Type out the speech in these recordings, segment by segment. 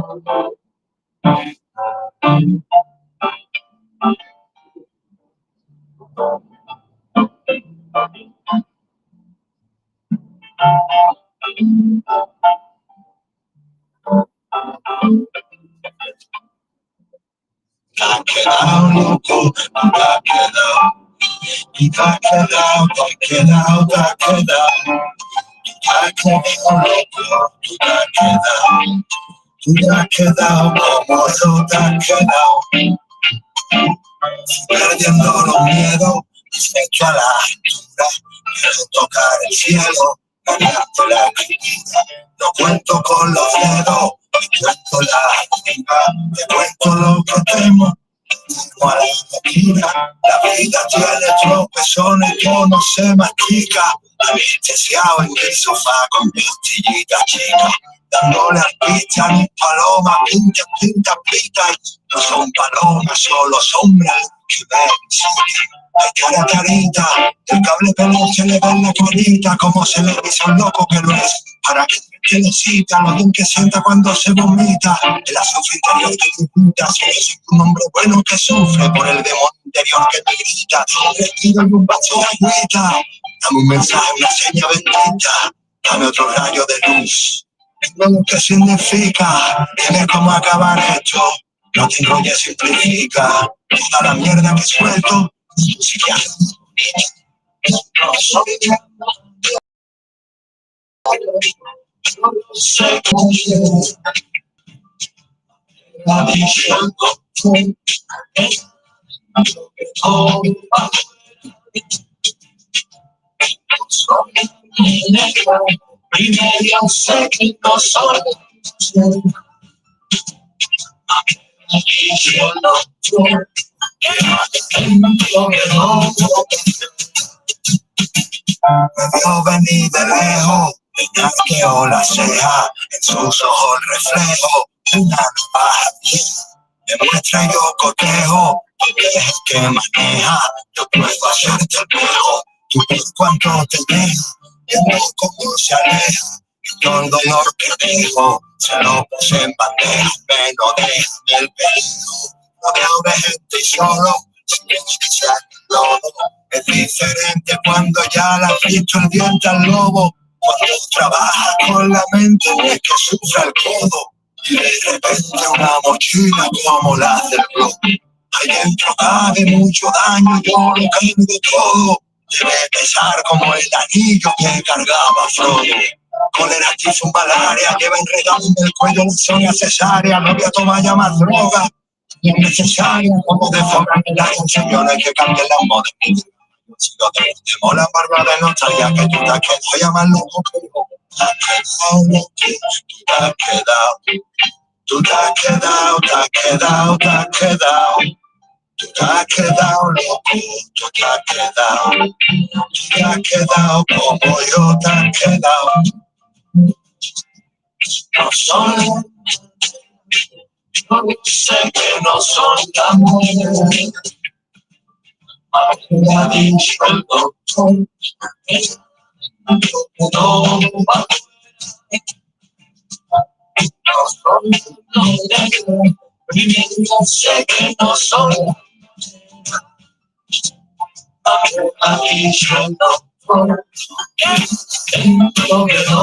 Te has quedado loco, te has quedado. Y te has quedado, te has quedado, te has quedado. Te has quedado loco, tú te has quedado. Tú te has quedado como yo te has quedado. Perdiendo los miedos, respecto a la altura. Quiero tocar el cielo, ganarte la escritura. No cuento con los dedos, te cuento la vida. Te cuento lo que temo. A la esquina, la vida tiene tropezones que no se mastica. Anestesiado en el sofá con pastillitas chicas, dándole arpista, ni palomas, pinta, pinta, pita. No son palomas, solo sombras que ven. Hay cara carita, el cable pelón se le ve en la carita, como se le dice a un loco que lo es, para que le cita, lo bien que sienta cuando se vomita, el azufre interior que te pinta, si es un hombre bueno que sufre por el demonio interior que te grita, un vestido y un vaso de agüita, dame un mensaje, una seña bendita, dame otro rayo de luz, dime lo que significa, dime cómo acabar esto, no te enrolles, simplifica, toda la mierda que suelto. Si ya no soy no sé cómo la visión primero sé que no soy me vio venir de lejos, arqueó la ceja, en sus ojos el reflejo, una navaja vieja, me muestra y yo cotejo, porque es el que maneja, yo puedo hacerte el viejo, tú ves cuánto te deja, viendo cómo se aleja, y todo el dolor que dejo, se lo puse en bandeja, me lo deja el peligro, rodeado de gente y solo, sin que sea el lodo. Es diferente cuando ya le has visto el diente al lobo, cuando trabajas con la mente no es que sufra el codo, y de repente una mochila como la del globo. Ahí dentro cabe mucho daño, yo lo tengo todo, debe pesar como el anillo que cargaba Frodo. Cólera, tifo, malaria, lleva enredado en el cuello la zona cesárea, no voy a tomar ya más droga, y es necesaria como de forma en las canciones que cambian la moda. Si no te mola barba de nostalgia que tú te has quedado, llamar loco que te has quedado, loco, tú te has quedado, tú te has quedado, te has quedado, te has quedado, tú te has quedado, loco, tú te has quedado, tú te has quedado como yo te has quedado. No son, yo sé que no son tan buenos. Me ha dicho el doctor no va no son los negros, yo sé que no son. Me ha dicho el doctor que no.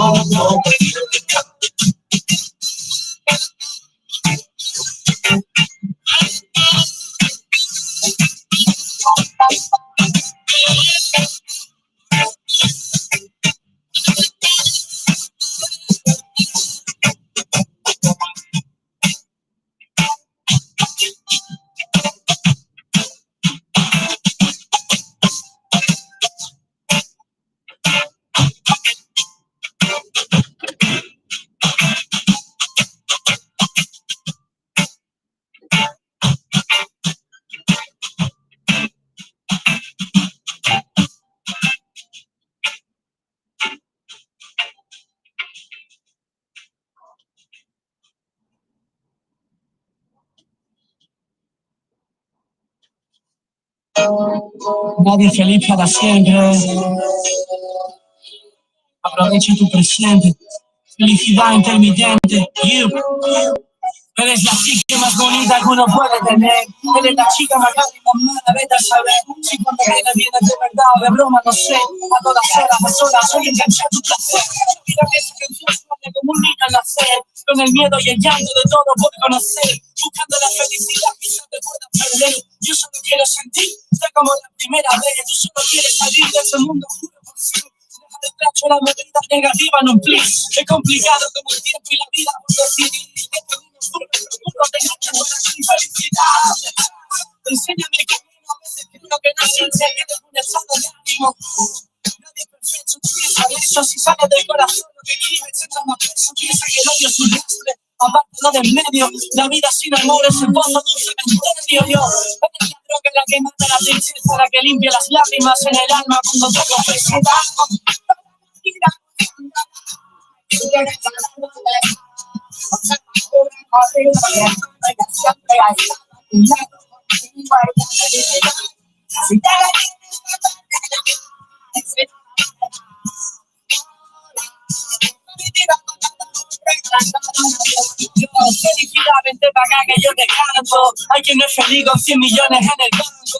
Nadie feliz para siempre. Aprovecha tu presente. Felicidad intermitente. You. Eres la chica más bonita que uno puede tener. Eres la chica más grande y más mala, vete a saber. Si cuando viene vienes de verdad o de broma, no sé. A todas horas, a solas, soy enganchado a tu placer. Mira que esa canción suena como un niño al nacer. Con el miedo y el llanto de todo por conocer. Buscando la felicidad, quizás te pueda perder. Yo solo quiero sentir, sé como la primera vez. Tú solo quieres salir de ese mundo oscuro por fin. Deja la movida negativa en un plis. Es complicado como el tiempo y la vida por decidir. Felicidad. Enséñame el camino, a veces creo que no sincero, tienes un estado de ánimo. Nadie es perfecto, tú piensas eso. Si sale del corazón lo que quieres, se llama peso. Piensa que el odio es un lastre, apártalo del medio. La vida sin amor es el pozo de un cementerio. Yo eres la droga la que mata la tristeza, la que limpia las lágrimas en el alma cuando toco felicidad. Felicidad, vente para acá que yo te canto. Hay quien no es feliz con 100 millones en el banco.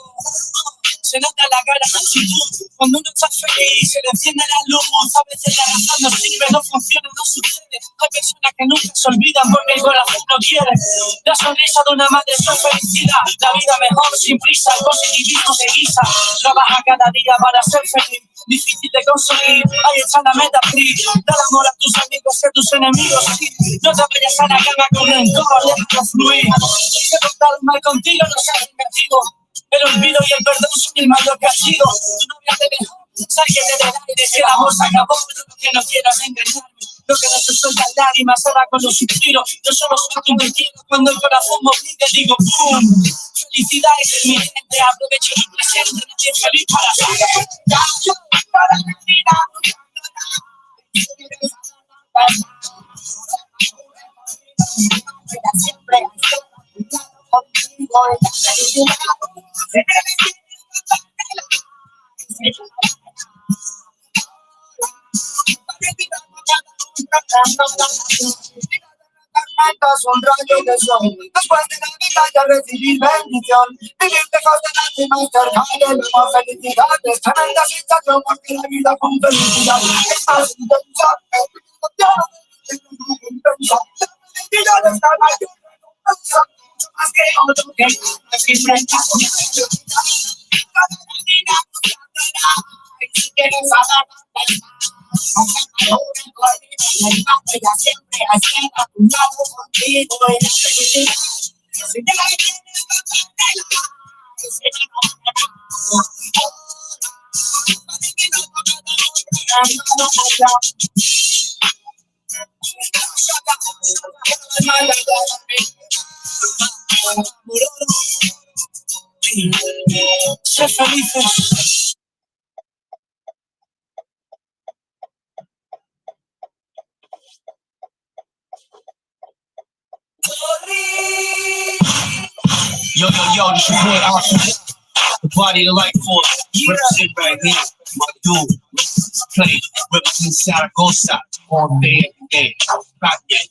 Se nota la cara de actitud. Cuando uno está feliz, se le enciende la luz. A veces la razón no sirve, no funciona, no sucede. Hay personas que nunca se olvidan porque el corazón no quiere. La sonrisa de una madre es felicidad. La vida mejor, sin prisa, el positivismo se guisa. Trabaja cada día para ser feliz. Difícil de conseguir, ahí está la meta free. Dale amor a tus amigos y a tus enemigos, sí. No te vayas a la cama con rencor, déjalo fluir. Se portaron mal contigo, no seas vengativo. El olvido y el perdón son el mayor castigo. Tu novia te dejó, sálguete del aire, que el amor se acabó. Lo que no quieras engañarme, lo que no se suelta en lágrimas, se va con los suspiros. Yo solo suelto un te quiero cuando el corazón me obliga, digo ¡pum! Felicidad es mi gente, aprovecho mi presente, nadie es feliz para siempre. Para la vida. Siempre contigo la felicidad. Un rayo de sol, después de la vida ya recibí bendición. Vivir lejos de nadie más cerca de la felicidad. Es tremenda sensación porque la vida con felicidad es más intensa. Felicidad está mayor, mucho más que otro que siempre está conmigo. Si quieres hablar, ella siempre ha estado a tu lado contigo en la felicidad. Si te la quieres, ser felices. Yo, this your boy Alpha. The body of life force. Represent right here. My dude. Play. Represent inside, go side. All day, every day. Not yet.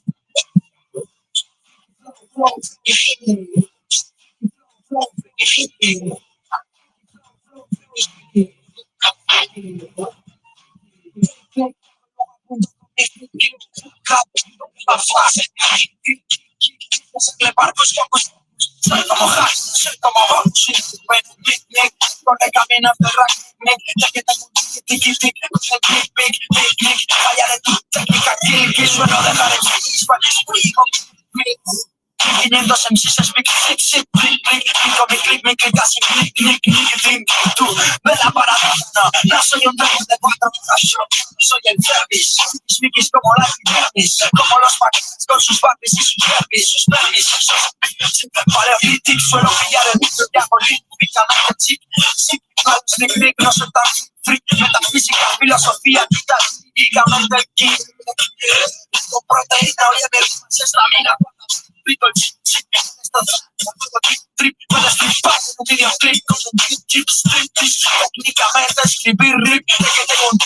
Soy como Hash, soy como Bochi. Bueno, picnic, con el camino de rock, ya que tengo un tiki-tiki, con el pic-pic, vaya de tu técnica, que suelo dejar el feliz, 500 MCs es big, six, pico mi clip, mi clip, casi click, tú, ve la parada, no soy un rey de 4 horas, yo soy el service, mis mickeys como la Barbies, como los paquetes con sus Barbies y sus Barbies, sus Barbies, paleolític, suelo pillar el micro y hago líticamente chic, malos nick, no soy tan freak, metafísica, filosofía, vital, líricamente geek, con proteína, oye, me es la mina, pico el chip, trip, puedes flipar en un videoclip con un chip, strip, técnicamente escribir rip, de que tengo un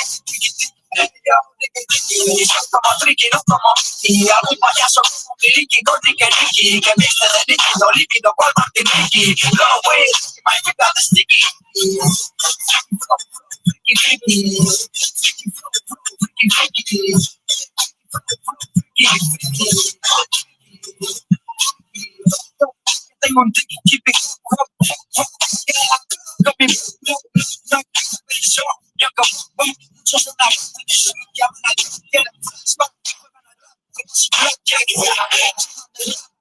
Como triqui, no como y algún payaso como Miliki con Ricky, que viste de líquido, cual Martin Ricky. No way, my finger the sticky. Tengo un tiki, keep it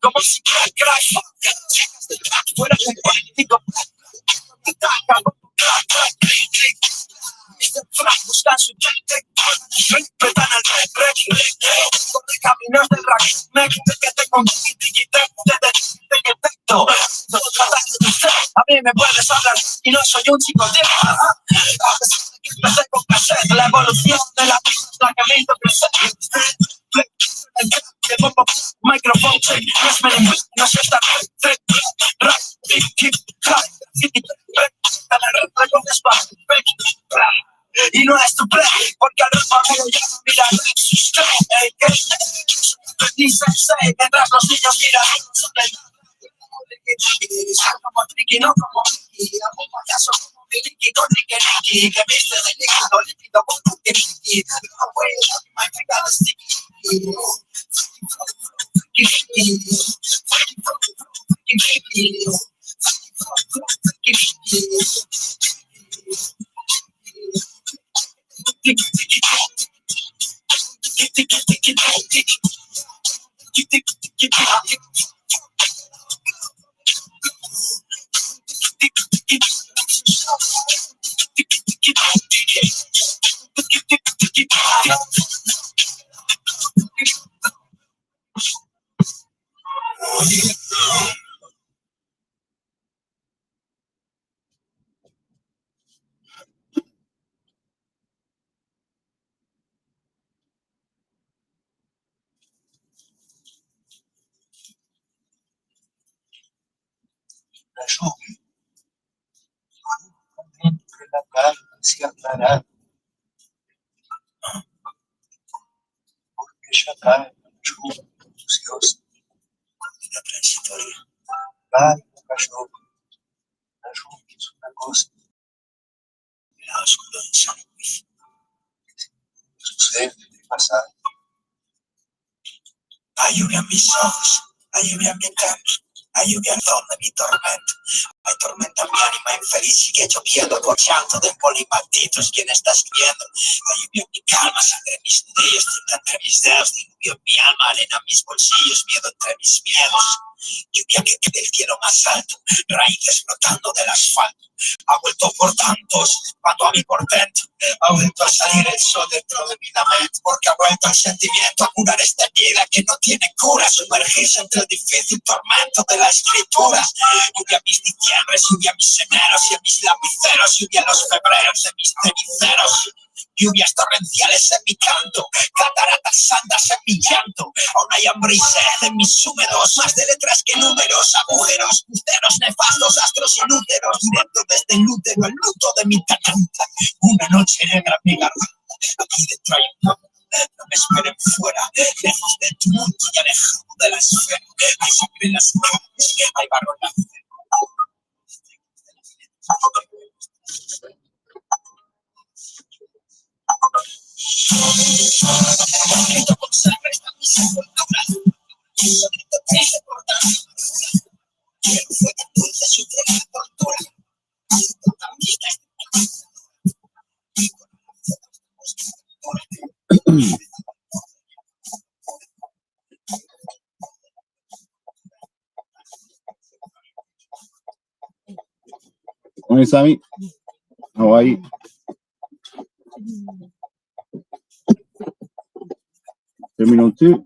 como si fuera un político. Buscan su respetan el rec, corre caminos del rack, que tengo un defecto. A mí me puedes hablar y no soy un chico de empecé con cassette, la evolución de la blanqueamiento presente. De popo, microphone check, no es merengue, no es esta rap, hip, y no es tu play, porque al ritmo me lo llamo, mira, ni se mientras los niños miran, como triqui, no como Ricky, algún payaso como Miliki con Ricky, que viste de líquido con Ricky, no way, my finger is sticky. La lluvia, que la calle se aclara, porque ya cae la lluvia, tus hijos, la transitoria, cae la lluvia es una cosa, la oscura insanidad, sucede de pasar, la lluvia en mis ojos, la lluvia en mi templo, la lluvia en donde mi tormento. Hay tormenta mi ánima infeliz, sigue lloviendo por llanto de polimalditos. ¿Quién está escribiendo? La lluvia en mi calma, sangre en mis nudillos, tinta entre mis dedos, diluvio en mi alma, arena en mis bolsillos, miedo entre mis miedos. Lluvia que cree el cielo más alto, raíces brotando del asfalto. Ha vuelto por tantos, cuando a mi portento. Ha vuelto a salir el sol dentro de mi lamento, porque ha vuelto el sentimiento a curar esta vida que no tiene cura, sumergirse entre el difícil tormento de la escritura. Lluvia a mis diciembres, lluvia a mis eneros y a mis lapiceros, lluvia a los febreros de mis ceniceros. Lluvias torrenciales en mi canto, cataratas santas en mi llanto. Aún hay hambre y sed en mis húmedos, más de letras que números, agujeros, cruceros nefastos, astros inúteros, directo desde el útero, el luto de mi garganta. Una noche negra en mi garganta, aquí dentro hay un mundo. No me esperen fuera, lejos de tu mundo y alejado de la esfera. Hay sangre en las calles, hay barro en la acera. Morning, Sammy. How are you? Terminal 2.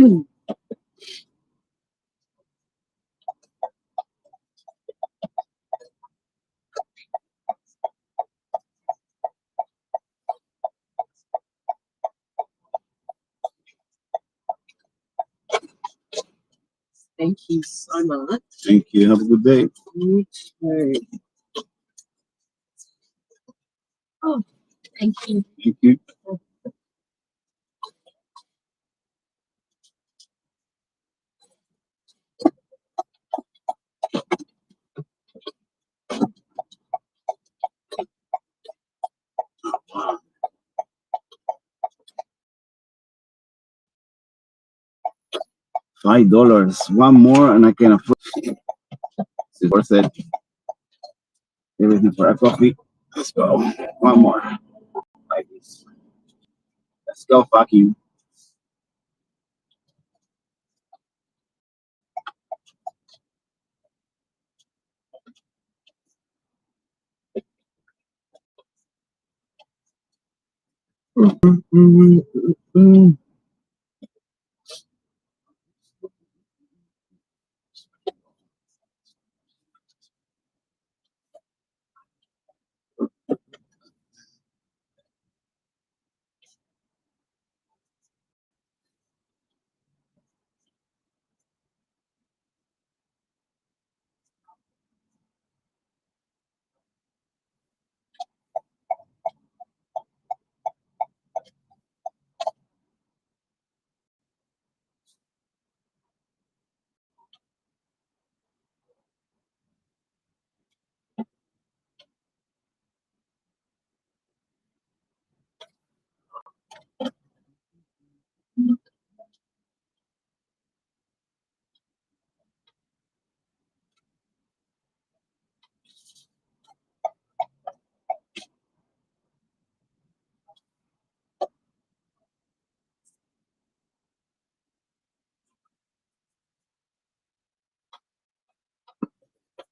Thank you so much. Thank you. Have a good day. You too. Oh, thank you. Thank you. $5. One more and I can afford it. It's worth it. Everything for a coffee. Let's go. One more. Like this. Let's go, fuck you.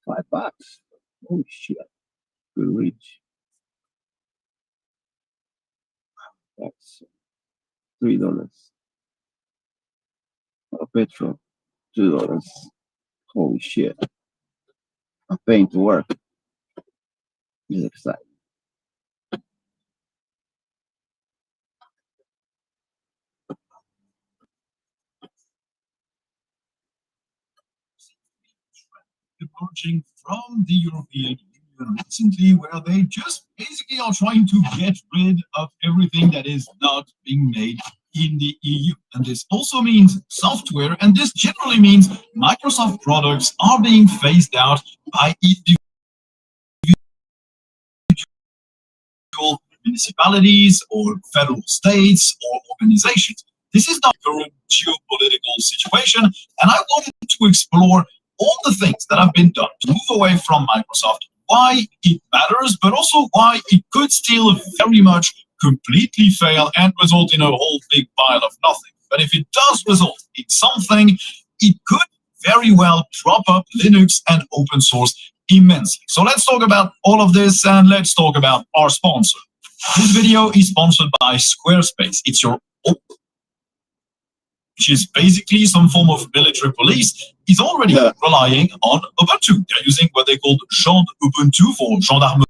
$5. Oh shit. Good reach. That's $3. Petrol. $2. Holy shit. I'm paying to work. This is exciting. Emerging from the European Union recently, where they just basically are trying to get rid of everything that is not being made in the EU. And this also means software, and this generally means Microsoft products are being phased out by individual municipalities or federal states or organizations. This is the current geopolitical situation, and I wanted to explore all the things that have been done to move away from Microsoft, why it matters, but also why it could still very much completely fail and result in a whole big pile of nothing. But if it does result in something, it could very well prop up Linux and open source immensely. So let's talk about all of this, and let's talk about our sponsor. This video is sponsored by Squarespace. It's your which is basically some form of military police, is already relying on Ubuntu. They're using what they call Gens Ubuntu for Gendarmerie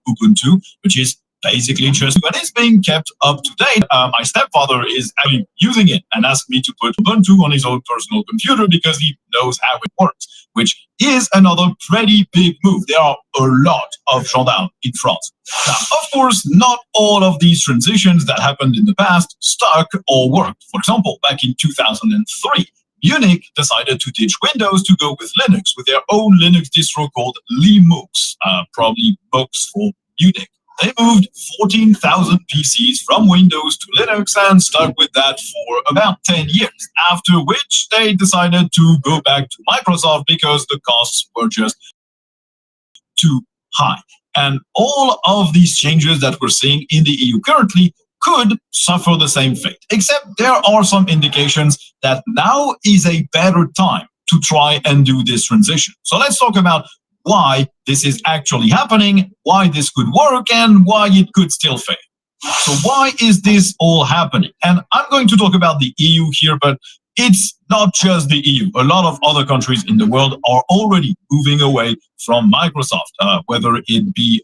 Ubuntu, which is basically just when it's being kept up to date. My stepfather is actually using it and asked me to put Ubuntu on his own personal computer because he knows how it works, which is another pretty big move. There are a lot of gendarmes in France. Now, of course, not all of these transitions that happened in the past stuck or worked. For example, back in 2003, Munich decided to ditch Windows to go with Linux, with their own Linux distro called Linux, probably Mux for Munich. They moved 14,000 PCs from Windows to Linux and stuck with that for about 10 years, after which they decided to go back to Microsoft because the costs were just too high. And all of these changes that we're seeing in the EU currently could suffer the same fate, except there are some indications that now is a better time to try and do this transition. So let's talk about why this is actually happening, why this could work, and why it could still fail. So why is this all happening? And I'm going to talk about the EU here, but it's not just the EU. A lot of other countries in the world are already moving away from Microsoft, whether it be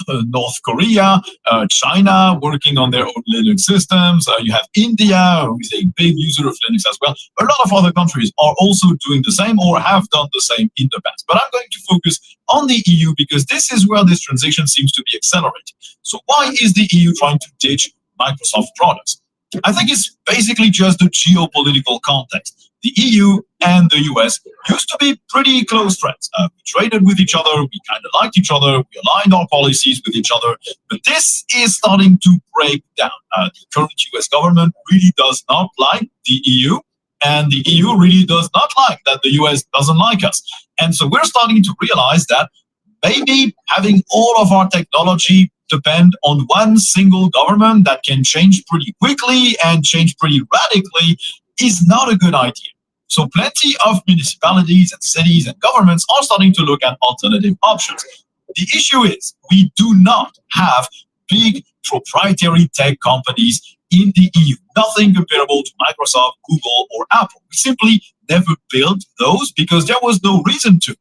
North Korea, China working on their own Linux systems. You have India, who is a big user of Linux as well. A lot of other countries are also doing the same or have done the same in the past. But I'm going to focus on the EU because this is where this transition seems to be accelerating. So why is the EU trying to ditch Microsoft products? I think it's basically just the geopolitical context. The EU and the US used to be pretty close friends. We traded with each other, we kind of liked each other, we aligned our policies with each other, but this is starting to break down. The current US government really does not like the EU, and the EU really does not like that the US doesn't like us. And so we're starting to realize that maybe having all of our technology depend on one single government that can change pretty quickly and change pretty radically is not a good idea. So plenty of municipalities and cities and governments are starting to look at alternative options. The issue is we do not have big proprietary tech companies in the EU, nothing comparable to Microsoft, Google, or Apple. We simply never built those because there was no reason to.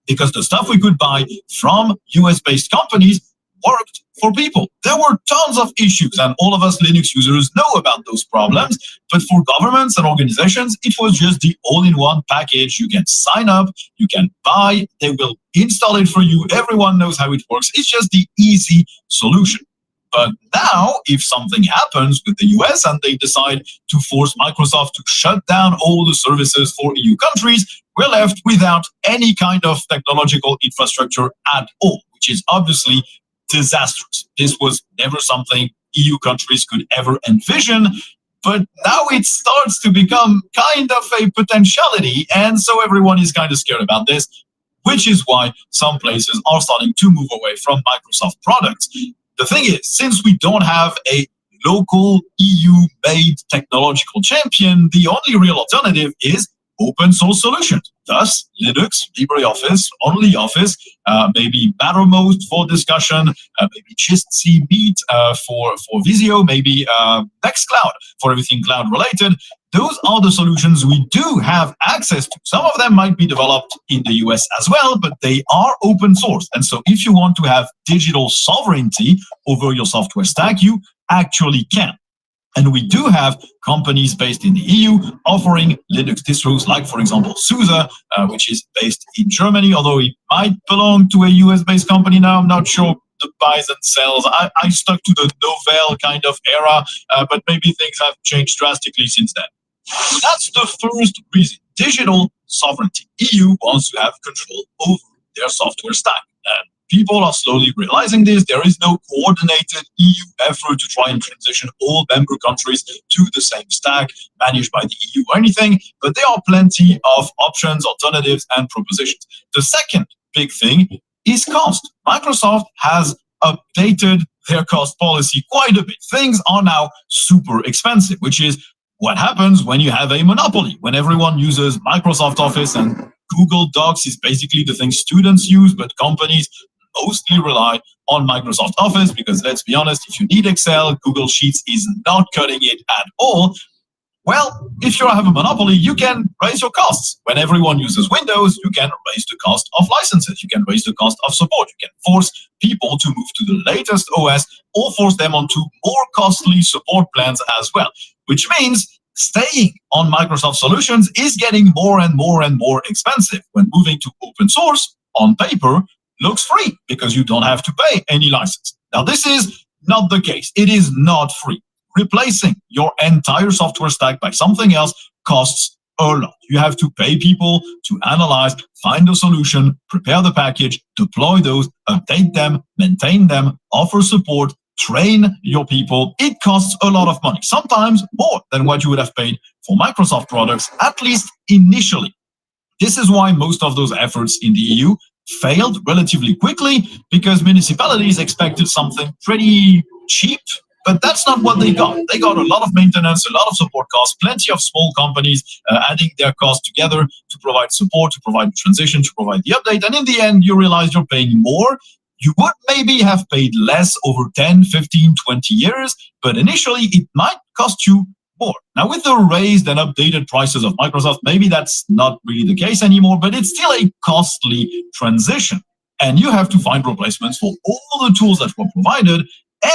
Because the stuff we could buy from US-based companies worked for people. There were tons of issues, and all of us Linux users know about those problems. But for governments and organizations, it was just the all-in-one package. You can sign up, you can buy, they will install it for you. Everyone knows how it works. It's just the easy solution. But now, if something happens with the US and they decide to force Microsoft to shut down all the services for EU countries, we're left without any kind of technological infrastructure at all, which is obviously disastrous. This was never something EU countries could ever envision, but now it starts to become kind of a potentiality, and so everyone is kind of scared about this, which is why some places are starting to move away from Microsoft products. The thing is, since we don't have a local EU-made technological champion, the only real alternative is open source solutions. Thus, Linux, LibreOffice, OnlyOffice, maybe Mattermost for discussion, maybe GistC Meet for Visio, maybe Nextcloud for everything cloud related. Those are the solutions we do have access to. Some of them might be developed in the US as well, but they are open source. And so if you want to have digital sovereignty over your software stack, you actually can. And we do have companies based in the EU offering Linux distros, like, for example, SUSE, which is based in Germany, although it might belong to a US-based company now. I'm not sure the buys and sells. I stuck to the Novell kind of era, but maybe things have changed drastically since then. So that's the first reason, digital sovereignty. EU wants to have control over their software stack. And people are slowly realizing this. There is no coordinated EU effort to try and transition all member countries to the same stack managed by the EU or anything, but there are plenty of options, alternatives, and propositions. The second big thing is cost. Microsoft has updated their cost policy quite a bit. Things are now super expensive, which is what happens when you have a monopoly, when everyone uses Microsoft Office and Google Docs is basically the thing students use, but companies mostly rely on Microsoft Office because, let's be honest, if you need Excel, Google Sheets is not cutting it at all. Well, if you have a monopoly, you can raise your costs. When everyone uses Windows, you can raise the cost of licenses. You can raise the cost of support. You can force people to move to the latest OS or force them onto more costly support plans as well, which means staying on Microsoft solutions is getting more and more and more expensive. When moving to open source, on paper, looks free because you don't have to pay any license. Now, this is not the case. It is not free. Replacing your entire software stack by something else costs a lot. You have to pay people to analyze, find a solution, prepare the package, deploy those, update them, maintain them, offer support, train your people. It costs a lot of money, sometimes more than what you would have paid for Microsoft products, at least initially. This is why most of those efforts in the EU failed relatively quickly, because municipalities expected something pretty cheap, but that's not what they got. They got a lot of maintenance, a lot of support costs, plenty of small companies adding their costs together to provide support, to provide the transition, to provide the update. And in the end, you realize you're paying more You would maybe have paid less over 10, 15, 20 years, but initially it might cost you more. Now, with the raised and updated prices of Microsoft, maybe that's not really the case anymore, but it's still a costly transition. And you have to find replacements for all the tools that were provided.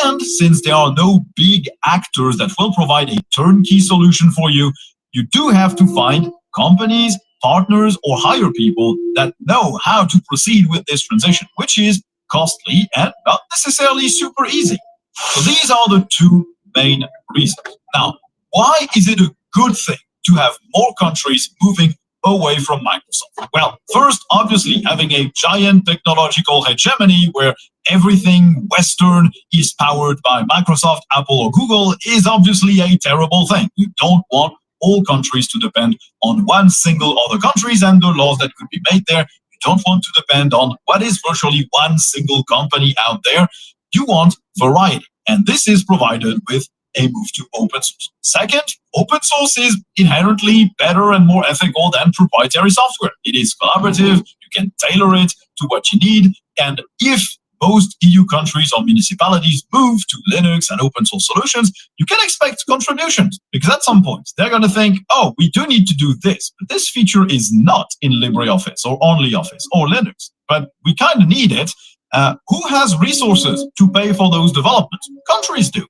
And since there are no big actors that will provide a turnkey solution for you, you do have to find companies, partners, or hire people that know how to proceed with this transition, which is costly and not necessarily super easy. So these are the two main reasons. Now, why is it a good thing to have more countries moving away from Microsoft? Well, first, obviously, having a giant technological hegemony where everything Western is powered by Microsoft, Apple, or Google is obviously a terrible thing. You don't want all countries to depend on one single other countries and the laws that could be made there. You don't want to depend on what is virtually one single company out there. You want variety. And this is provided with a move to open source. Second, open source is inherently better and more ethical than proprietary software. It is collaborative, you can tailor it to what you need, and if most EU countries or municipalities move to Linux and open source solutions, you can expect contributions, because at some point they're going to think, oh, we do need to do this, but this feature is not in LibreOffice or OnlyOffice or Linux, but we kind of need it. Who has resources to pay for those developments? Countries do.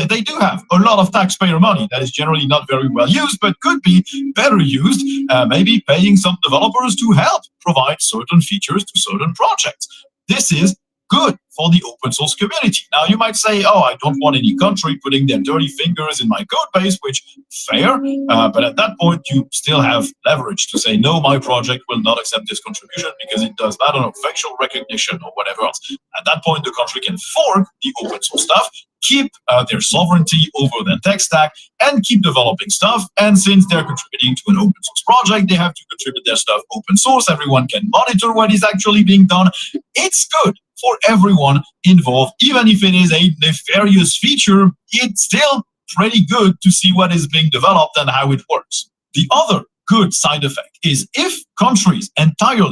They do have a lot of taxpayer money that is generally not very well used, but could be better used, maybe paying some developers to help provide certain features to certain projects. This is good for the open source community. Now, you might say, oh, I don't want any country putting their dirty fingers in my code base, which fair, but at that point, you still have leverage to say, no, my project will not accept this contribution because it does, I don't know, facial recognition or whatever else. At that point, the country can fork the open source stuff, keep their sovereignty over their tech stack, and keep developing stuff. And since they're contributing to an open source project, they have to contribute their stuff open source. Everyone can monitor what is actually being done. It's good for everyone involved. Even if it is a nefarious feature, it's still pretty good to see what is being developed and how it works. The other good side effect is if countries, entire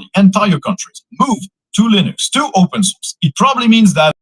countries, move to Linux, to open source, it probably means that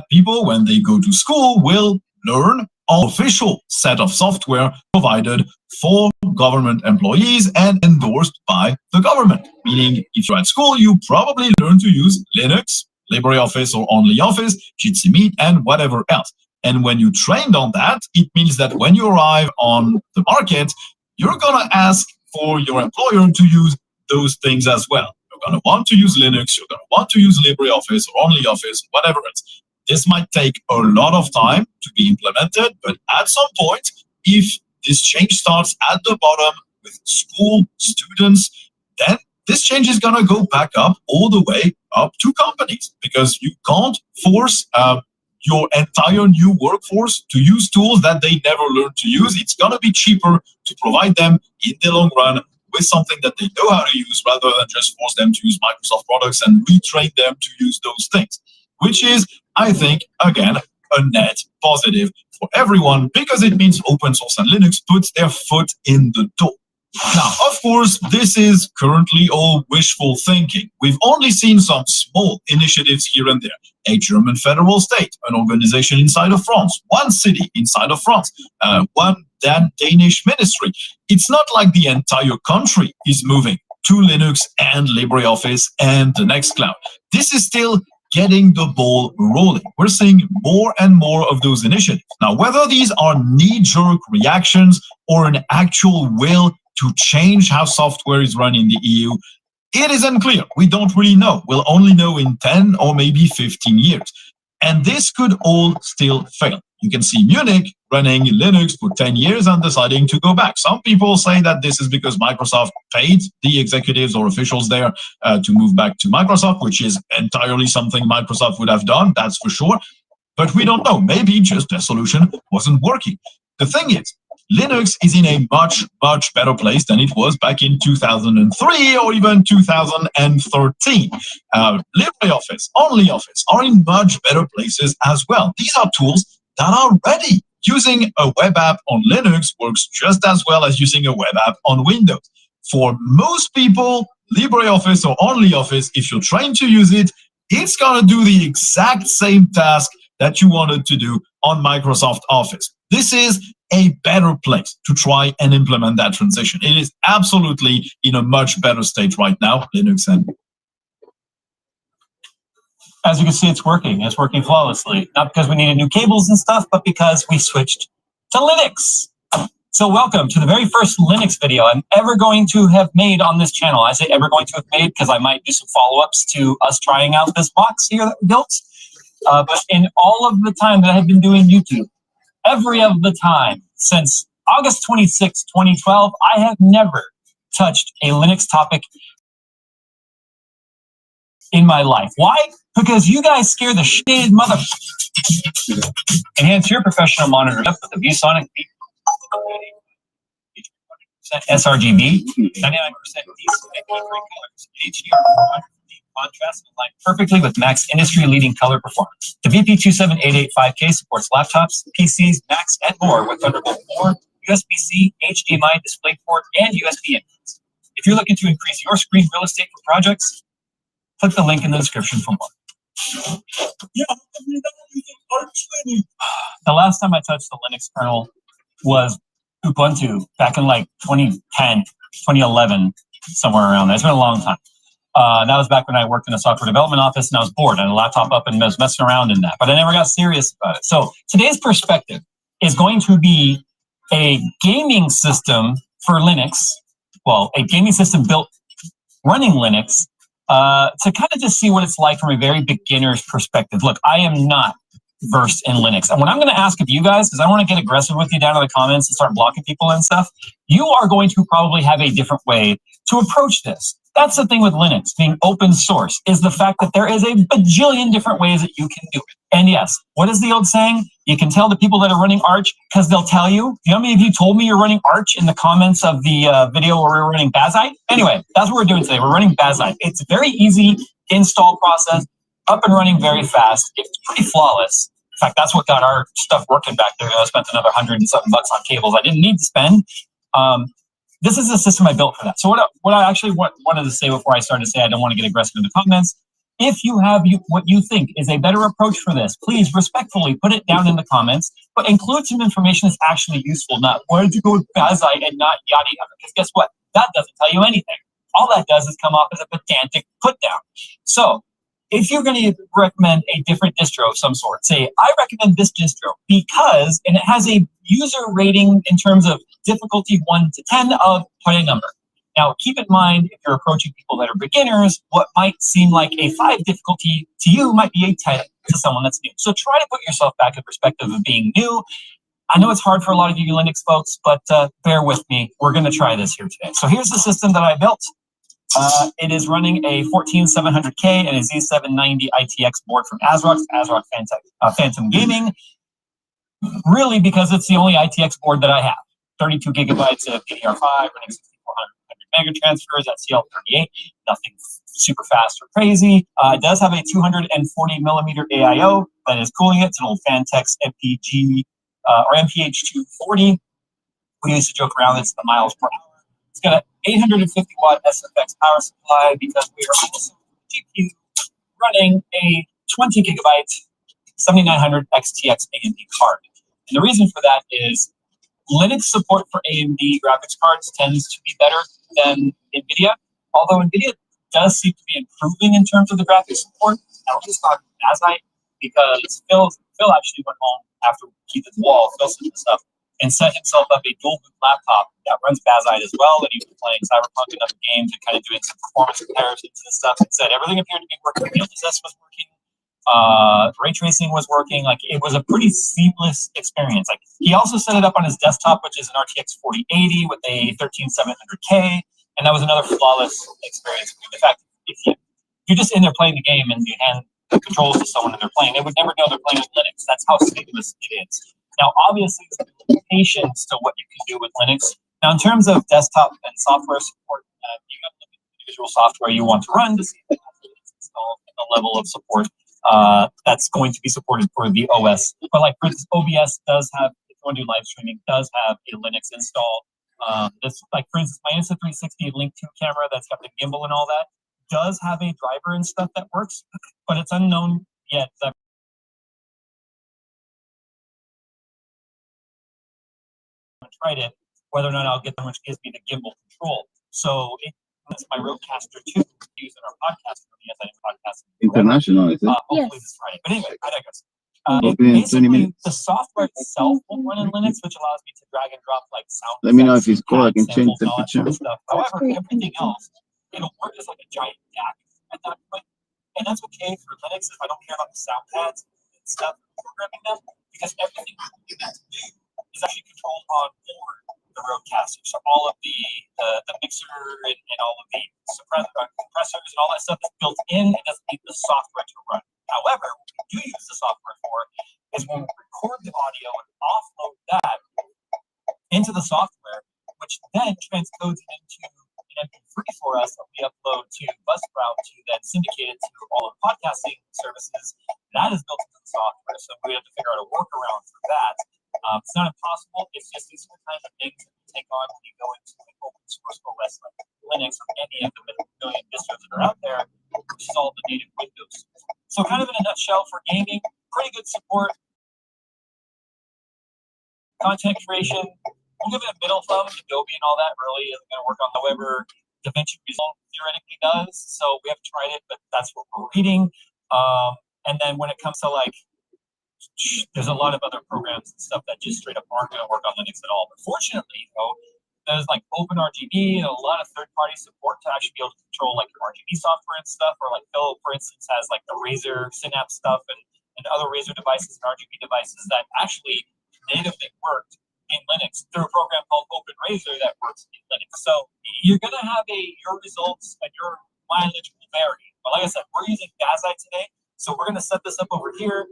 people, when they go to school, will learn an official set of software provided for government employees and endorsed by the government. Meaning, if you're at school, you probably learn to use Linux, LibreOffice or OnlyOffice, Jitsi Meet, and whatever else. And when you trained on that, it means that when you arrive on the market, you're going to ask for your employer to use those things as well. You're going to want to use Linux, you're going to want to use LibreOffice or OnlyOffice, whatever else. This might take a lot of time to be implemented, but at some point, if this change starts at the bottom with school students, then this change is going to go back up all the way up to companies, because you can't force your entire new workforce to use tools that they never learned to use. It's going to be cheaper to provide them in the long run with something that they know how to use, rather than just force them to use Microsoft products and retrain them to use those things, which is, I think, again, a net positive for everyone, because it means open source and Linux puts their foot in the door. Now, of course, this is currently all wishful thinking. We've only seen some small initiatives here and there. A German federal state, an organization inside of France, one city inside of France, one Danish ministry. It's not like the entire country is moving to Linux and LibreOffice and the Nextcloud. This is still getting the ball rolling. We're seeing more and more of those initiatives. Now, whether these are knee-jerk reactions or an actual will to change how software is run in the EU, it is unclear. We don't really know. We'll only know in 10 or maybe 15 years. And this could all still fail. You can see Munich running Linux for 10 years and deciding to go back. Some people say that this is because Microsoft paid the executives or officials there to move back to Microsoft, which is entirely something Microsoft would have done, that's for sure. But we don't know. Maybe just their solution wasn't working. The thing is, Linux is in a much, much better place than it was back in 2003 or even 2013. LibreOffice, OnlyOffice are in much better places as well. These are tools that are ready. Using a web app on Linux works just as well as using a web app on Windows. For most people, LibreOffice or OnlyOffice, if you're trying to use it, it's going to do the exact same task that you wanted to do on Microsoft Office. This is a better place to try and implement that transition. It is absolutely in a much better state right now, Linux and as you can see, it's working. It's working flawlessly. Not because we needed new cables and stuff, but because we switched to Linux. So welcome to the very first Linux video I'm ever going to have made on this channel. I say ever going to have made because I might do some follow-ups to us trying out this box here that we built. But in all of the time that I have been doing YouTube, every of the time since August 26, 2012, I have never touched a Linux topic in my life. Why? Because you guys scare the shit mother. Enhance your professional monitor with the ViewSonic sRGB, 99% colors, HDR contrast, and align perfectly with Mac's industry-leading color performance. The VP27885K supports laptops, PCs, Macs, and more with Thunderbolt 4, USB-C, HDMI, DisplayPort, and USB inputs. If you're looking to increase your screen real estate for projects, click the link in the description for more. The last time I touched the Linux kernel was Ubuntu back in like 2010, 2011, somewhere around there. It's been a long time. That was back when I worked in a software development office and I was bored. I had a laptop up and was messing around in that, but I never got serious about it. So today's perspective is going to be a gaming system for Linux. Well, a gaming system built running Linux to kind of just see what it's like from a very beginner's perspective. Look, I am not versed in Linux. And what I'm going to ask of you guys, because I don't want to get aggressive with you down in the comments and start blocking people and stuff, you are going to probably have a different way to approach this. That's the thing with Linux being open source, is the fact that there is a bajillion different ways that you can do it. And yes, what is the old saying? You can tell the people that are running Arch because they'll tell you. You know how many of you told me you're running Arch in the comments of the video where we were running Bazite? Anyway, that's what we're doing today. We're running Bazite. It's a very easy install process, up and running very fast. It's pretty flawless. In fact, that's what got our stuff working back there. I spent another $100 and something bucks on cables I didn't need to spend. This is a system I built for that. So what I actually wanted to say before I started to say I don't want to get aggressive in the comments, if you have what you think is a better approach for this, please respectfully put it down in the comments, but include some information that's actually useful, not why did you go with Bazite and not yada yada, because guess what? That doesn't tell you anything. All that does is come off as a pedantic put down. So if you're going to recommend a different distro of some sort, say, I recommend this distro because, and it has a user rating in terms of difficulty 1 to 10 of put a number. Now, keep in mind, if you're approaching people that are beginners, what might seem like a 5 difficulty to you might be a 10 to someone that's new. So try to put yourself back in perspective of being new. I know it's hard for a lot of you Linux folks, but bear with me. We're going to try this here today. So here's the system that I built. It is running a 14700K and a Z790 ITX board from ASRock Phantom Gaming. Really, because it's the only ITX board that I have. 32 gigabytes of DDR5, running 6400 mega transfers at CL38. Nothing super fast or crazy. It does have a 240 millimeter AIO that is cooling it. It's an old Fantex MPG or MPH240. We used to joke around it's the miles per hour. It's got an 850 watt SFX power supply because we are also GPU running a 20 gigabyte 7900 XTX AMD card. And the reason for that is Linux support for AMD graphics cards tends to be better than NVIDIA, although NVIDIA does seem to be improving in terms of the graphics support. I was just talking to Bazite because Phil actually went home after Keith's wall, Phil sent the stuff, and set himself up a dual boot laptop that runs Bazite as well, and he was playing Cyberpunk and other games and kind of doing some performance comparisons and stuff, and said everything appeared to be working. The LSS was working, ray tracing was working. Like, it was a pretty seamless experience. Like, he also set it up on his desktop, which is an RTX 4080 with a 13700K, and that was another flawless experience. In fact, if you're just in there playing the game and you hand the controls to someone and they're playing, they would never know they're playing with Linux. That's how seamless it is. Now, obviously, there's limitations to what you can do with Linux. Now, in terms of desktop and software support, you got to look at the individual software you want to run to see if it has Linux installed and the level of support that's going to be supported for the OS. But like, for instance, OBS does have, if you want to do live streaming, does have a Linux install. This, like, for instance, my Insta360 Link 2 camera that's got the gimbal and all that does have a driver and stuff that works, but it's unknown yet. That I haven't tried it, whether or not I'll get them, which gives me the gimbal control. So it's my Rodecaster 2 used in our podcast. Yes, I did podcast. International, is it? Hopefully this Friday. But anyway, I digress. Basically, the software itself will run in Linux, which allows me to drag and drop like sound. Let me know if it's cold. I can change samples, temperature. all that sort of stuff. However, everything else, it'll work as like a giant DAC at that point. And that's okay for Linux if I don't care about the sound pads and stuff, programming them, because everything is actually controlled on board the Rodecaster. So all of the mixer and all of the compressors and all that stuff is built in. It doesn't need the software to run. However, what we do use the software for is when we record the audio and offload that into the software, which then transcodes it into an MP3 for us that we upload to Buzzsprout to then syndicate it to all of the podcasting services. That is built into the software, so we have to figure out a workaround for that. It's not impossible. It's just these kinds of things that you take on when you go into an open source OS like Linux or any of the million distros that are out there, which is all the native Windows. So kind of in a nutshell, for gaming, pretty good support. Content creation, we'll give it a middle thumb. Adobe and all that really isn't going to work on. However, DaVinci Resolve theoretically does. So we haven't tried it, but that's what we're reading. And then when it comes to like, there's a lot of other programs and stuff that just straight up aren't going to work on Linux at all. But fortunately, there's like OpenRGB and a lot of third-party support to actually be able to control like your RGB software and stuff. Or like Phil, for instance, has like the Razer Synapse stuff and other Razer devices and RGB devices that actually natively worked in Linux through a program called OpenRazer that works in Linux. So you're going to have your results and your mileage will vary. But like I said, we're using Gazite today. So we're going to set this up over here.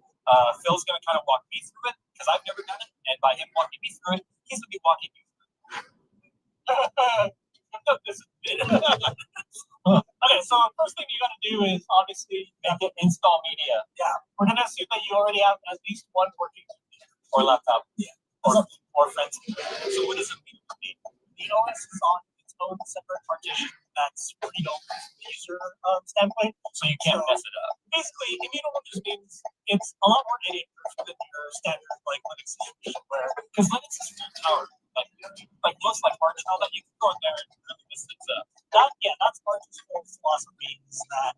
Phil's going to kind of walk me through it because I've never done it. And by him walking me through it, he's going to be walking you through it. Okay, so the first thing you got to do is obviously make it install media. Yeah, we're going to assume that you already have at least one working computer or laptop. Yeah, or friends. So what does it mean? The OS is on its own separate partition that's pretty open from the user standpoint, so you can't mess it up. Basically, immutable just means it's a lot more idiot-proof than your standard like Linux distribution, where because Linux is full power. Like most like Marshall, that you can go in there and really mess things up. That's Marshall's whole philosophy is that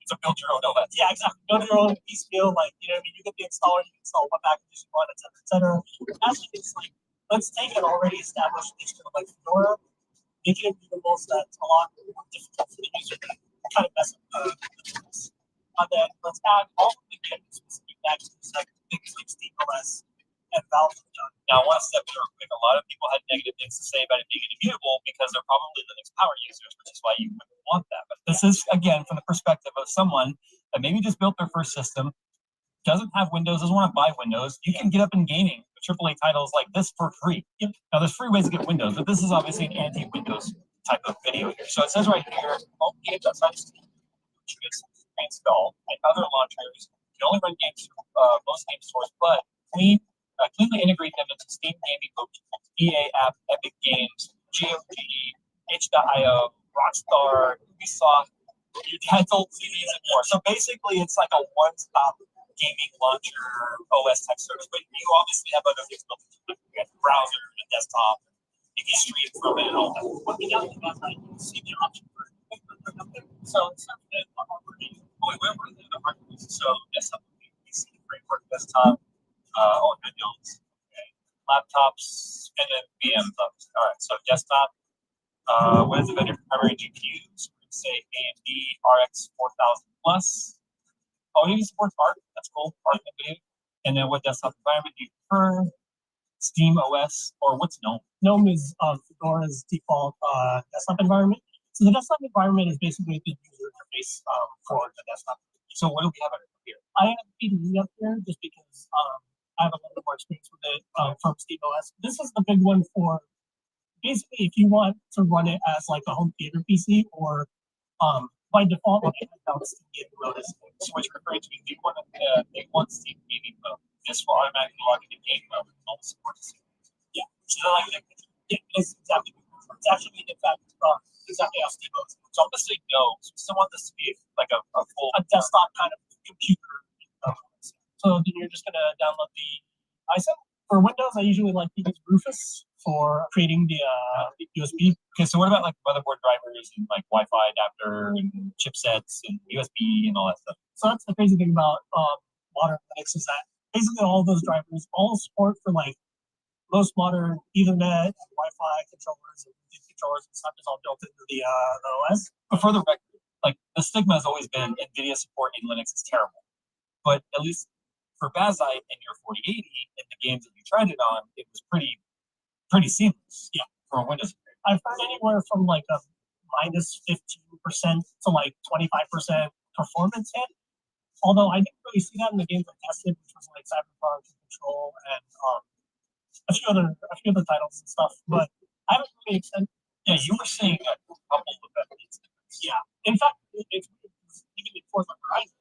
it's a build your own OS. Yeah, exactly. Build your own piecemeal, like you know what I mean. You get the installer, you can install what packages you want, etc. Actually, it's like let's take an already established distro like Fedora, make it immutable so that's a lot more difficult for the user to kind of mess up the tools. And then let's add all of the specific packages like things like SteamOS and Valve. Now, I want to step in real quick. A lot of people had negative things to say about it being immutable because they're probably Linux power users, which is why you wouldn't want that. But this is, again, from the perspective of someone that maybe just built their first system, doesn't have Windows, doesn't want to buy Windows. You can get up in gaming with AAA titles like this for free. Now, there's free ways to get Windows, but this is obviously an anti-Windows type of video here. So it says right here, all games outside of Steam, which is installed, and other launchers can only run games through most game stores, but cleanly integrate them into Steam gaming tools, EA App, Epic Games, GOG, H.io, Rockstar, Ubisoft, Utensil, CDs, and more. So basically, it's like a one-stop gaming launcher OS type service. But you obviously have other things built into it. You have the browser, the desktop, you can stream from it, and all that. What we got is that you see the option for so it's something so desktop PC framework desktop. All good deals. Okay. Laptops and then VMs. All right, so desktop. What is the vendor for primary GPUs? We're going to say AMD RX 4000 plus. Oh, it even supports ARC. That's cool. ARC NVIDIA. And then what desktop environment do you prefer? Steam OS or what's GNOME? GNOME is Fedora's default desktop environment. So the desktop environment is basically the user interface for the desktop. So what do we have here? I have PDE up here just because I have a little bit more experience with it from SteamOS. This is the big one for basically if you want to run it as like a home theater PC or by default when I have down Steam Gaming Mode, which referring to if you want to make one Steam Gaming Mode, this will automatically log into game mode and all support the Steam. Yeah, so like it's exactly it's actually in fact exactly how Steam Mode is. So obviously no, so we still want this to be like a full a desktop kind of computer. So then you're just gonna download the ISO. For Windows, I usually like to use Rufus for creating the USB. Okay, so what about like motherboard drivers and like Wi-Fi adapter and chipsets and USB and all that stuff? So that's the crazy thing about modern Linux is that basically all of those drivers, all support for like most modern Ethernet, and Wi-Fi controllers, and controllers and stuff is all built into the OS. But for the record, like the stigma has always been NVIDIA support in Linux is terrible. But at least for Bazite and your 4080 in the games that you tried it on, it was pretty seamless. Yeah, for a Windows. I've heard anywhere from like a minus 15% to like 25% performance hit. Although I didn't really see that in the games I tested, which was like Cyberpunk, Control, and a few other titles and stuff. But I haven't really extended. Yeah, you were seeing a couple of them. Yeah, in fact, it's even in Forza Horizon,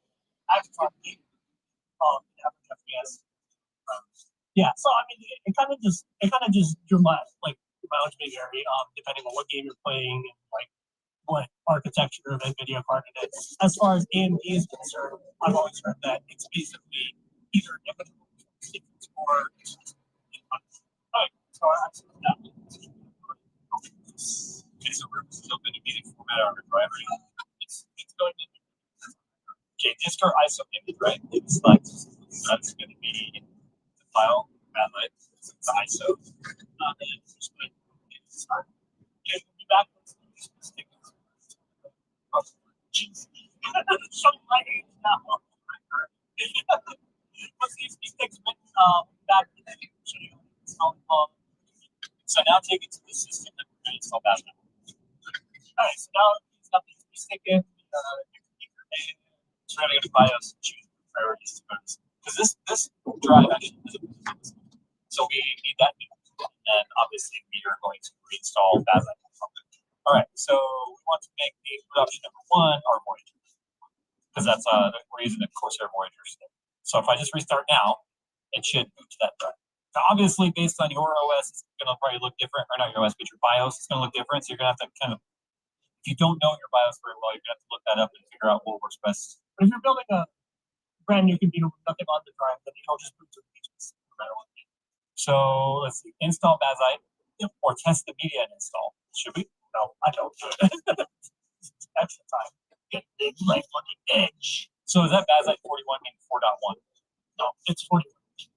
I've tried average FPS. Yeah, so I mean, it kind of just your mileage may vary depending on what game you're playing and like what architecture of NVIDIA card it is. As far as AMD is concerned, I've always heard that it's basically either inevitable or right. So Okay, so we're still going to be format our driver. it's going to Okay, disk or ISO image, right? It's like that's going to be in the file, Badlight, it's ISO. Then just going to start. we'll be back. Showing my age now. Once these sticks went back to the So now take it to the system that we're going to install Badlight. all right, so now he's got the stick in. So we're going to go to BIOS and choose priorities to bonus. Because this drive actually is so we need that new. And obviously we are going to reinstall Badlight. All right, so we want to make the boot option number 1 our Voyager. Because that's we're using the Corsair Voyager stick. So if I just restart now, it should boot to that drive. Now, obviously, based on your OS, it's going to probably look different, or not your OS, but your BIOS is going to look different. So you're going to have to kind of, if you don't know your BIOS very well, you're going to have to look that up and figure out what works best. But if you're building a brand new computer with nothing on the drive, then it'll just boot to the pages no matter what. So let's see, install Bazite or test the media and install. Should we? No, I don't do it. Extra time. Get big like on the edge. So is that Bazite 41 and 4.1? No, it's 41.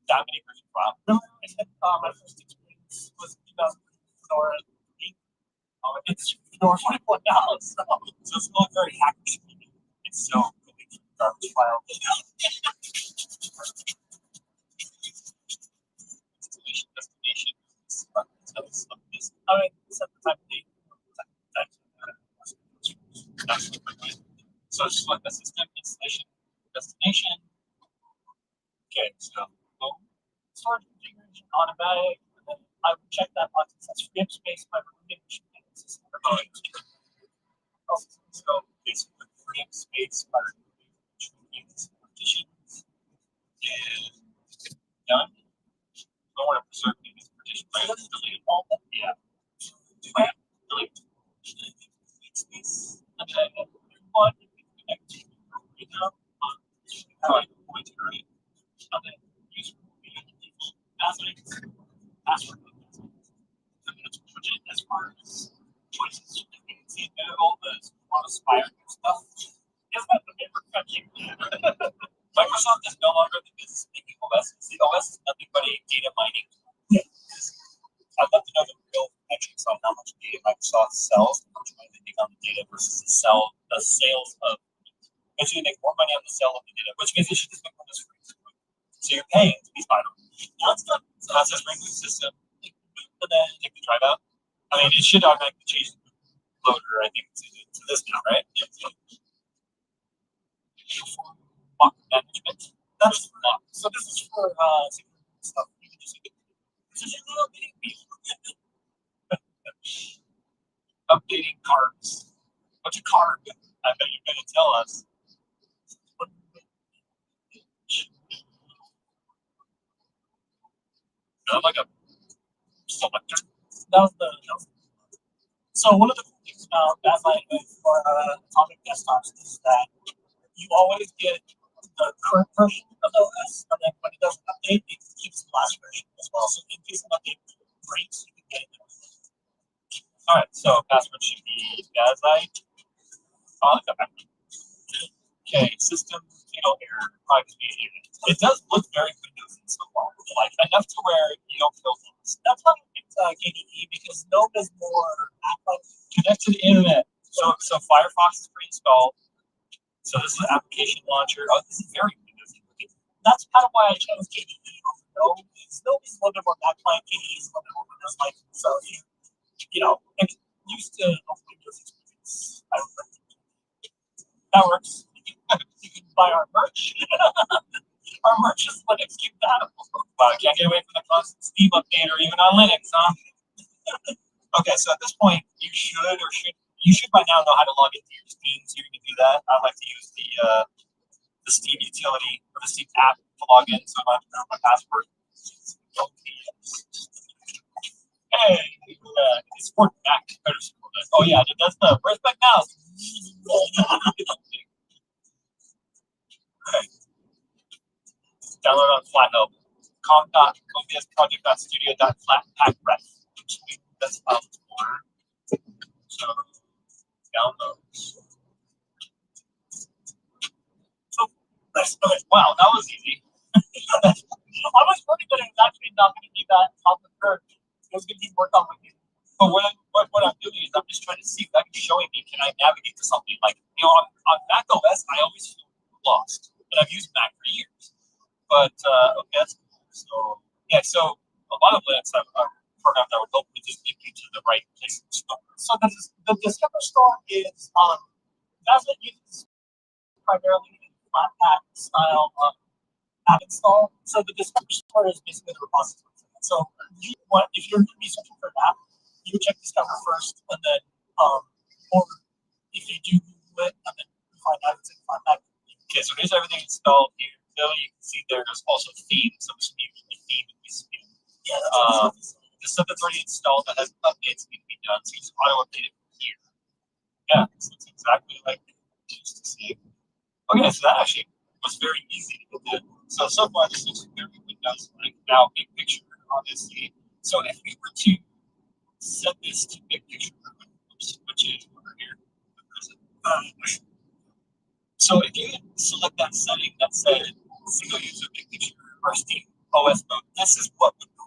That many versions. Wow. Remember I said my first experience was 2000 Fedora 8. It's Fedora 41 now, so it's not very hacky. It's so really garbage file. Installation destination. I mean, set the type of date. So select the system installation destination. Okay, so boom. Storage configuration automatic. And then I would check that box that says free up space by removing the system. So basically free up space by removing partitions. And done. I want to preserve these partitions. I have to delete all of them. Yeah. Delete. Space. And then one connect to how I point to right. And then use default password. I'm going to put it as far as choices. You can see all the Aspire stuff. Isn't that the paper cutting? Microsoft is no longer the business of making OS. The OS is nothing but a data mining. I'd love to know the real metrics on how much data Microsoft sells, how much money they make on the data versus the sales of. Basically, they make more money on the sale of the data, which means they should just make one free. So you're paying to be spider. That's done. So that's a ring system. And then take the drive out. I mean, it should automatically change the loader, I think, to this now, right? Yep. Lock management. That's lock. So this is for stuff. You can just this is a little bitty updating cards. What's a card? I bet you're going to tell us. Like a selector. That was the so one of the cool things about Gaslight for Atomic desktops is that you always get the current version of the OS, and then when it does an update, it keeps the last version as well. So in case an update breaks, you can get it. All right, so password should be Gaslight. Okay, system fatal error. It does look very Windows so far, like enough to where you don't feel lost. That's why it's KDE, because GNOME is more connect to the internet. So Firefox is pre-installed. So this is an application launcher. Oh, this is very Windows. That's kind of why I chose KDE over GNOME. GNOME is a little bit more back client. KDE is a little bit more Windows-like. So you know, I'm used to a Windows experience. I don't know. That works. You can buy our merch. Our merch is Linux compatible. Wow, I can't get away from the constant Steam update or even on Linux, huh? Okay, so at this point, you should by now know how to log into your Steam. So you're gonna do that. I like to use the Steam utility or the Steam app to log in, so I don't have to know my password. Hey, it's for back. Oh yeah, that's the where's back now. Okay. Download on FlatHub. com.obsproject.studio.flatpack.ref. That's so download. So nice. Okay. Wow, that was easy. I was worried that it was actually not going to be that top of the curve. It was going to be more complicated. But what I'm doing is I'm just trying to see if that can showing me, can I navigate to something like, on Mac OS, I always feel lost. And I've used Mac for years. But okay, that's cool. So yeah, so a lot of Linux I've programmed that would hopefully just get you to the right place. So the Discover store is that's what uses primarily Flatpak style app install. So the Discover store is basically the repository. So if you're going to be searching for an app, you check Discover first, and then or if you do Google it, and then you find out it's in Flatpak. Okay, so here's everything installed here. So you can see there's also themes. So this would be a theme in this theme. Yeah, the stuff that's already installed that has updates need to be done. So you just auto update it from here. Yeah, so it's exactly like it used to see. Okay, so that actually was very easy to get. So far this looks very Windows like. Now big picture on this scene. So if we were to set this to big picture, which is over here. So if you select that setting that said single user big picture or Steam OS mode, this is what would go.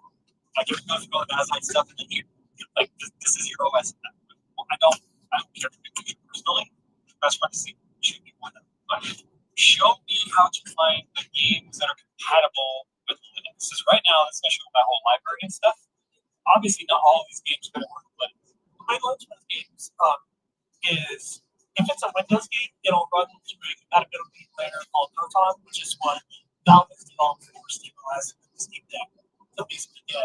Like if you're going to Asline stuff and then you like this is your OS. Well, I don't care for big picture personally. That's what I see should be one of them. But show me how to find the games that are compatible with Linux. Because right now, especially with my whole library and stuff, obviously not all of these games are going to work with Linux. My Linux games is if it's a Windows game, it'll run through a compatibility layer called Proton, which is what Valve is developed for SteamOS and the Steam Deck. So basically get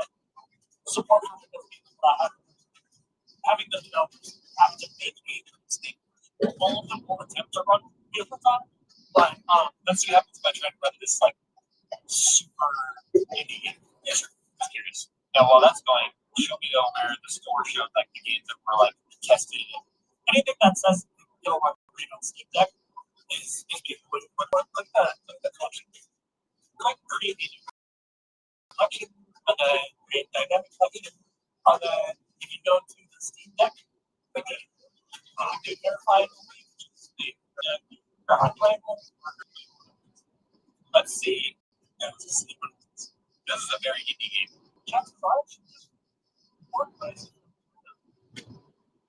support for Windows games without having the developers have to make a mistake. All of them will attempt to run via Proton, but let's see what happens if I try to run this like super indie game. Yes, just curious. Now while that's going, show me though where the store shows like the games that were like tested. Anything that says it'll run on Steam Deck is basically like the collection. Like create a new collection and then create dynamic collection. And then if you go to the Steam Deck, again, do verify the hardware. Let's see. This is a very indie game. Chapter 5. Workplace.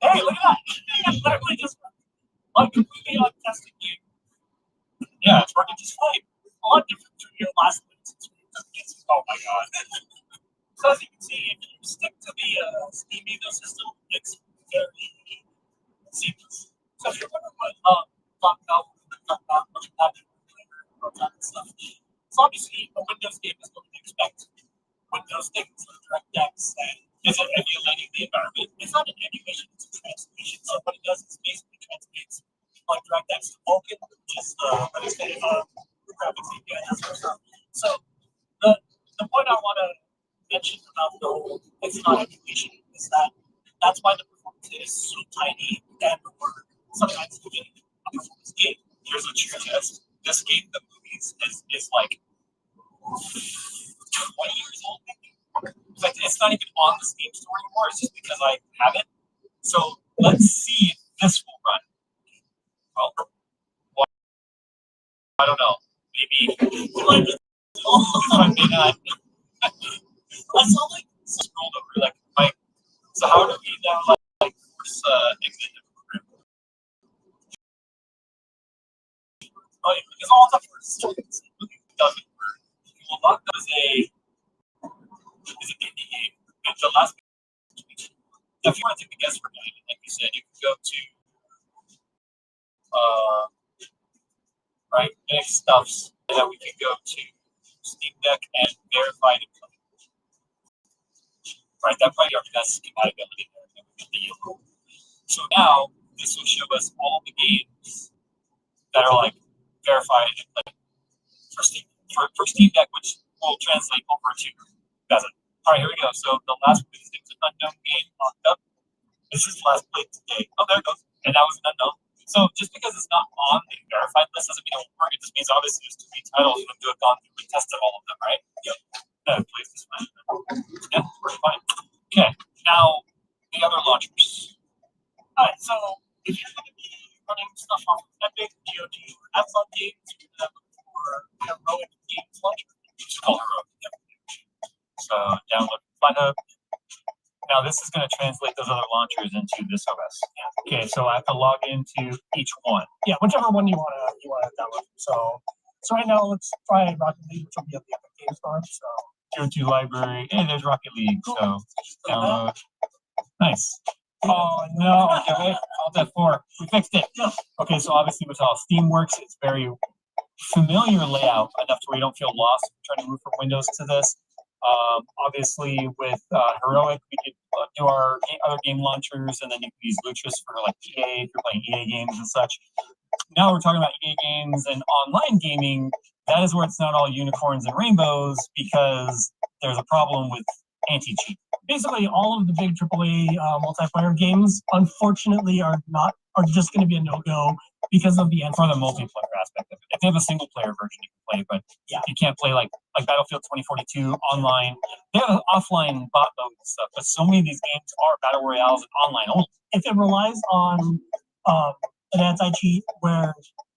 Hey, look at that! That's literally just a completely untested game. Yeah, it's working just fine. A lot different from your last experience. Oh my god. So as you can see, if you stick to the Steam ecosystem, it's very seamless. So if you're wondering what talk about stuff, it's obviously a Windows game is going to expect Windows things like DirectX and is it emulating the environment? It's not an emulation, it's a translation. So what it does is basically translates like DirectX to Vulkan, just graphics API. So the point I want to mention about the whole it's not emulation is that that's why the performance is so tiny that sometimes even this game. Here's a true test. This game, the movies, is like 20 years old. In fact, it's not even on the Steam store anymore. It's just because I have it. So let's see if this will run. Well, I don't know. Maybe I may not. I saw like scrolled over like so how do we now like force exit the program? Oh, because all the first doesn't work. Well, not as a indie game. And the last if you want to take the guess for night, like you said, you can go to right next stuffs, and then we can go to Steam Deck and verify the play. Right, that probably already has compatibility there. So now this will show us all the games that are like verified like for Steam Deck, which will translate over to Gaza. All right, here we go. So the last one is an unknown game locked up. This is the last play today. Oh, there it goes. And that was an unknown. So just because it's not on the verified list doesn't mean it won't work. It just means obviously there's too many titles for them to have gone through and tested all of them, right? Yep. Plays this fine. Yeah, we're fine. Okay. Now the other launchers. All right. So if you're going to be running stuff off of Epic, GOG, or Amazon games, you're going to look for Heroic Games Launcher, which is called Heroic. So download FlatHub. Now this is going to translate those other launchers into this OS. Okay, so I have to log into each one. Yeah, whichever one you want to download. So right now let's try Rocket League, which will be at the Epic Games Store. So go to library, and there's Rocket League. So download. Nice. Oh no! Okay, wait. Alt F4. We fixed it. Okay, so obviously with how Steam works, it's very familiar layout enough to where you don't feel lost trying to move from Windows to this. Obviously, with Heroic, we could do our other game launchers, and then you can use Luchas for like EA if you're playing EA games and such. Now we're talking about EA games and online gaming. That is where it's not all unicorns and rainbows because there's a problem with anti-cheat. basically, all of the big AAA multiplayer games, unfortunately, are just going to be a no-go because of the for the multiplayer aspect of it. If they have a single player version, you can play, but yeah, you can't play like Battlefield 2042 online. They have offline bot mode and stuff, but so many of these games are battle royales and online only. If it relies on an anti-cheat where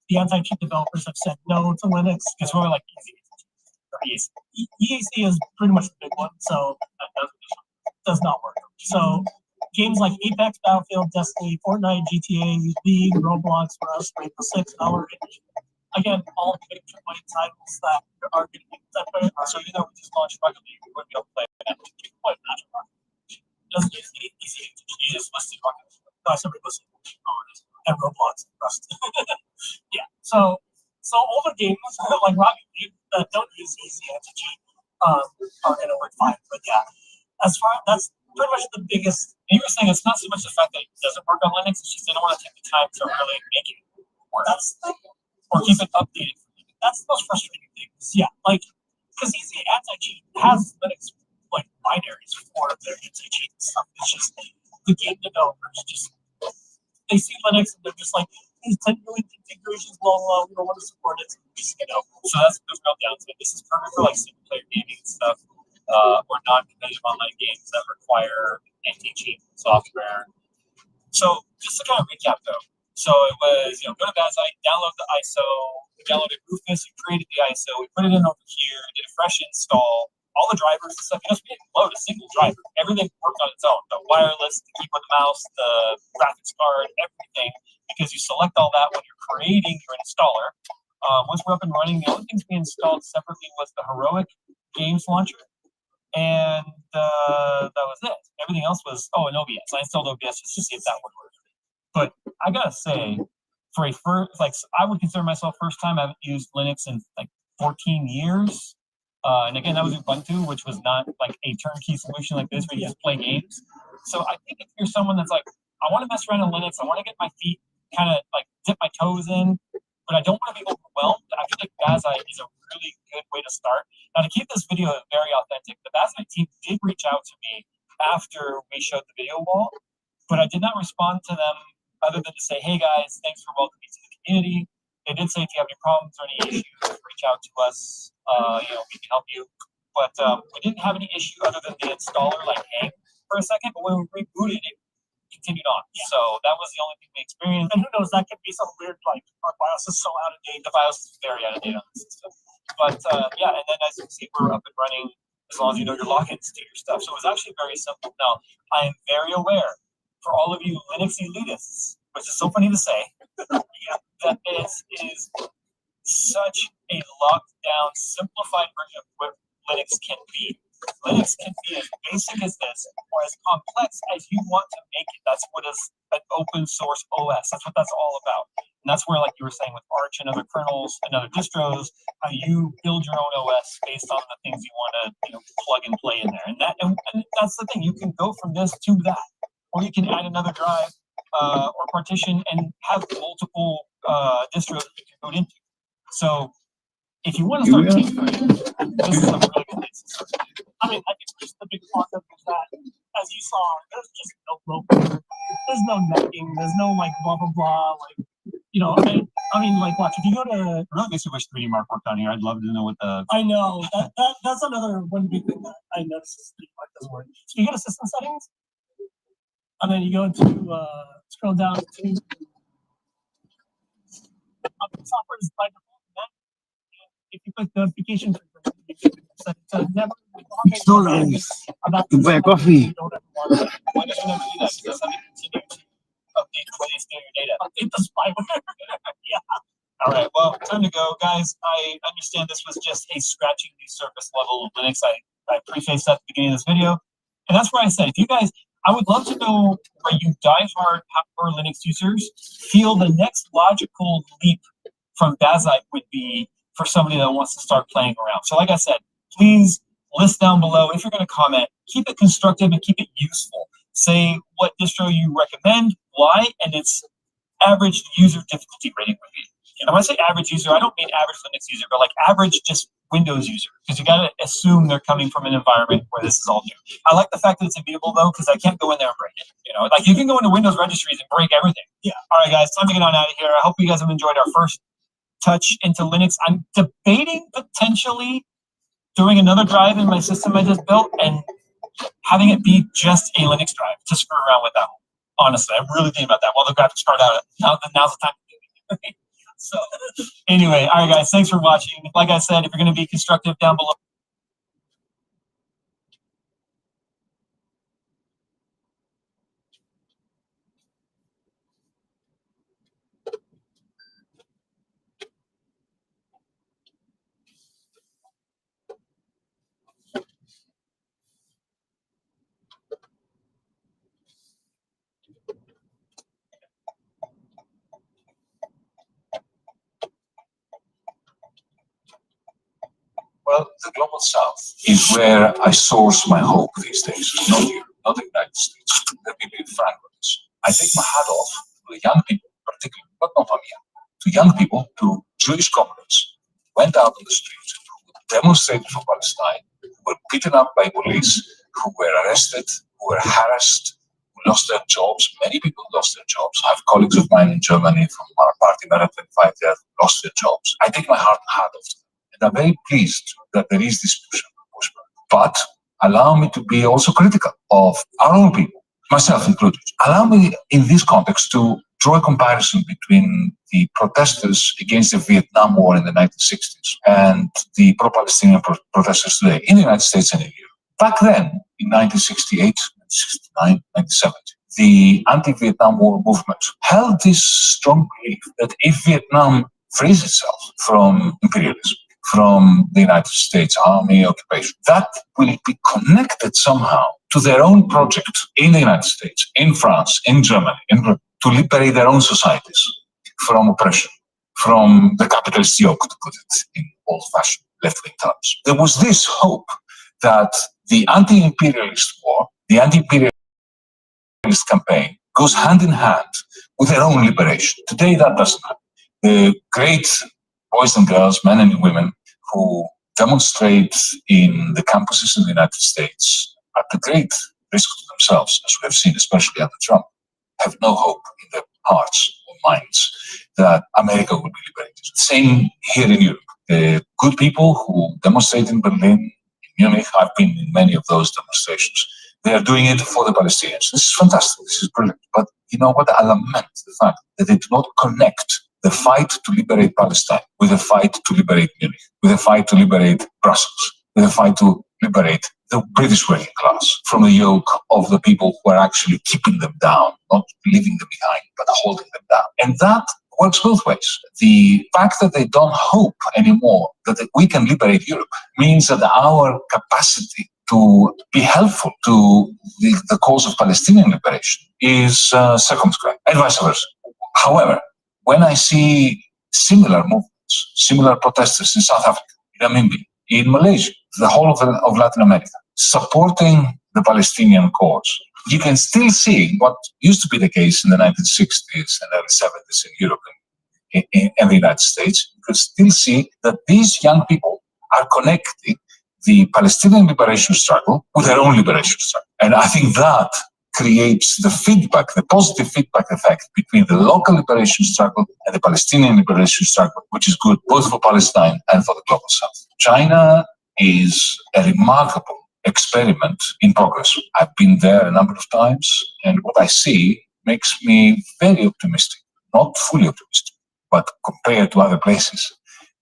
the anti-cheat developers have said no to Linux, it's really like easy. EAC is pretty much the big one, so that does not work. So games like Apex, Battlefield, Destiny, Fortnite, GTA, League, Roblox, Rust, Rainbow Six, Valorant. Again, all big AAA titles that are going to be multiplayer. So we just launched Rocket League. We wouldn't be able to play it. You can play Magic Rocket League. Doesn't use the easy. You just listed Rocket League. No, somebody listed. Oh, it is. And Roblox and Rust. Yeah. So all the games like Rocket League that don't use easy anti-cheat are going to work fine. But yeah, as far that's pretty much the biggest. And you were saying it's not so much the fact that it doesn't work on Linux; it's just they don't want to take the time to really make it work. Or keep it updated. That's the most frustrating thing. Yeah, like because easy anti-cheat has Linux like binaries for their anti-cheat and stuff. It's just the game developers they see Linux and they're just like these 10 million configurations, blah blah. We don't want to support it. So that's the real downside. This is perfect for like single player gaming and stuff, or non-competitive online games that require anti-cheat software. So just to kind of recap though, so it was go to Bazite, download the ISO, we downloaded Rufus, we created the ISO, we put it in over here, did a fresh install, all the drivers and stuff. We didn't load a single driver. Everything worked on its own. The wireless, the keyboard, the mouse, the graphics card, everything. Because you select all that when you're creating your installer. Once we're up and running, the only things we installed separately was the Heroic Games Launcher. And that was it. Everything else was, an OBS. I installed OBS just to see if that would work. But I gotta say, for a first, I would consider myself first time. I haven't used Linux in 14 years. And again, that was Ubuntu, which was not like a turnkey solution like this where you just play games. So I think if you're someone that's like, I want to mess around in Linux, I want to get my feet kind of dip my toes in, but I don't want to be overwhelmed, I feel like Bazite is a really good way to start. Now, to keep this video very authentic, the Bazite team did reach out to me after we showed the video wall, but I did not respond to them other than to say, hey guys, thanks for welcoming me to the community. They did say if you have any problems or any issues, reach out to us. We can help you. But we didn't have any issue other than the installer hang for a second. But when we rebooted, it continued on. Yeah. So that was the only thing we experienced. And who knows, that could be some weird, our BIOS is so out of date. The BIOS is very out of date on the system. But and then as you can see, we're up and running as long as you know your logins to your stuff. So it was actually very simple. Now, I am very aware for all of you Linux elitists, which is so funny to say, that this is such a locked down, simplified version of what Linux can be. Linux can be as basic as this, or as complex as you want to make it. That's what is an open source OS. That's what that's all about. And that's where, like you were saying, with Arch and other kernels and other distros, how you build your own OS based on the things you want to, plug and play in there. And that's the thing. You can go from this to that, or you can add another drive or partition and have multiple distros that you can go into. So if you want to start tinkering, this is a really good place to start. I mean, I think just the big concept is that, as you saw, there's just no broken. There's no necking. There's no blah blah blah. Watch. If you go to, it really makes me wish 3D Mark worked on here. I'd love to know what the. I know that's another one big thing that I noticed is 3D Mark doesn't work. So you go to system settings, and then you go to scroll down to software is by default. If you click notifications, to never buy a coffee. Why does it never do that? Because let me continue to update the way they steal your data. Update the spyware. Yeah. All right. Well, time to go, guys. I understand this was just a scratching the surface level of Linux. I prefaced that at the beginning of this video, and that's where I said, if you guys, I would love to know where you diehard Power Linux users feel the next logical leap from Bazite would be for somebody that wants to start playing around. So like I said, please list down below, if you're going to comment, keep it constructive and keep it useful. Say what distro you recommend, why, and its average user difficulty rating would be. And when I say average user, I don't mean average Linux user, but average just Windows user, because you got to assume they're coming from an environment where this is all new. I like the fact that it's immutable though, because I can't go in there and break it. You can go into Windows registries and break everything. Yeah. All right, guys, time to get on out of here. I hope you guys have enjoyed our first touch into Linux. I'm debating potentially doing another drive in my system I just built and having it be just a Linux drive to screw around with that one. Honestly, I'm really thinking about that while the graphics card out. Now's the time to do it. So anyway, all right, guys, thanks for watching. Like I said, if you're going to be constructive, down below. Well, the global south is where I source my hope these days. Not here, not in the United States. Let me be frank with this. I take my hat off to the young people, particularly, but not only young, to young people, to Jewish comrades who went out on the streets, who demonstrated for Palestine, who were beaten up by police, who were arrested, who were harassed, who lost their jobs. Many people lost their jobs. I have colleagues of mine in Germany from our party, Mara 25, they have lost their jobs. I take my hat off to them. And I'm very pleased that there is this pushback. But allow me to be also critical of our own people, myself included. Allow me, in this context, to draw a comparison between the protesters against the Vietnam War in the 1960s and the pro-Palestinian protesters today in the United States and in Europe. Back then, in 1968, 1969, 1970, the anti-Vietnam War movement held this strong belief that if Vietnam frees itself from imperialism, from the United States Army occupation, that will be connected somehow to their own project in the United States, in France, in Germany, to liberate their own societies from oppression, from the capitalist yoke, to put it in old-fashioned left-wing terms. There was this hope that the anti-imperialist war, the anti-imperialist campaign, goes hand in hand with their own liberation. Today, that doesn't happen. The great boys and girls, men and women, who demonstrate in the campuses in the United States at the great risk to themselves, as we have seen, especially under Trump, have no hope in their hearts or minds that America will be liberated. Same here in Europe. The good people who demonstrate in Berlin, in Munich, I've been in many of those demonstrations. They are doing it for the Palestinians. This is fantastic. This is brilliant. But you know what? I lament the fact that they do not connect the fight to liberate Palestine with the fight to liberate Munich, with the fight to liberate Brussels, with the fight to liberate the British working class from the yoke of the people who are actually keeping them down, not leaving them behind, but holding them down. And that works both ways. The fact that they don't hope anymore that we can liberate Europe means that our capacity to be helpful to the cause of Palestinian liberation is circumscribed, and vice versa. However, when I see similar movements, similar protesters in South Africa, in Namibia, in Malaysia, the whole of Latin America, supporting the Palestinian cause, you can still see what used to be the case in the 1960s and early 70s in Europe and the United States. You can still see that these young people are connecting the Palestinian liberation struggle with their own liberation struggle. And I think that creates the feedback, the positive feedback effect between the local liberation struggle and the Palestinian liberation struggle, which is good both for Palestine and for the global South. China is a remarkable experiment in progress. I've been there a number of times, and what I see makes me very optimistic, not fully optimistic, but compared to other places,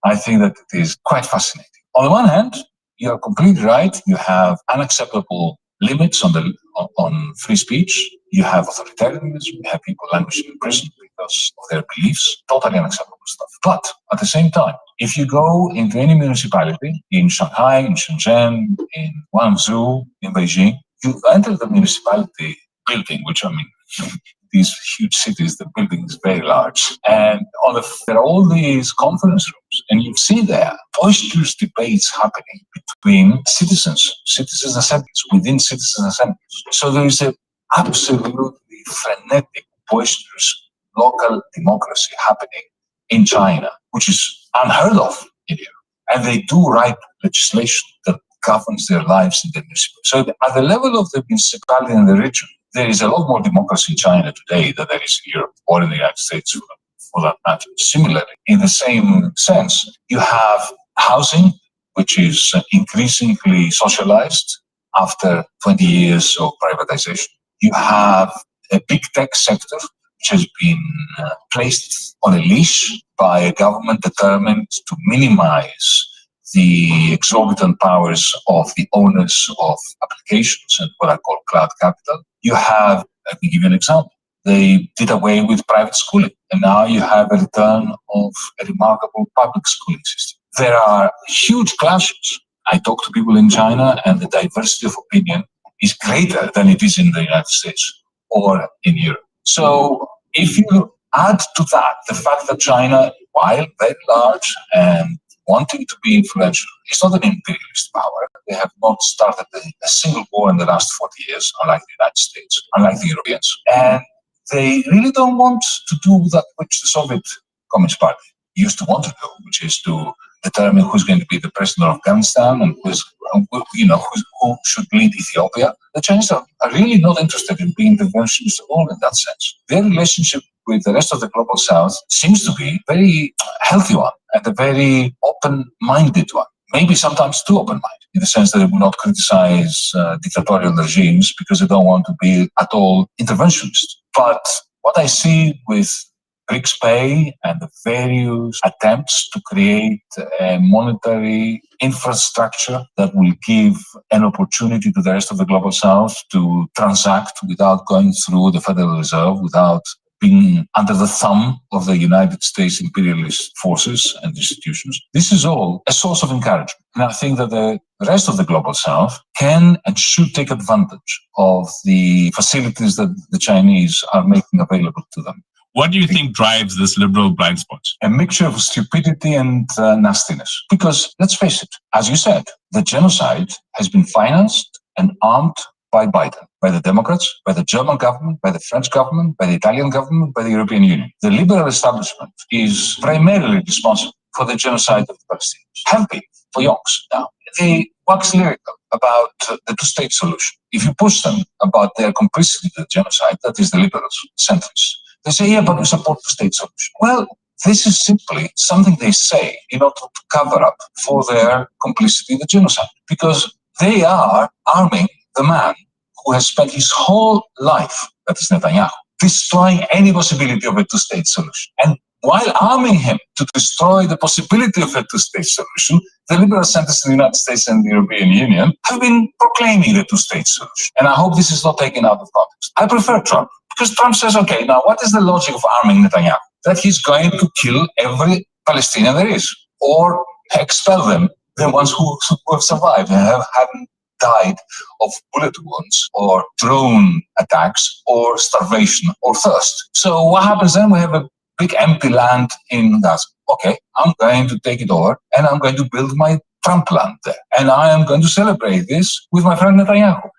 I think that it is quite fascinating. On the one hand, you're completely right. You have unacceptable limits on free speech. You have authoritarianism. You have people languishing in prison because of their beliefs. Totally unacceptable stuff. But at the same time, if you go into any municipality in Shanghai, in Shenzhen, in Guangzhou, in Beijing, you enter the municipality building, which I mean, these huge cities, the building is very large. And there are all these conference rooms, and you see there boisterous debates happening between citizens assemblies, within citizen assemblies. So there is an absolutely frenetic, boisterous local democracy happening in China, which is unheard of in Europe. And they do write legislation that governs their lives in the municipality. So at the level of the municipality and the region, there is a lot more democracy in China today than there is in Europe or in the United States for that matter. Similarly, in the same sense, you have housing, which is increasingly socialized after 20 years of privatization. You have a big tech sector, which has been placed on a leash by a government determined to minimize the exorbitant powers of the owners of applications and what I call cloud capital. You have, let me give you an example. They did away with private schooling, and now you have a return of a remarkable public schooling system. There are huge clashes. I talk to people in China, and the diversity of opinion is greater than it is in the United States or in Europe. So if you add to that the fact that China, while very large and wanting to be influential, is not an imperialist power. They have not started a single war in the last 40 years, unlike the United States, unlike the Europeans. And they really don't want to do that which the Soviet Communist Party used to want to do, which is to determine who's going to be the president of Afghanistan and who should lead Ethiopia. The Chinese are really not interested in being interventionists at all in that sense. Their relationship with the rest of the global South seems to be a very healthy one and a very open-minded one. Maybe sometimes too open-minded, in the sense that they will not criticize dictatorial regimes because they don't want to be at all interventionist. But what I see with BRICS Pay and the various attempts to create a monetary infrastructure that will give an opportunity to the rest of the global South to transact without going through the Federal Reserve, without being under the thumb of the United States imperialist forces and institutions. This is all a source of encouragement. And I think that the rest of the global South can and should take advantage of the facilities that the Chinese are making available to them. What do you think drives this liberal blind spot? A mixture of stupidity and nastiness. Because let's face it, as you said, the genocide has been financed and armed by Biden, by the Democrats, by the German government, by the French government, by the Italian government, by the European Union. The liberal establishment is primarily responsible for the genocide of the Palestinians. Have been for yonks now. They wax lyrical about the two-state solution. If you push them about their complicity to the genocide, that is the liberals, centrists, they say, yeah, but we support the two-state solution. Well, this is simply something they say in order to cover up for their complicity in the genocide, because they are arming the man who has spent his whole life, that is Netanyahu, destroying any possibility of a two-state solution. And while arming him to destroy the possibility of a two-state solution, the liberal centrists in the United States and the European Union have been proclaiming the two-state solution. And I hope this is not taken out of context. I prefer Trump, because Trump says, okay, now what is the logic of arming Netanyahu? That he's going to kill every Palestinian there is, or expel them, the ones who have survived and haven't died of bullet wounds or drone attacks or starvation or thirst. So what happens then? We have a big empty land in Gaza. Okay, I'm going to take it over and I'm going to build my Trump land there. And I am going to celebrate this with my friend Netanyahu.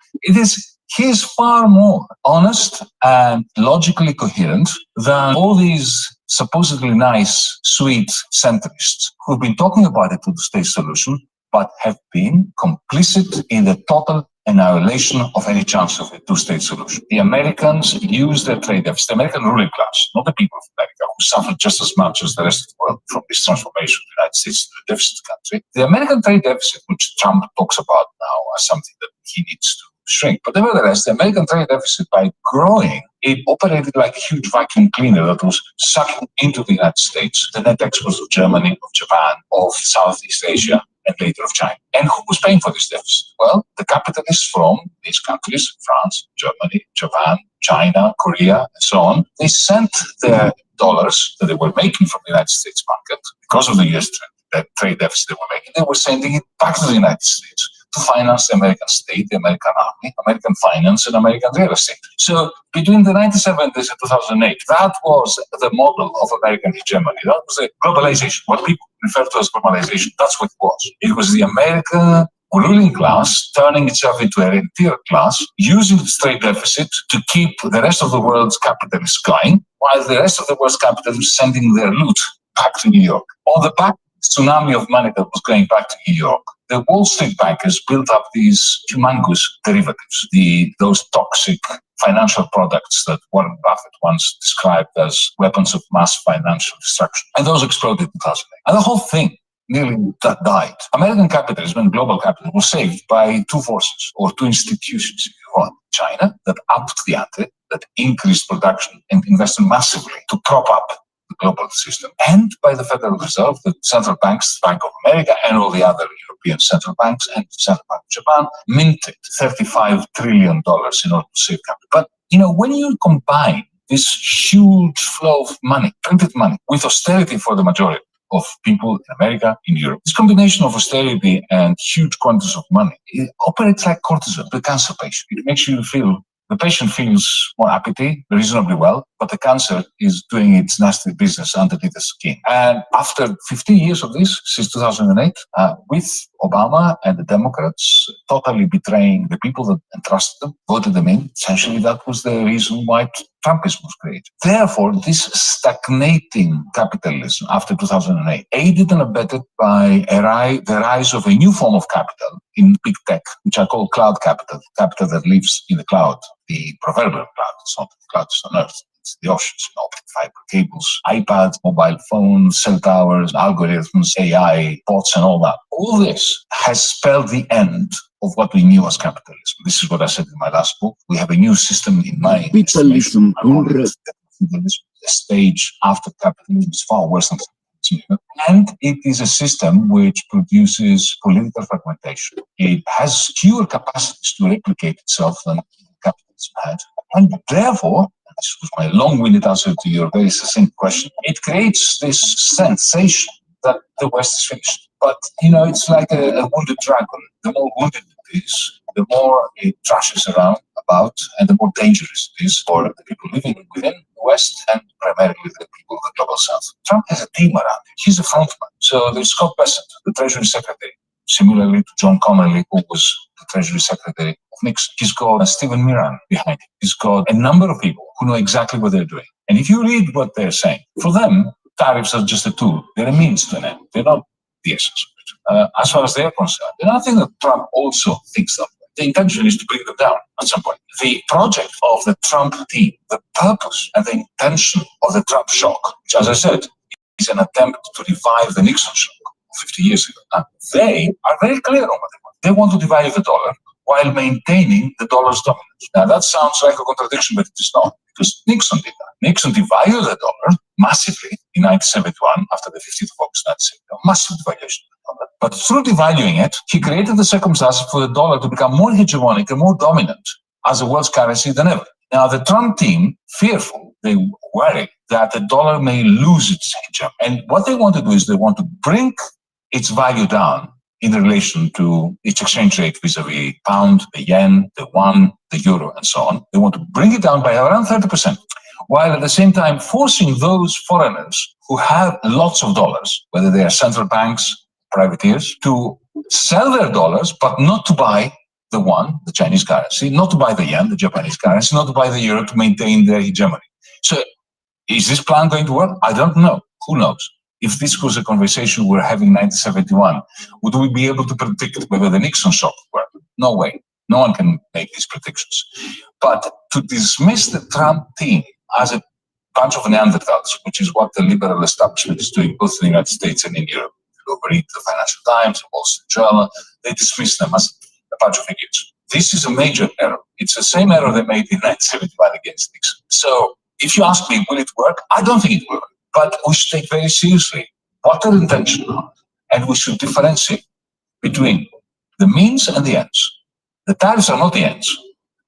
He's far more honest and logically coherent than all these supposedly nice, sweet centrists who've been talking about a two-state solution, but have been complicit in the total annihilation of any chance of a two-state solution. The Americans use their trade deficit, the American ruling class, not the people of America, who suffer just as much as the rest of the world from this transformation of the United States to a deficit country. The American trade deficit, which Trump talks about now as something that he needs to shrink. But nevertheless, the American trade deficit, by growing, it operated like a huge vacuum cleaner that was sucking into the United States the net exports of Germany, of Japan, of Southeast Asia, and later of China. And who was paying for this deficit? Well, the capitalists from these countries, France, Germany, Japan, China, Korea, and so on, they sent their dollars that they were making from the United States market because of the US trade deficit they were making, they were sending it back to the United States to finance the American state, the American army, American finance, and American real estate. So between the 1970s and 2008, that was the model of American hegemony. That was the globalization. What people refer to as globalization, that's what it was. It was the American ruling class turning itself into a rentier class, using the trade deficit to keep the rest of the world's capitalists going, while the rest of the world's capitalists sending their loot back to New York. On the back tsunami of money that was going back to New York, the Wall Street bankers built up these humongous derivatives, those toxic financial products that Warren Buffett once described as weapons of mass financial destruction. And those exploded in 2008. And the whole thing nearly died. American capitalism and global capitalism was saved by two forces, or two institutions, if you want. China, that upped the ante, that increased production and invested massively to prop up the global system, and by the Federal Reserve, the central banks, Bank of America, and all the other European central banks, and the Central Bank of Japan, minted $35 trillion in order to save capital. But, when you combine this huge flow of money, printed money, with austerity for the majority of people in America, in Europe, this combination of austerity and huge quantities of money, it operates like cortisone, the cancer patient. It makes you feel the patient feels more appetite, reasonably well, but the cancer is doing its nasty business underneath the skin. And after 15 years of this, since 2008, with Obama and the Democrats totally betraying the people that entrusted them, voted them in, essentially that was the reason why Trumpism was created. Therefore, this stagnating capitalism after 2008, aided and abetted by the rise of a new form of capital in big tech, which I call cloud capital that lives in the cloud, the proverbial cloud. It's not the cloud, it's on Earth. It's the oceans, optic fiber cables, iPads, mobile phones, cell towers, algorithms, AI, bots, and all that. All this has spelled the end of what we knew as capitalism. This is what I said in my last book. We have a new system in mind. Capitalism. The stage after capitalism is far worse than capitalism. And it is a system which produces political fragmentation. It has fewer capacities to replicate itself than capitalism had. And therefore, this was my long-winded answer to your very succinct question, it creates this sensation that the West is finished. But, it's like a wounded dragon. The more wounded it is, the more it thrashes around about, and the more dangerous it is for the people living within the West and primarily the people of the global South. Trump has a team around him. He's a frontman. So there's Scott Bessent, the Treasury Secretary, similarly to John Connolly, who was the Treasury Secretary of Nixon. He's got Stephen Miran behind him. He's got a number of people who know exactly what they're doing. And if you read what they're saying, for them, tariffs are just a tool. They're a means to an end. They're not the essence of it. as far as they're concerned. And I think that Trump also thinks that. The intention is to bring them down at some point. The project of the Trump team, the purpose and the intention of the Trump shock, which, as I said, is an attempt to revive the Nixon shock 50 years ago. They are very clear on what they want. They want to devalue the dollar while maintaining the dollar's dominance. Now, that sounds like a contradiction, but it is not, because Nixon did that. Nixon devalued the dollar massively in 1971 after the 15th of August 1971, massive devaluation of the dollar. But through devaluing it, he created the circumstances for the dollar to become more hegemonic and more dominant as the world's currency than ever. Now, the Trump team, fearful, they worry that the dollar may lose its hegemony. And what they want to do is they want to bring its value down in relation to its exchange rate vis-a-vis pound, the yen, the won, the euro, and so on. They want to bring it down by around 30%, while at the same time forcing those foreigners who have lots of dollars, whether they are central banks, privateers, to sell their dollars, but not to buy the won, the Chinese currency, not to buy the yen, the Japanese currency, not to buy the euro to maintain their hegemony. So is this plan going to work? I don't know. Who knows? If this was a conversation we were having in 1971, would we be able to predict whether the Nixon shock would work? No way. No one can make these predictions. But to dismiss the Trump team as a bunch of Neanderthals, which is what the liberal establishment is doing both in the United States and in Europe. If you read the Financial Times, the Wall Street Journal, they dismiss them as a bunch of idiots. This is a major error. It's the same error they made in 1971 against Nixon. So if you ask me, will it work? I don't think it will. But we should take very seriously what their intentions are, and we should differentiate between the means and the ends. The tariffs are not the ends,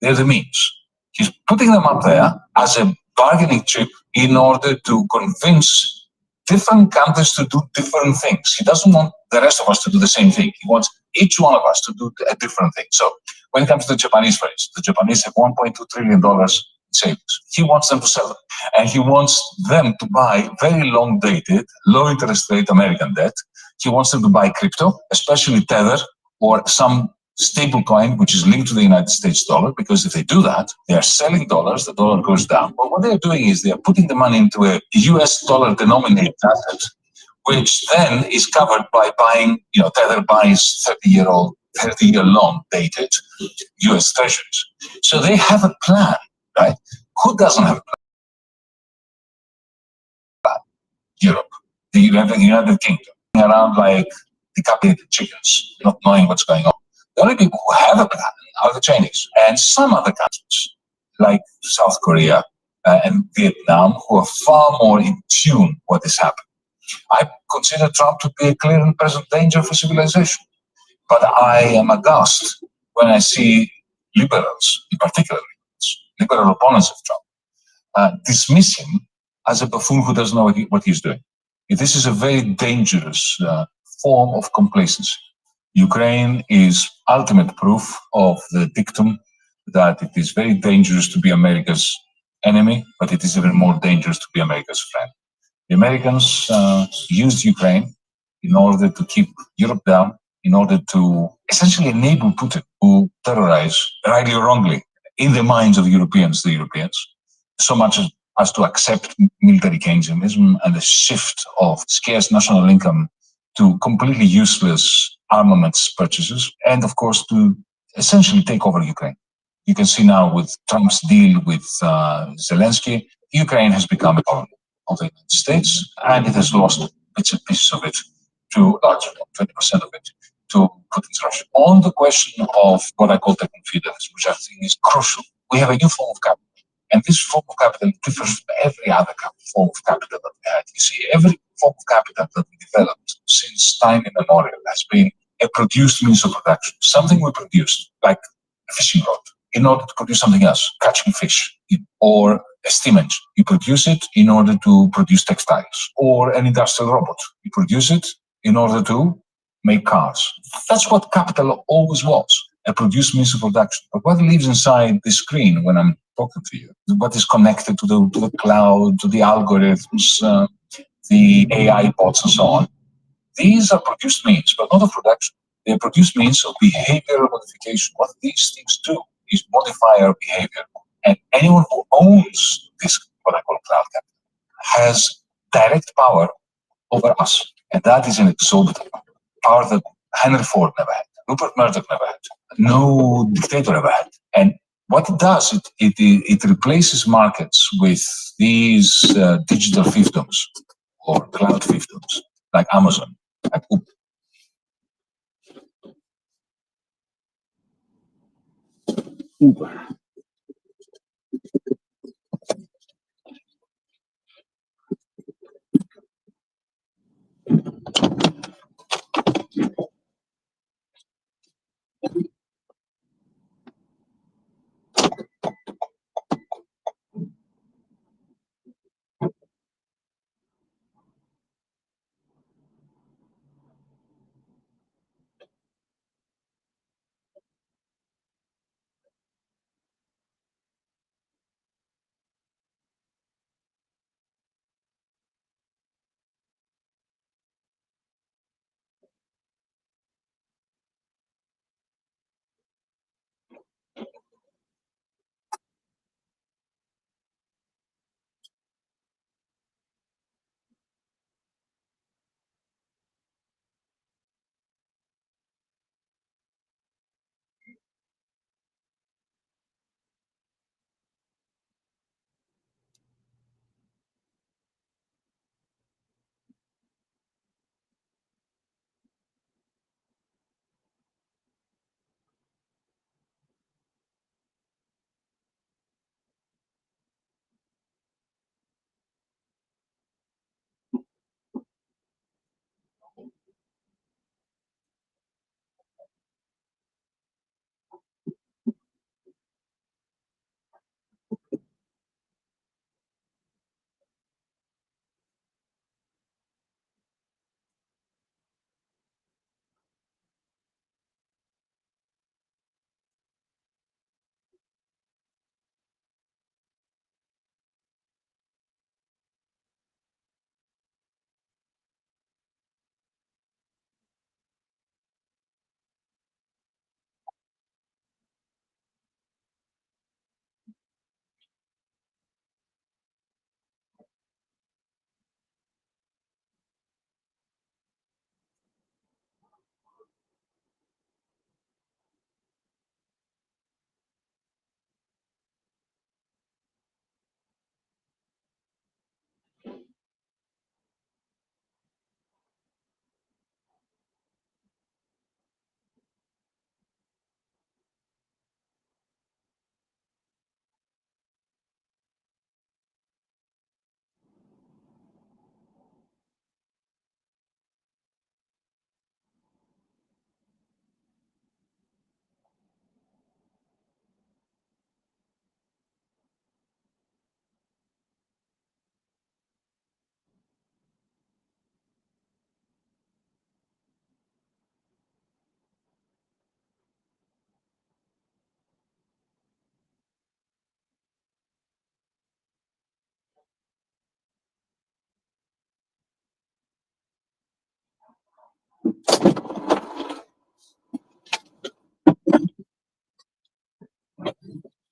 they're the means. He's putting them up there as a bargaining chip in order to convince different countries to do different things. He doesn't want the rest of us to do the same thing. He wants each one of us to do a different thing. So when it comes to the Japanese, for instance, the Japanese have $1.2 trillion savings. He wants them to sell them. And he wants them to buy very long-dated, low-interest rate American debt. He wants them to buy crypto, especially Tether or some stable coin which is linked to the United States dollar, because if they do that, they are selling dollars, the dollar goes down. But what they're doing is they're putting the money into a US dollar denominated asset, which then is covered by buying, Tether buys 30-year long dated US treasuries. So they have a plan, right? Who doesn't have a plan? Europe, the United Kingdom, around like decapitated chickens, not knowing what's going on. The only people who have a plan are the Chinese and some other countries like South Korea and Vietnam, who are far more in tune what is happening. I consider Trump to be a clear and present danger for civilization. But I am aghast when I see liberals, in particular liberal opponents of Trump, dismiss him as a buffoon who doesn't know what he's doing. This is a very dangerous form of complacency. Ukraine is ultimate proof of the dictum that it is very dangerous to be America's enemy, but it is even more dangerous to be America's friend. The Americans used Ukraine in order to keep Europe down, in order to essentially enable Putin to terrorize, rightly or wrongly, in the minds of the Europeans, so much as to accept military Keynesianism and the shift of scarce national income to completely useless armaments purchases, and of course to essentially take over Ukraine. You can see now with Trump's deal with Zelensky, Ukraine has become a colony of the United States, and it has lost bits and pieces of it to larger, 20% of it, to Putin's Russia. On the question of what I call techno-feudalism, which I think is crucial, we have a new form of capital. And this form of capital differs from every other form of capital that we had. You see, every form of capital that we developed since time immemorial has been a produced means of production, something we produced, like a fishing rod, in order to produce something else, catching fish, or a steam engine. You produce it in order to produce textiles, or an industrial robot. You produce it in order to make cars. That's what capital always was, a produced means of production. But what lives inside the screen when I'm talking to you, what is connected to the cloud, to the algorithms, the AI bots and so on, these are produced means, but not of production. They are produced means of behavioral modification. What these things do is modify our behavior. And anyone who owns this, what I call cloud capital, has direct power over us. And that is an exorbitant power. power that Henry Ford never had, Rupert Murdoch never had, no dictator ever had. And what it does, it replaces markets with these digital fiefdoms or cloud fiefdoms, like Amazon, like Uber. Uber.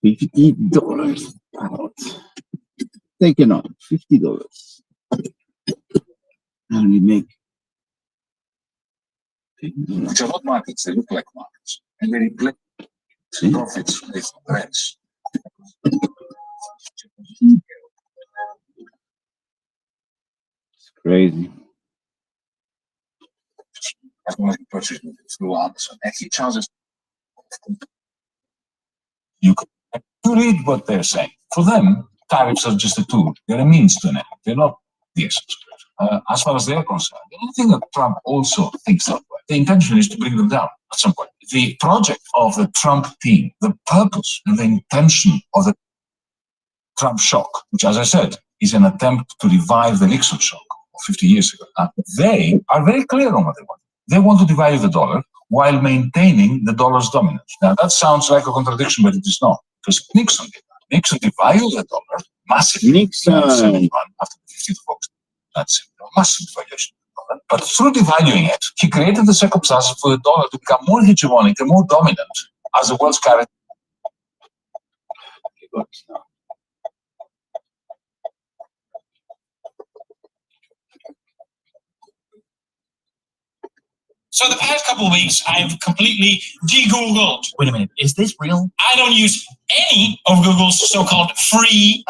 $50 out. Taken on $50. And we make Which are not markets, they look like markets. And they replace profits with rents. It's crazy. As long as you purchase it through Amazon. And he charges you read what they're saying. For them, tariffs are just a tool. They're a means to an end. They're not the essence. As far as they're concerned, I think that Trump also thinks that way. The intention is to bring them down at some point. The project of the Trump team, the purpose and the intention of the Trump shock, which, as I said, is an attempt to revive the Nixon shock of 50 years ago. They are very clear on what they want. They want to devalue the dollar while maintaining the dollar's dominance. Now, that sounds like a contradiction, but it is not, because Nixon did that. Nixon devalued the dollar massively. Nixon. After the 15th of August. That's a massive devaluation of the dollar. But through devaluing it, he created the circumstances for the dollar to become more hegemonic and more dominant as the world's currency. So the past couple of weeks, I've completely de-Googled. Wait a minute, is this real? I don't use any of Google's so-called free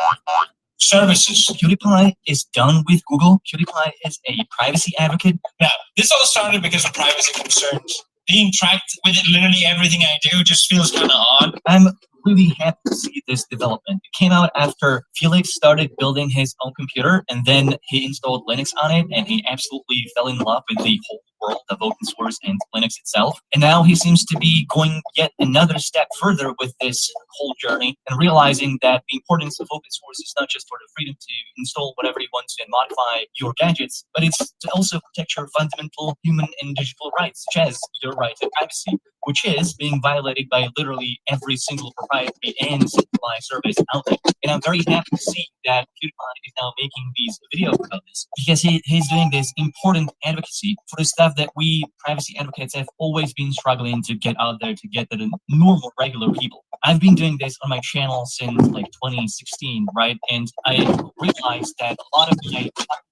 services. PewDiePie is done with Google. PewDiePie is a privacy advocate. Now, this all started because of privacy concerns. Being tracked with literally everything I do just feels kind of odd. I'm really happy to see this development. It came out after Felix started building his own computer, and then he installed Linux on it, and he absolutely fell in love with the whole world of open source and Linux itself. And now he seems to be going yet another step further with this whole journey and realizing that the importance of open source is not just for the freedom to install whatever you want to and modify your gadgets, but it's to also protect your fundamental human and digital rights, such as your right to privacy, which is being violated by literally every single proprietary and centralized service out there. And I'm very happy to see that PewDiePie is now making these videos about this, because he's doing this important advocacy for the stuff that we privacy advocates have always been struggling to get out there, to get to the normal, regular people. I've been doing this on my channel since like 2016, right? And I realized that a lot of my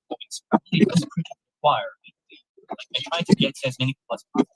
points probably doesn't require. Like, I try to get to as many people as possible.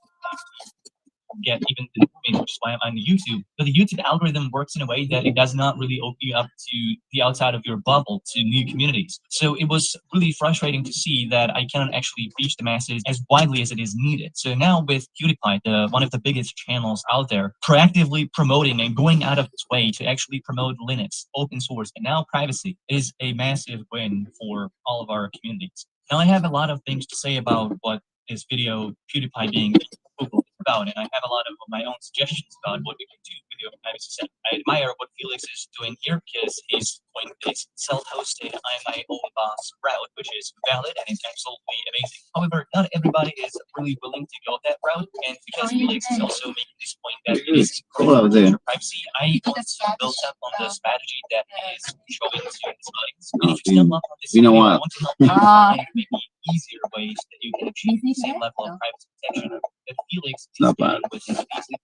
Get even the movie, which is why I'm on YouTube. But the YouTube algorithm works in a way that it does not really open you up to the outside of your bubble, to new communities. So it was really frustrating to see that I cannot actually reach the masses as widely as it is needed. So now with PewDiePie, one of the biggest channels out there, proactively promoting and going out of its way to actually promote Linux, open source, and now privacy is a massive win for all of our communities. Now I have a lot of things to say about what this video, PewDiePie being Google, about, and I have a lot of my own suggestions about what we can do with your privacy set. I admire what Felix is doing here because he's going this self-hosted I'm my own boss route, which is valid and it's absolutely amazing. However, not everybody is really willing to go that route, and because Felix is also making this point that it is critical to your privacy, I want to build up on the strategy that is showing to his audience. And if you still love on this video, I want to help you find maybe easier ways that you can achieve the same level of privacy protection that Felix is doing with his easily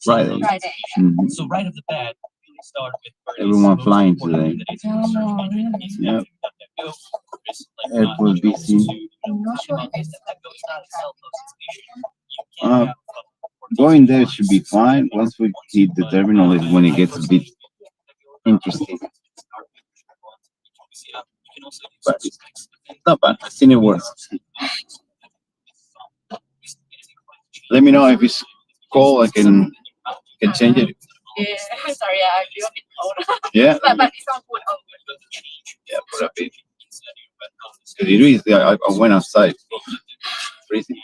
Friday. So right off the bat, Felix started with Everyone flying today. Yep. Airport busy. Going there should be fine. Once we hit the terminal is when it gets a bit interesting. But it's not bad. I've seen it worse. Let me know if it's cold. I can change it. Yeah, sorry, I feel a bit cold. Yeah. But it's not good. Yeah, put a bit. Because it is. Yeah, I went outside. Freezing.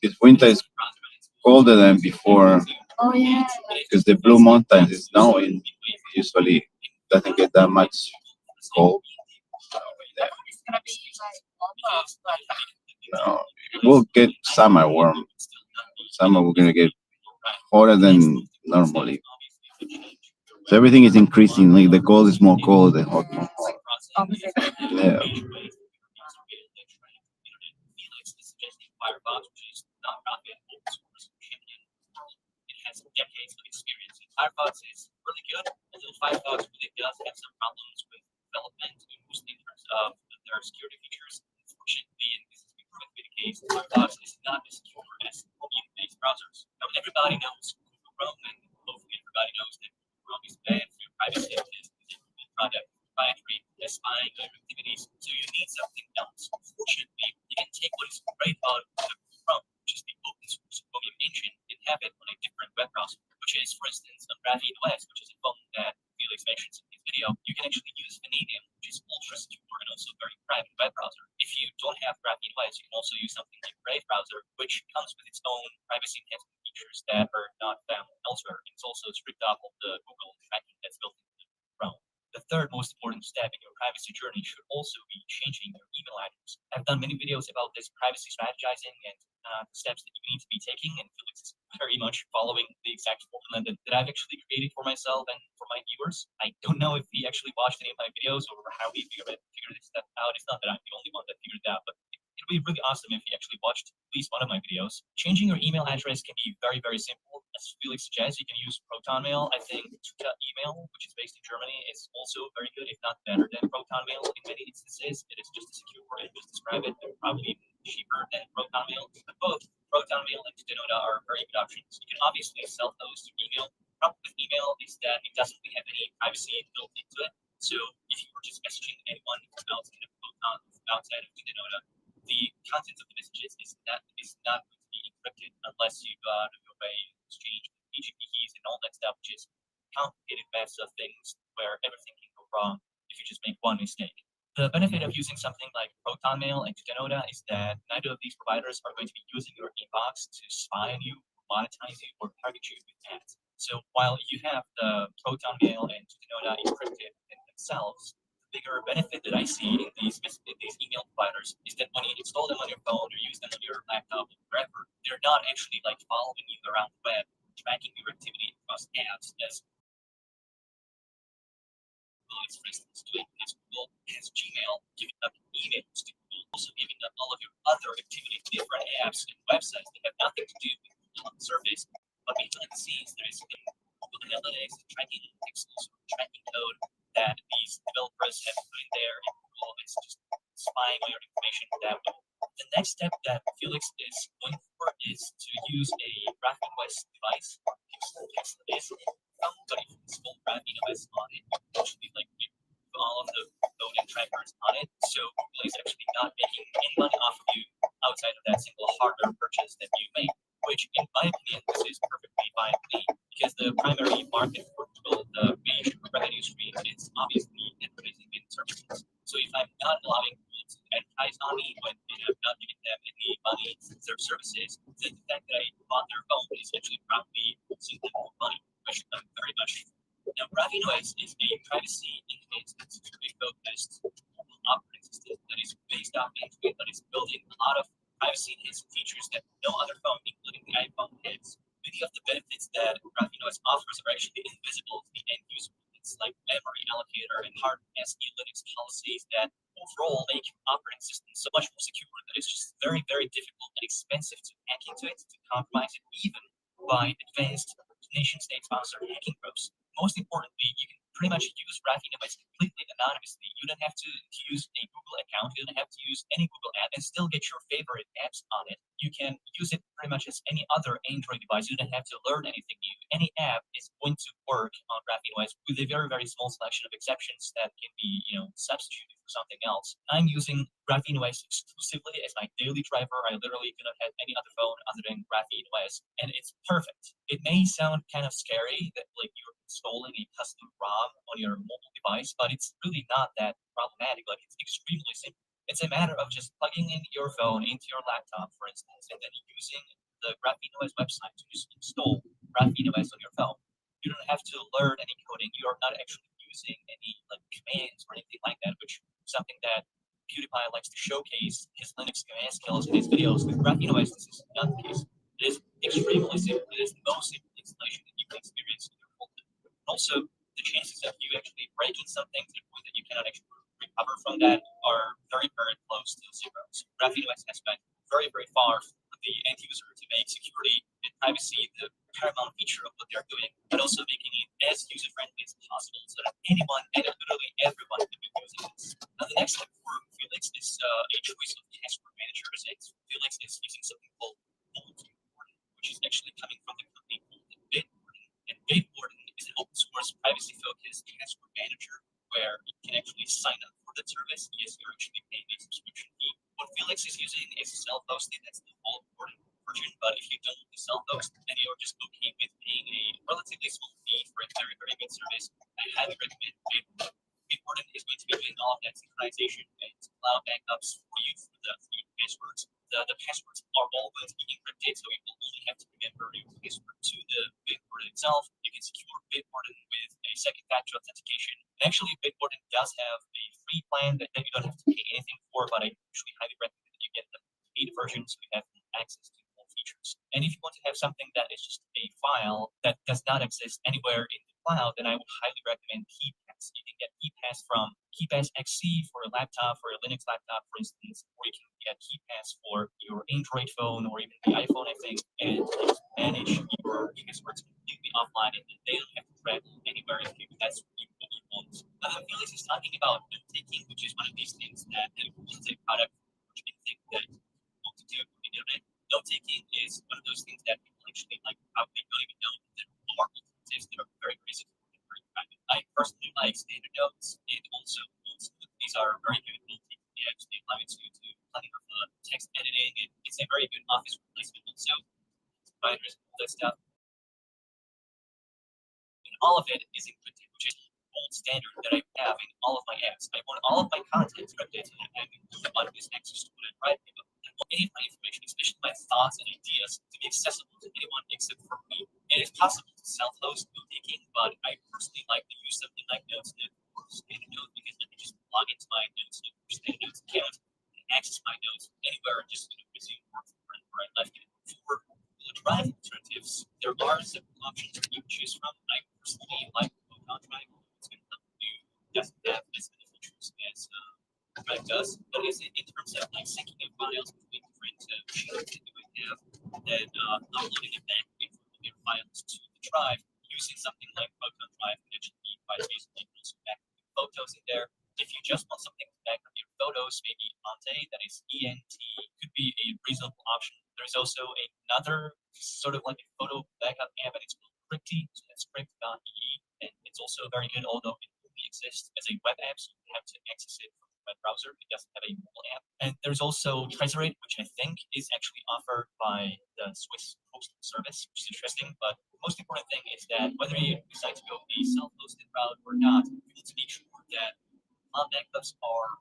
This winter is colder than before. Oh yeah. Because the Blue Mountains is snowing. Usually doesn't get that much cold. It's gonna be like No, we'll get summer warm. Summer we're gonna get hotter than normally. So everything is increasing. Like the cold is more cold, the hot more hot. opposite. Yeah. Firefox is really good, although Firefox really does have some problems with development, mostly in terms of their security features. Unfortunately, and this has been proven to be the case, Firefox is not as secure as Chromium-based browsers. Now, everybody knows Google Chrome, and hopefully everybody knows that Google Chrome is bad for your privacy because it's a product proprietary, has spying activities, so you need something else. Unfortunately, you can take what is great about Google Chrome, which is the open source Chromium engine, and have it on a different web browser, which is, for instance, on Graphene OS, which is a phone that Felix mentions in his video. You can actually use Vanadium, which is ultra secure and also very private web browser. If you don't have Graphene OS, you can also use something like Brave browser, which comes with its own privacy enhancement features that are not found elsewhere. It's also stripped off of the Google tracking that's built into Chrome. The third most important step in your privacy journey should also be changing your email address. I've done many videos about this privacy strategizing and the steps that you need to be taking, and Felix is very much following the exact formula that I've actually created for myself and for my viewers. I don't know if he actually watched any of my videos or how he figured this stuff out. It's not that I'm the only one that figured it out, but it would be really awesome if you actually watched at least one of my videos. Changing your email address can be very, very simple. As Felix suggests, you can use Proton Mail. I think Tuta Email, which is based in Germany, is also very good, if not better than Proton Mail in many instances. It is just as secure and just describe it, and probably even cheaper than Proton Mail. But both Proton Mail and Tutanota are very good options. You can obviously sell those through email. The problem with email is that it doesn't really have any privacy built into it. So if you were just messaging anyone from outside of Proton, from outside of Tutanota, the content of the messages is not going to be encrypted unless you go out of your way to exchange PGP keys and all that stuff, which is complicated mess of things where everything can go wrong if you just make one mistake. The benefit of using something like Proton Mail and Tutanota is that neither of these providers are going to be using your inbox to spy on you, monetize you, or target you with ads. So while you have the Proton Mail and Tutanota encrypted in themselves, the bigger benefit that I see in these email providers is that when you install them on your phone or use them on your laptop or wherever, they're not actually like following you around the web, tracking your activity across apps as Google is, for instance, doing, as Google has Gmail giving up emails to Google, also giving up all of your other activity to different apps and websites that have nothing to do with Google on the surface. But behind the scenes, there is Google Analytics, tracking pixels, tracking code that these developers have put in there, and Google is just spying on your information that way. The next step that Felix is going for is to use a Graphene OS device. Tesla is phone, but if you install Graphene OS on it, you actually like all of the code and trackers on it. So Google is actually not making any money off of you outside of that single hardware purchase that you make, which in my opinion, this is perfectly fine with me, because the primary market for Google, the major revenue stream, is obviously advertising and services. So if I'm not allowing Google to advertise on me when I'm not giving them any money for their services, then the fact that I bought their phone is actually probably losing them more money, which I'm very much for. Now, Graphene OS is a privacy enhanced, security focused operating system that is based on Android, but is building a lot of privacy enhanced features that no other phone, including the iPhone, has. Many of the benefits that Graphene OS offers are actually invisible to the end user. It's like memory allocator and hard ASCII Linux policies that overall make operating systems so much more secure that it's just very, very difficult and expensive to hack into it, to compromise it, even by advanced nation-state sponsored hacking groups. Most importantly, you can pretty much use Graphene OS completely anonymously. You don't have to use a Google account. You don't have to use any Google app and still get your favorite apps on it. You can use it pretty much as any other Android device. You don't have to learn anything new. Any app is going to work on Graphene OS with a very, very small selection of exceptions that can be, substituted for something else. I'm using Graphene OS exclusively as my daily driver. I literally do not have any other phone other than Graphene OS, and it's perfect. It may sound kind of scary that like you're installing a custom ROM on your mobile device, but it's really not that problematic. Like, it's extremely simple. It's a matter of just plugging in your phone into your laptop, for instance, and then using the Graphene OS website to just install Graphene OS on your phone. You don't have to learn any coding. You are not actually using any like commands or anything like that, which is something that PewDiePie likes to showcase his Linux command skills in his videos. With Graphene OS, this is not the case. It is extremely simple. It is the most simple installation that you can experience in your whole life. Also, the chances of you actually breaking something to the point that you cannot actually recover from that are very, very close to zero. So Graphene OS has gone very, very far for the end user to make security and privacy the paramount feature of what they're doing, but also making it as user-friendly as possible so that anyone and literally everyone can be using this. Now, the next step for Felix is a choice of password managers. Felix is using something called whirlwind, which is actually coming from the company called Bitwarden. And Bitwarden is an open source privacy-focused password manager where you can actually sign up for the service. Yes, you're actually paying a subscription fee. What Felix is using is self-hosted. That's the full version. But if you don't want to self-host, then you're just okay with paying a relatively small fee for a very, very good service, I highly recommend Bitwarden. Bitwarden is going to be doing all of that synchronization and cloud backups for you for the passwords. The passwords are all going to be encrypted, so you will only have to remember your password to the Bitwarden itself. You can secure Bitwarden with a second factor authentication. And actually, Bitwarden does have a free plan that you don't have to pay anything for, but I actually highly recommend that you get the paid version so you have access to more features. And if you want to have something that is just a file that does not exist anywhere in the cloud, then I would highly recommend KeyPass. Linux. You can get KeyPass from KeyPass XC for a laptop, for a Linux laptop, for instance, or you can get KeyPass for your Android phone or even the iPhone, I think, and just manage your passwords completely offline, and they don't have to travel anywhere if that's what you want. Felix is talking about note taking, which is one of these things that is a product which anything that you want to do on the internet. Note taking is one of those things that people actually like probably don't even know that are alternatives that are very crazy. I personally like standard notes and also notes. These are very good note taking apps. They allow you to do plenty of text editing, and it's a very good office replacement. Also, providers, all that stuff. And all of it is encrypted, which is gold standard that I have in all of my apps. I want all of my content encrypted, and everyone has access to what I write about. I want any of my information, especially my thoughts and ideas, to be accessible to anyone except for me. And it's possible to self-host note taking, but I personally like to use something like NotesNet or Standard Note because I can just log into my NotesNet or Standard Notes account and access my notes anywhere and just resume work from where I left it. For Google Drive alternatives, there are several options that you can choose from. I personally like Photon Drive. It's going to help you. Doesn't have as many features as Drive does, but is in terms of like syncing of files between different machines that you might have, then uploading it back from your files to the drive using something like Photon Drive can actually be quite easily. Also back photos in there. If you just want something to back up your photos, maybe Ante, that is ENT, could be a reasonable option. There's also another sort of like a photo backup app, and it's called Crypty, so that's crypt.ee, and it's also very good, although it only exists as a web app, so you have to access it from the web browser. It doesn't have a mobile app. And there's also Tresorate, which I think is actually offered by the Swiss Postal Service, which is interesting. But the most important thing is that whether you decide to go the self-hosted route or not, you need to make sure that cloud backups are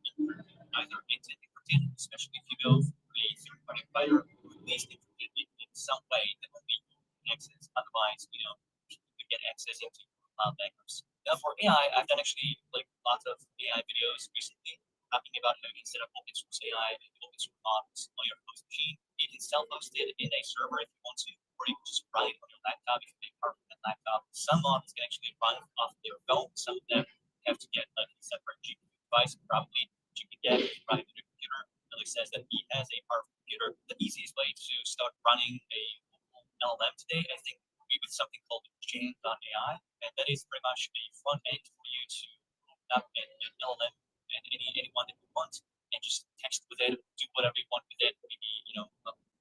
either end-to-end encrypted, especially if you go through a third-party provider, or at least encrypted in some way that only you can access. Otherwise, you could get access into cloud backups. Now for AI, I've done actually like lots of AI videos recently talking about how you can set up open source AI and open source models on your host machine. You can self-host it in a server if you want to, or you can just run it on your laptop if you make part of that laptop. Some models can actually run off their phone. Some of them have to get like a separate GPU device, probably you can get running on your computer. Alex says that he has a powerful computer. The easiest way to start running a LLM today, I think, would be with something called Jane.ai, and that is pretty much a front end for you to open up an LLM and anyone that you want, and just text with it, do whatever you want with it. Maybe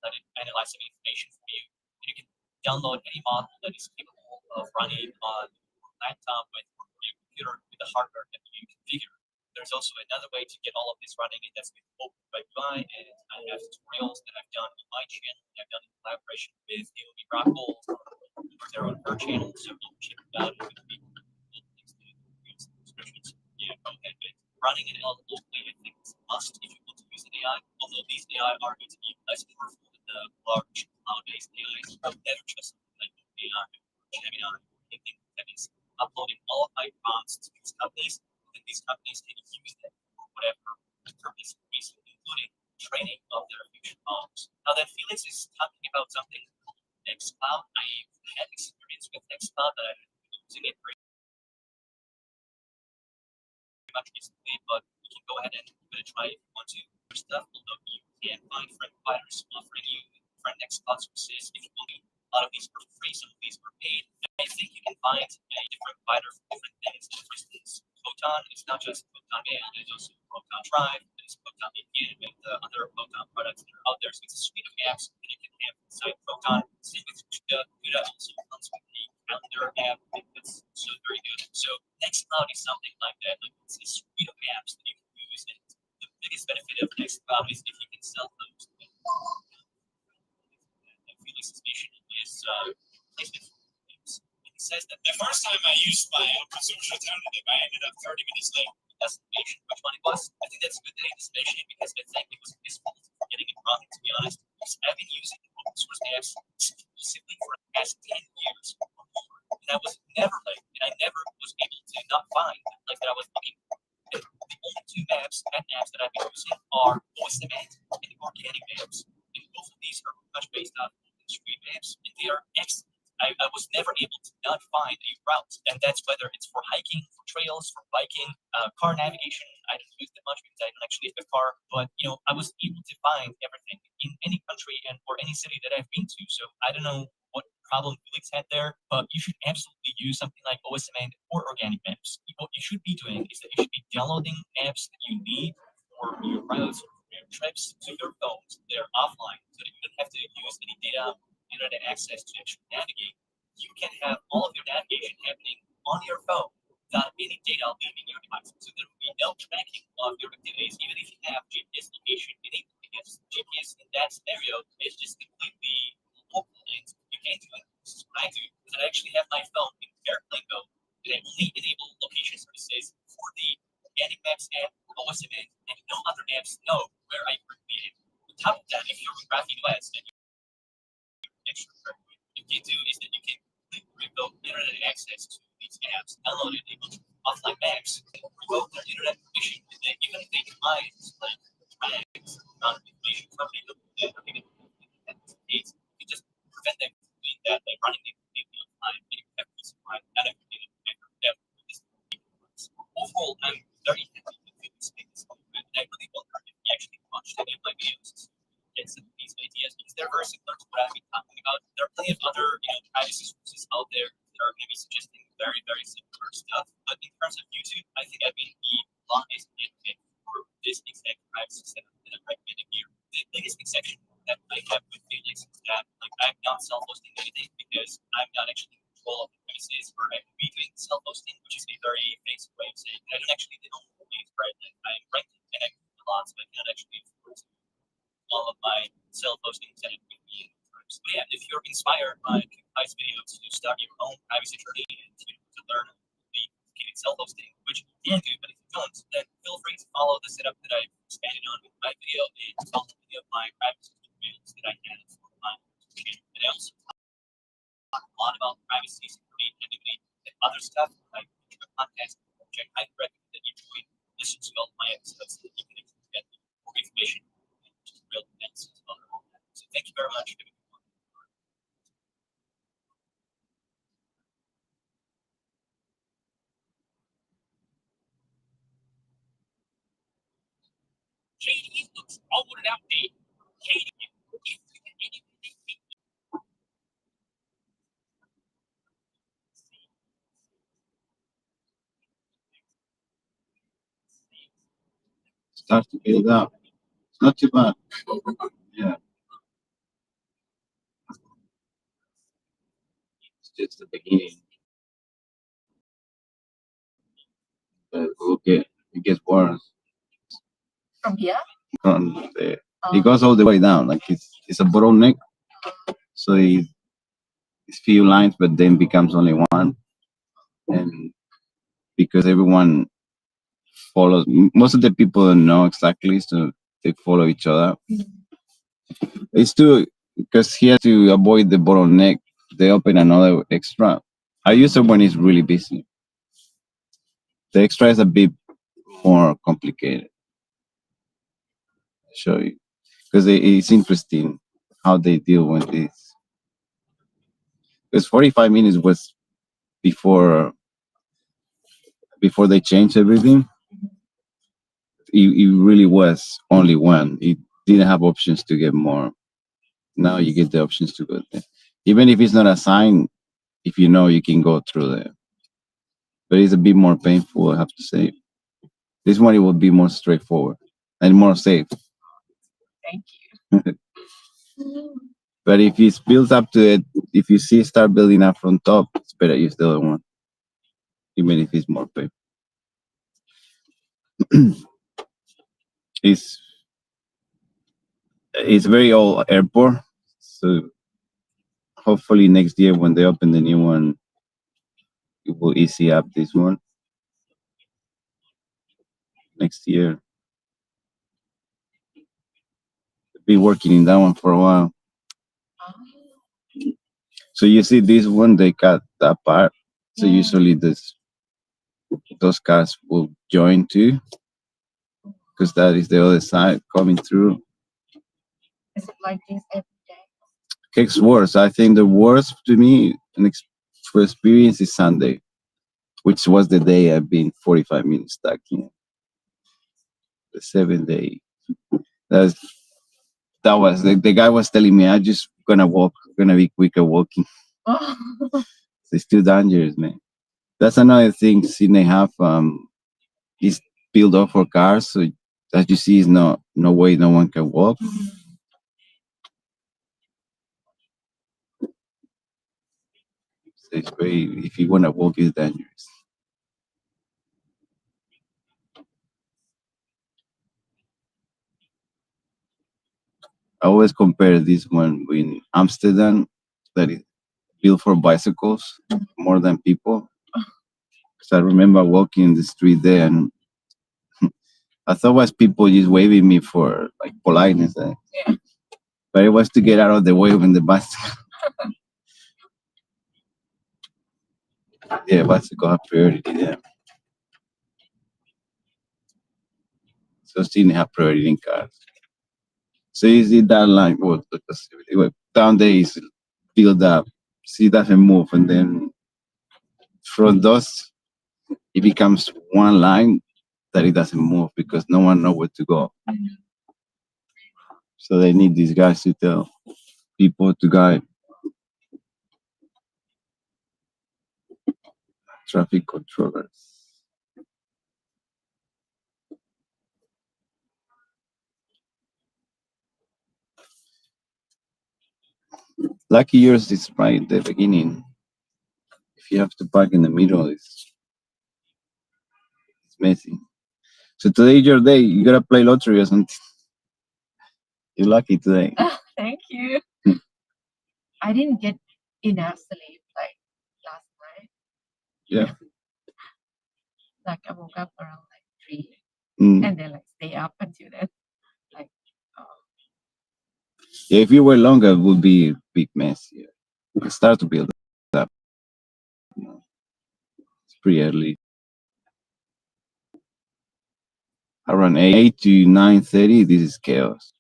let it analyze some information for you. And you can download any model that is capable of running on your laptop with or your computer with the hardware that you configure. There's also another way to get all of this running, and that's with OpenUI, and I have tutorials that I've done on my channel, and I've done in collaboration with Naomi Brockle or their own her channel, so don't check it out. It's going to be links to the descriptions. Yeah, go ahead. But running an LLM locally, I think, is a must if you want to use an AI, although these AI are going to be less powerful than the large cloud-based AIs. I would never trust something like OpenAI or Gemini or anything that is uploading all of my prompts to these companies. And these companies can use them for whatever purpose, including training of their future models. Now that Felix is talking about something called Nextcloud, I had experience with Nextcloud, but I've been using it very much recently, but you can go ahead and give it a try if you want to do stuff, although you can find friend providers offering you friend Nextcloud services if you want to. A lot of these are free, some of these are paid. I think you can find a different provider for different things. For instance, Photon is not just Photon Mail, there's also Photon Drive, there's Photon VPN, and the other Photon products that are out there. So it's a suite of apps that you can have inside Photon. Same with Cuda also comes with the calendar app, that's so very good. So Nextcloud is something like that. Like it's a suite of apps that you can use, and the biggest benefit of Nextcloud is if you can self-host. Felix's mission is placement for games. He says that the first time I used my open source alternative, I ended up 30 minutes late. That's the mention which one it was. I think that's good that he just mentioned it because I think it was his fault for getting it wrong, to be honest. Because I've been using open source apps exclusively for the past 10 years or more. And I was never late, and I never was able to not find like that I was looking for. The only two apps that I've been using are OSMAT and organic apps. And both of these are pretty much based on stream apps, and they are excellent. I was never able to not find a route, and that's whether it's for hiking, for trails, for biking, car navigation. I don't use that much because I don't actually have a car, but I was able to find everything in any country and or any city that I've been to. So I don't know what problem Felix had there, but you should absolutely use something like OSM or organic maps. What you should be doing is that you should be downloading apps that you need for your routes, for your trips to your phones. They're offline, so that you don't have to use any data, internet access to actually navigate. You can have all of your navigation happening on your phone without any data leaving your device. So there will be no tracking of your activities, even if you have GPS location enabled, because GPS in that scenario is just completely local, and you can't do it. This is what I do, is I actually have my phone in airplane mode, and I only enable location services for the organic maps app, OSM, and no other apps know where I currently am. On top of that, if you're with Graphic OS, then extra what you can do is that you can revoke internet access to these apps, download it, enable offline maps, revoke their internet permission, and then even if they try to like drags amount of information from the case, you just prevent them from doing that by running it completely offline, and you have peace of mind, not everything overall, I'm very happy with this space, and I really wonder if you actually watched any of my videos get some of these ideas, because they're very similar to what I've been talking about. There are plenty of other privacy sources out there that are maybe suggesting very, very similar stuff. But in terms of YouTube, I think I've been the longest advocate for this exact privacy setup that I'm recommending here. The biggest exception that I have with Felix is that I'm not self-hosting anything, because I'm not actually in control of the premises where I would be doing self-hosting, which is a very basic way of saying I don't actually own the place where I live. I'm renting, and I move a lot, so I cannot actually afford to all of my self-hosting setup with me. So yeah, if you're inspired by PewDiePie's videos to start your own privacy journey and to learn the complicated self-hosting, which you can do, but if you don't, then feel free to follow the setup that I've expanded on with my video and follow many of my privacy tutorials that I have for my channel. And I also talk a lot about privacy, security, anonymity, and other stuff like the podcast, which I highly recommend that you join. Listen to all my episodes so that you can get more information. Real events as well. So thank you very much. Katie looks old and outdated. Katie, Starts to build up. It's not too bad. Yeah. It's just the beginning. But it gets worse. From here? From the, it goes all the way down. Like it's a bottleneck. So it's few lines, but then becomes only one. And because everyone follows, most of the people know exactly, so they follow each other. It's too, because he has to avoid the bottleneck, they open another extra. I use it when it's really busy. The extra is a bit more complicated. I'll show you, because it's interesting how they deal with this. Because 45 minutes was before they changed everything. It really was only one. It didn't have options to get more. Now you get the options to go there. Even if it's not assigned, if you know, you can go through there. But it's a bit more painful, I have to say. This one, it will be more straightforward and more safe. Thank you. But if it builds up to it, if you see start building up from top, it's better use the other one, even if it's more painful. It's very old airport, so hopefully next year when they open the new one, it will easy up this one. Next year, I've been working in that one for a while. So you see this one, they cut that part. So usually those cars will join too, because that is the other side coming through. Is it like this every day? Gets worse. I think the worst to me, useful experience is Sunday, which was the day I've been 45 minutes stuck in. The 7th day. That's, that was the guy was telling me I just gonna walk, gonna be quicker walking. It's too dangerous, man. That's another thing Sydney have is built up for cars, so as you see is no way no one can walk. So it's very, if you wanna walk, it's dangerous. I always compare this one with Amsterdam, that is built for bicycles more than people. Because I remember walking in the street there, and I thought it was people just waving me for like politeness, Yeah. but it was to get out of the way when the bicycle. Yeah, bicycle have priority there. So still have priority in cars. So you see that line, down there is build up, see doesn't move, and then from those it becomes one line that it doesn't move because no one knows where to go. So they need these guys to tell people to guide. Traffic controllers. Lucky yours is right at the beginning. If you have to park in the middle, it's messy. So today is your day. You gotta play lottery or something. You're lucky today. Thank you. I didn't get enough sleep like last night. Yeah. Like I woke up around like 3 Mm. and then like stay up until then. Like Yeah, if you were longer, it would be a big mess. Yeah. It start to build up. It's pretty early. Around 8 to 9:30, this is chaos.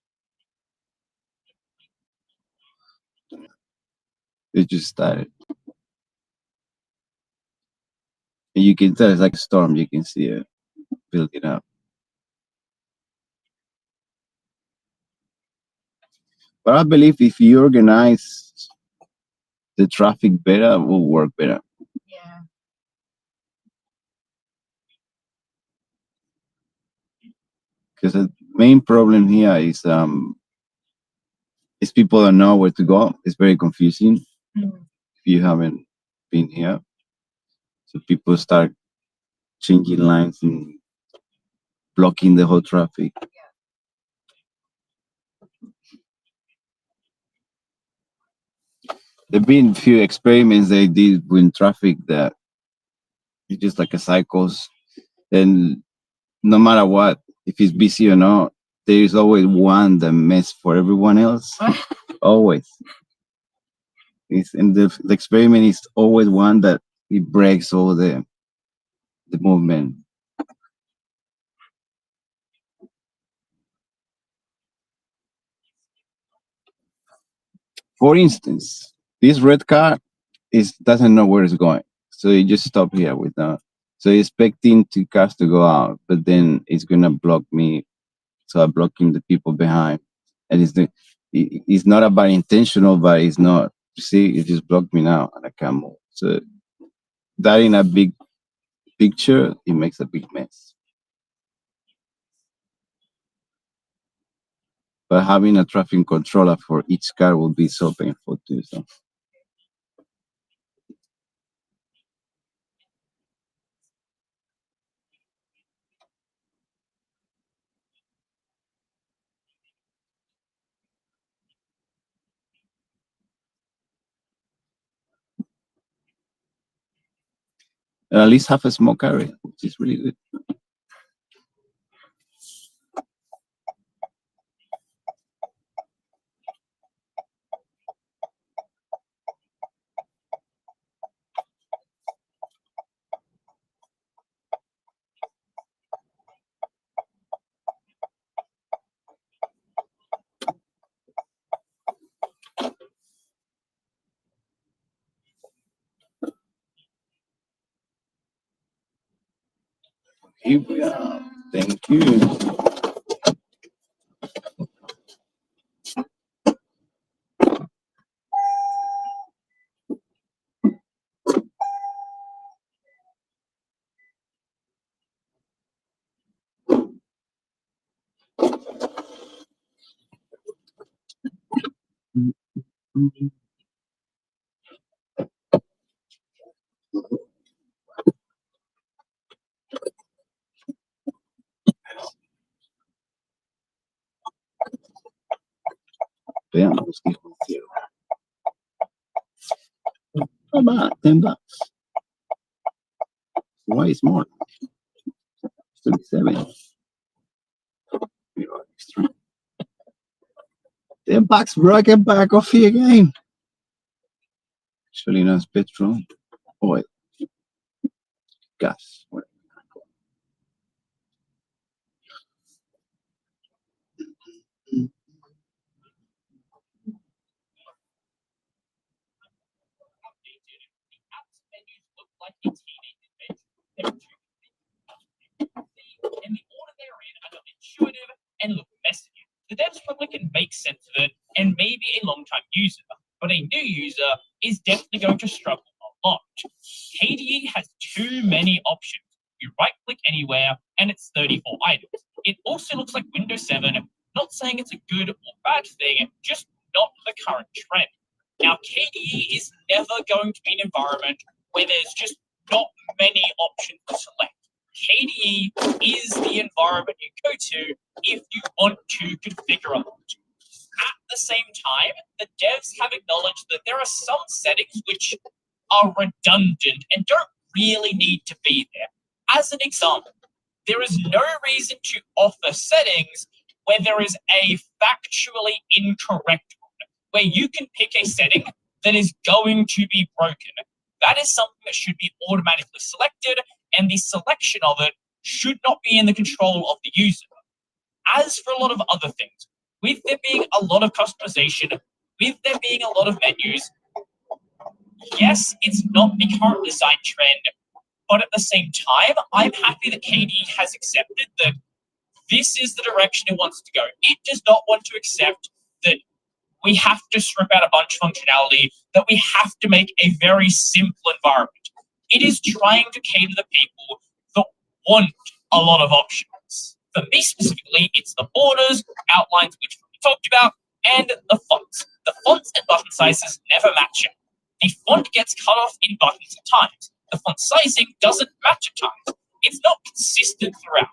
It just started. And you can tell it's like a storm. You can see it building up. But I believe if you organize the traffic better, it will work better. yeah. Because the main problem here is people don't know where to go. It's very confusing if you haven't been here. So people start changing lines and blocking the whole traffic. There've been few experiments they did with traffic that it's just like a cycles, and no matter what, if it's busy or not, there is always one that mess for everyone else. Always. It's in the experiment is always one that it breaks all the movement. For instance, this red car doesn't know where it's going, so it just stop here with that. So expecting two cars to go out, but then it's gonna block me, so I'm blocking the people behind, and it's not about intentional, but it's not. You see, it just blocked me now, and I can't move. So that in a big picture, it makes a big mess. But having a traffic controller for each car will be so painful too. So. At least have a smoke area, which is really good. Here we are. Thank you. Veamos qué funciona. How about $10? Why is more? 37. Extra. $10 bro, I can buy coffee again. Actually, no, it's petrol. Oil. Gas. Whatever. And the order they're in are not intuitive and look messy. The devs probably can make sense of it and maybe a long-time user, but a new user is definitely going to struggle a lot. KDE has too many options. You right-click anywhere and it's 34 items. It also looks like Windows 7, not saying it's a good or bad thing, just not the current trend. Now, KDE is never going to be an environment where there's just not many options to select. KDE is the environment you go to if you want to configure a lot. At the same time, the devs have acknowledged that there are some settings which are redundant and don't really need to be there. As an example, there is no reason to offer settings where there is a factually incorrect one, where you can pick a setting that is going to be broken. That is something that should be automatically selected, and the selection of it should not be in the control of the user. As for a lot of other things, with there being a lot of customization, with there being a lot of menus, yes, it's not the current design trend, but at the same time, I'm happy that KDE has accepted that this is the direction it wants to go. It does not want to accept that we have to strip out a bunch of functionality, that we have to make a very simple environment. It is trying to cater to the people that want a lot of options. For me specifically, it's the borders, outlines, which we talked about, and the fonts. The fonts and button sizes never match up. The font gets cut off in buttons at times. The font sizing doesn't match at times. It's not consistent throughout.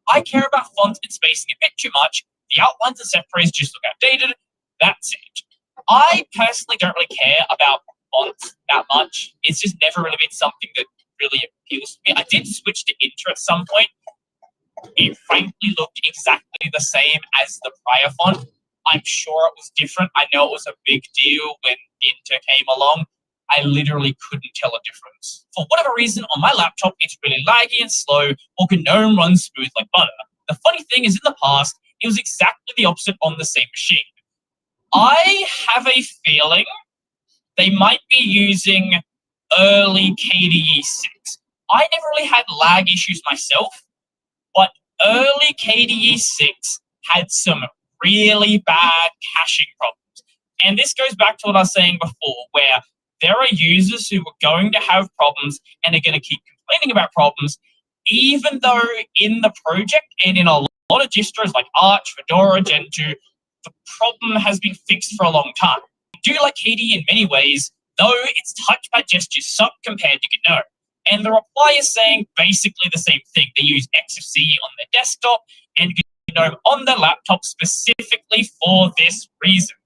I care about fonts and spacing a bit too much. The outlines and separates just look outdated. That's it. I personally don't really care about fonts that much. It's just never really been something that really appeals to me. I did switch to Inter at some point. It frankly looked exactly the same as the prior font. I'm sure it was different. I know it was a big deal when Inter came along. I literally couldn't tell a difference. For whatever reason, on my laptop, it's really laggy and slow, or GNOME runs smooth like butter. The funny thing is, in the past, it was exactly the opposite on the same machine. I have a feeling they might be using early KDE 6. I never really had lag issues myself, but early KDE 6 had some really bad caching problems. And this goes back to what I was saying before, where there are users who are going to have problems and are going to keep complaining about problems, even though in the project and in a lot of distros like Arch, Fedora, Gentoo, the problem has been fixed for a long time. I do like KDE in many ways, though its touchpad gestures suck compared to GNOME. And the reply is saying basically the same thing. They use XFCE on their desktop and GNOME on their laptop specifically for this reason.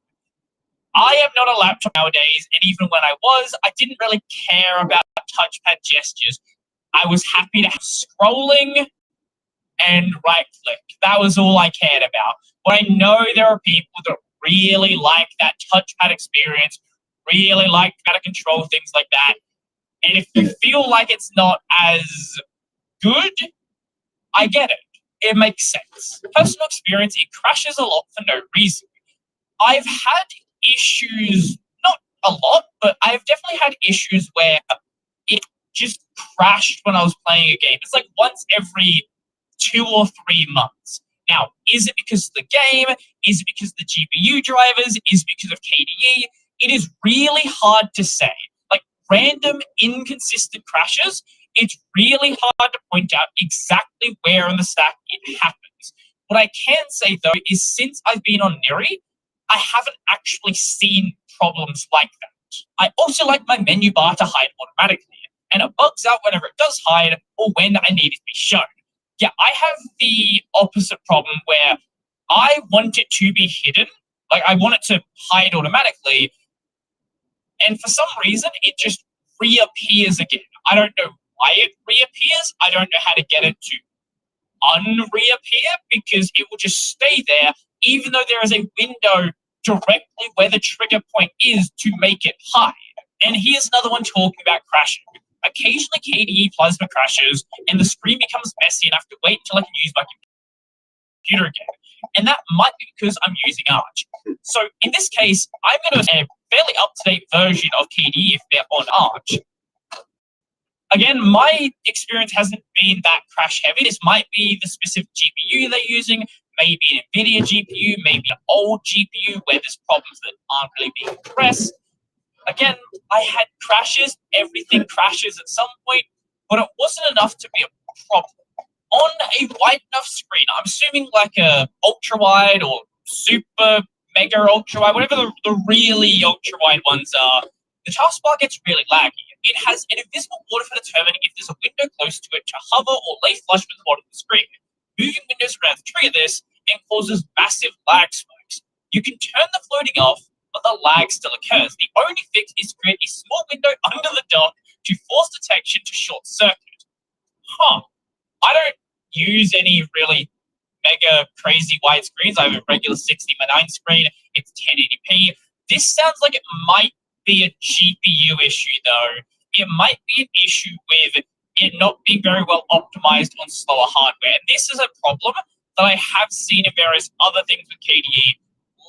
I am not a laptop nowadays, and even when I was, I didn't really care about touchpad gestures. I was happy to have scrolling and right-click. That was all I cared about. But I know there are people that really like that touchpad experience, really like how to control things like that. And if you feel like it's not as good, I get it. It makes sense. Personal experience, it crashes a lot for no reason. I've had issues, not a lot, but I've definitely had issues where it just crashed when I was playing a game. It's like once every 2 or 3 months. Now, is it because of the game? Is it because of the GPU drivers? Is it because of KDE? It is really hard to say. Like random inconsistent crashes, it's really hard to point out exactly where in the stack it happens. What I can say though is since I've been on Neri, I haven't actually seen problems like that. I also like my menu bar to hide automatically, and it bugs out whenever it does hide or when I need it to be shown. Yeah, I have the opposite problem where I want it to be hidden, like I want it to hide automatically, and for some reason it just reappears again. I don't know why it reappears. I don't know how to get it to unreappear because it will just stay there even though there is a window directly where the trigger point is to make it hide. And here's another one talking about crashing. Occasionally KDE plasma crashes and the screen becomes messy and I have to wait until I can use my computer again. And that might be because I'm using Arch. So in this case, I'm going to use a fairly up-to-date version of KDE if they're on Arch. Again, my experience hasn't been that crash heavy. This might be the specific GPU they're using, maybe an NVIDIA GPU, maybe an old GPU where there's problems that aren't really being addressed. Again, I had crashes. Everything crashes at some point, but it wasn't enough to be a problem. On a wide enough screen, I'm assuming like a ultra wide or super mega ultra wide, whatever the really ultra wide ones are, the taskbar gets really laggy. It has an invisible border for determining if there's a window close to it to hover or lay flush with the bottom of the screen. Moving windows around to trigger this and causes massive lag spikes. You can turn the floating off, but the lag still occurs. The only fix is to create a small window under the dock to force detection to short circuit. I don't use any really mega crazy wide screens. I have a regular 60x9 screen. It's 1080p. This sounds like it might be a GPU issue though. It might be an issue with it not being very well optimized on slower hardware. And this is a problem that I have seen in various other things with KDE,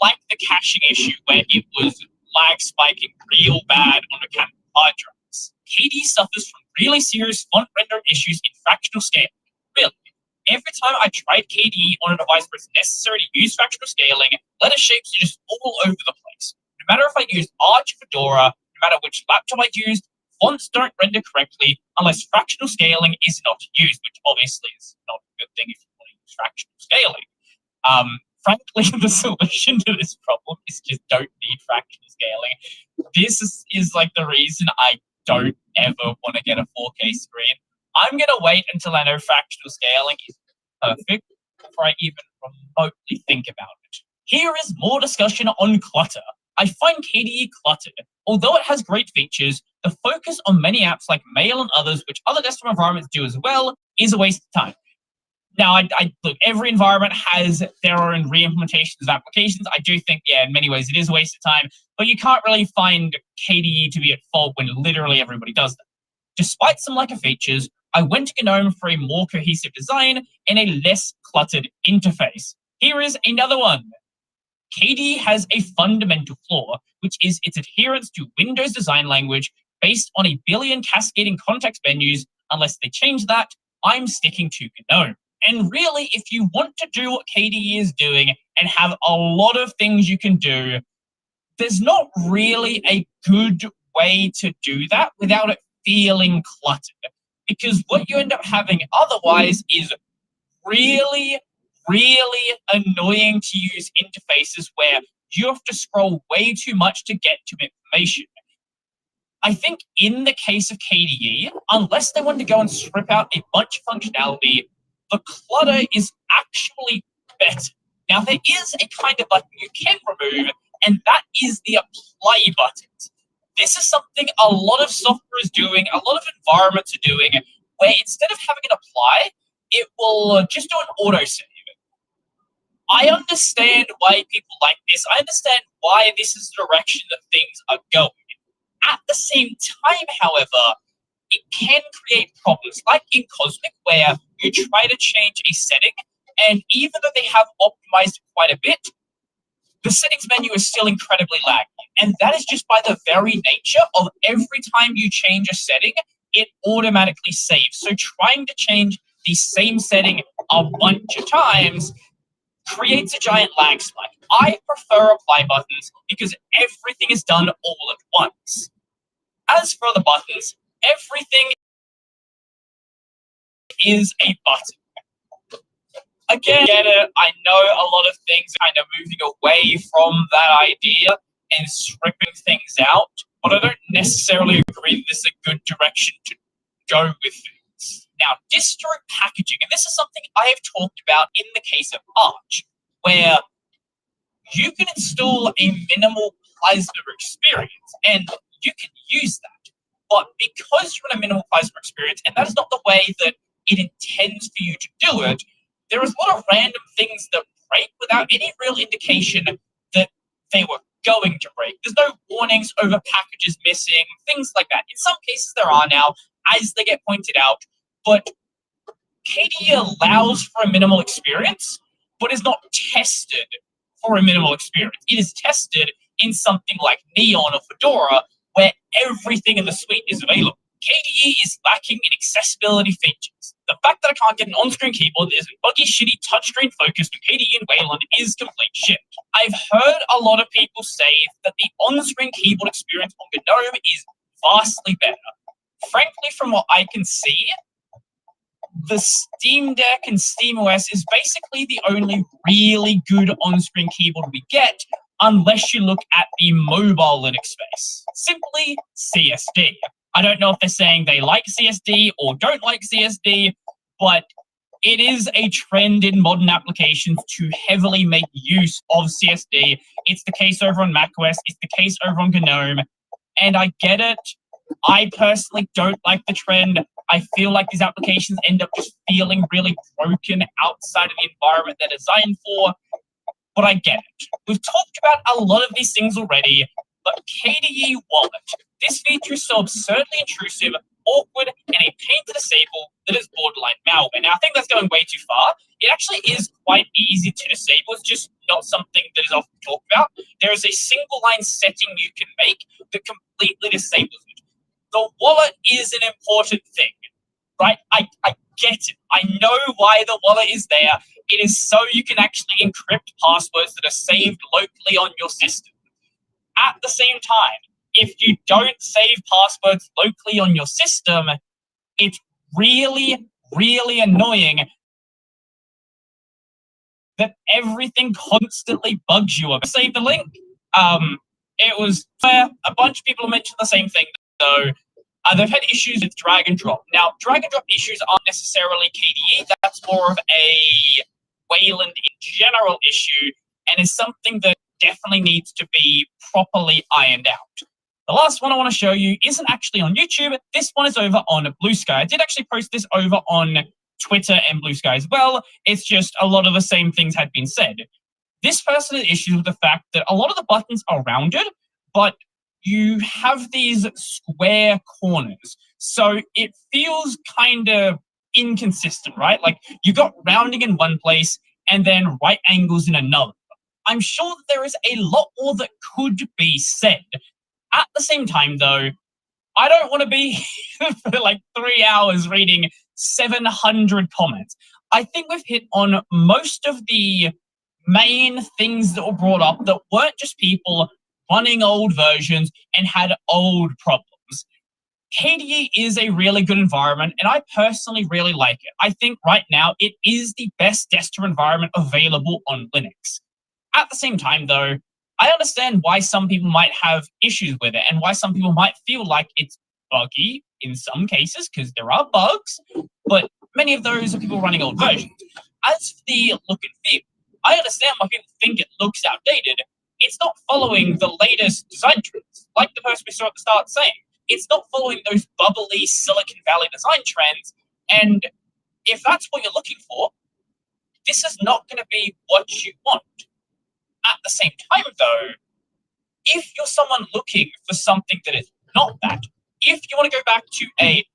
like the caching issue where it was lag spiking real bad on mechanical hard drives. KDE suffers from really serious font render issues in fractional scaling. Really. Every time I tried KDE on a device where it's necessary to use fractional scaling, letter shapes are just all over the place. No matter if I used Arch or Fedora, no matter which laptop I used, fonts don't render correctly unless fractional scaling is not used, which obviously is not a good thing if you want to use fractional scaling. Frankly, the solution to this problem is just don't need fractional scaling. This is like the reason I don't ever want to get a 4K screen. I'm going to wait until I know fractional scaling is perfect before I even remotely think about it. Here is more discussion on clutter. I find KDE cluttered. Although it has great features, the focus on many apps like Mail and others, which other desktop environments do as well, is a waste of time. Now, look, every environment has their own re-implementations of applications. I do think, yeah, in many ways it is a waste of time, but you can't really find KDE to be at fault when literally everybody does that. Despite some lack of features, I went to GNOME for a more cohesive design and a less cluttered interface. Here is another one. KDE has a fundamental flaw, which is its adherence to Windows design language based on a billion cascading context menus. Unless they change that, I'm sticking to GNOME. And really, if you want to do what KDE is doing and have a lot of things you can do, there's not really a good way to do that without it feeling cluttered. Because what you end up having otherwise is really annoying to use interfaces where you have to scroll way too much to get to information. I think in the case of KDE, unless they want to go and strip out a bunch of functionality, the clutter is actually better. Now, there is a kind of button you can remove, and that is the apply button. This is something a lot of software is doing, a lot of environments are doing, where instead of having it apply, it will just do an autosave. I understand why people like this. I understand why this is the direction that things are going. At the same time, however, it can create problems like in Cosmic where you try to change a setting, and even though they have optimized quite a bit, the settings menu is still incredibly laggy. And that is just by the very nature of every time you change a setting, it automatically saves. So trying to change the same setting a bunch of times creates a giant lag spike. I prefer apply buttons because everything is done all at once. As for the buttons, everything is a button. Again, get it. I know a lot of things kind of moving away from that idea and stripping things out, but I don't necessarily agree that this is a good direction to go with things. Now, distro packaging, and this is something I have talked about in the case of Arch, where you can install a minimal plasma experience, and you can use that. But because you're in a minimal plasma experience, and that is not the way that it intends for you to do it, there is a lot of random things that break without any real indication that they were going to break. There's no warnings over packages missing, things like that. In some cases there are now, as they get pointed out, but KDE allows for a minimal experience, but is not tested for a minimal experience. It is tested in something like Neon or Fedora, where everything in the suite is available. KDE is lacking in accessibility features. The fact that I can't get an on-screen keyboard that isn't buggy, shitty, touchscreen focused with KDE and Wayland is complete shit. I've heard a lot of people say that the on-screen keyboard experience on GNOME is vastly better. Frankly, from what I can see, the Steam Deck and SteamOS is basically the only really good on-screen keyboard we get, unless you look at the mobile Linux space. Simply CSD. I don't know if they're saying they like CSD or don't like CSD, but it is a trend in modern applications to heavily make use of CSD. It's the case over on macOS, it's the case over on GNOME, and I get it. I personally don't like the trend. I feel like these applications end up just feeling really broken outside of the environment they're designed for, but I get it. We've talked about a lot of these things already, but KDE Wallet, this feature is so absurdly intrusive, awkward, and a pain to disable that it's borderline malware. Now, I think that's going way too far. It actually is quite easy to disable. It's just not something that is often talked about. There is a single line setting you can make that completely disables it. The wallet is an important thing, right? I get it. I know why the wallet is there. It is so you can actually encrypt passwords that are saved locally on your system. At the same time, if you don't save passwords locally on your system, it's really, really annoying that everything constantly bugs you. Save the link. It was fair. A bunch of people mentioned the same thing, though. They've had issues with drag and drop. Now, drag and drop issues aren't necessarily KDE. That's more of a Wayland in general issue, and is something that definitely needs to be properly ironed out. The last one I want to show you isn't actually on YouTube. This one is over on Blue Sky. I did actually post this over on Twitter and Blue Sky as well. It's just a lot of the same things had been said. This person had issues with the fact that a lot of the buttons are rounded, but you have these square corners. So it feels kind of inconsistent, right? Like you got rounding in one place and then right angles in another. I'm sure that there is a lot more that could be said. At the same time, though, I don't want to be here for like 3 hours reading 700 comments. I think we've hit on most of the main things that were brought up that weren't just people running old versions and had old problems. KDE is a really good environment, and I personally really like it. I think right now it is the best desktop environment available on Linux. At the same time, though, I understand why some people might have issues with it and why some people might feel like it's buggy in some cases, because there are bugs, but many of those are people running old versions. As for the look and feel, I understand why people think it looks outdated. It's not following the latest design trends, like the person we saw at the start saying. It's not following those bubbly Silicon Valley design trends, and if that's what you're looking for, this is not going to be what you want. At the same time, though, if you're someone looking for something that is not that, if you want to go back to a,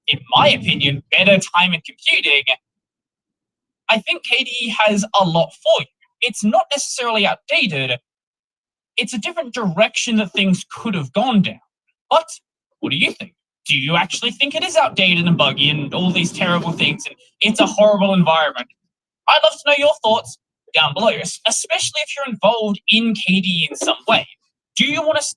in my opinion, better time in computing, I think KDE has a lot for you. It's not necessarily outdated. It's a different direction that things could have gone down. But what do you think? Do you actually think it is outdated and buggy and all these terrible things and it's a horrible environment? I'd love to know your thoughts down below, especially if you're involved in KDE in some way. Do you want to...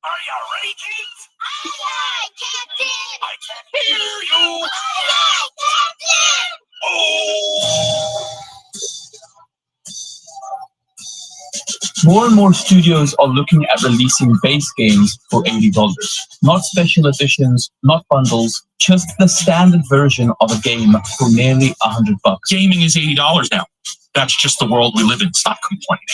Are you ready, kids? Aye, aye, Captain! I can't hear you! Aye, aye, Captain! Oh! More and more studios are looking at releasing base games for $80. Not special editions, not bundles, just the standard version of a game for nearly $100. Gaming is $80 now. That's just the world we live in. Stop complaining.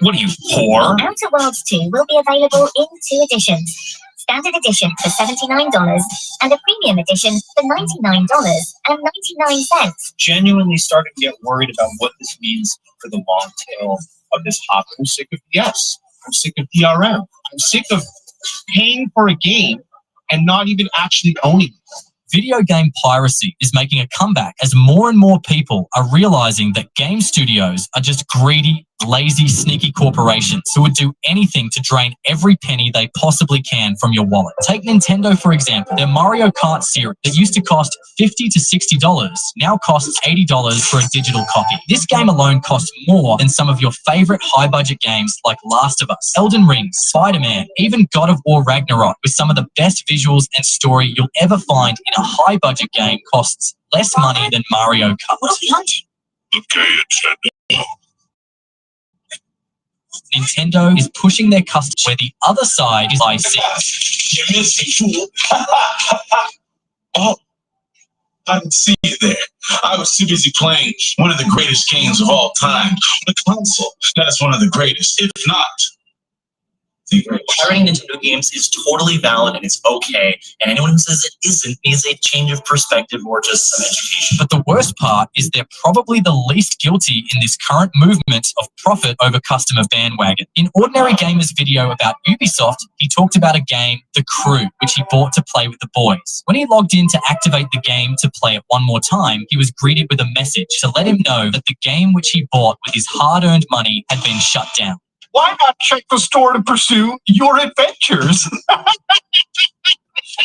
What are you, poor? Outer Worlds 2 will be available in 2 editions. Standard edition for $79 and a premium edition for $99.99. Genuinely starting to get worried about what this means for the long tail of this hobby. I'm sick of PS. I'm sick of DRM. I'm sick of paying for a game and not even actually owning it. Video game piracy is making a comeback as more and more people are realizing that game studios are just greedy, lazy, sneaky corporations who would do anything to drain every penny they possibly can from your wallet. Take Nintendo, for example. Their Mario Kart series that used to cost $50 to $60 now costs $80 for a digital copy. This game alone costs more than some of your favorite high-budget games like Last of Us, Elden Ring, Spider-Man, even God of War Ragnarok, with some of the best visuals and story you'll ever find in a high-budget game, costs less money than Mario Kart. Okay, it's Nintendo is pushing their customers where the other side is IC. You missing, fool. Oh, I didn't see you there. I was too busy playing one of the greatest games of all time. The console, that's one of the greatest, if not the greatest. Pirating Nintendo games is totally valid and it's okay, and anyone who says it isn't needs a change of perspective or just some education. But the worst part is they're probably the least guilty in this current movement of profit over customer bandwagon. In Ordinary Gamer's video about Ubisoft, he talked about a game, The Crew, which he bought to play with the boys. When he logged in to activate the game to play it one more time, he was greeted with a message to let him know that the game which he bought with his hard-earned money had been shut down. Why not check the store to pursue your adventures?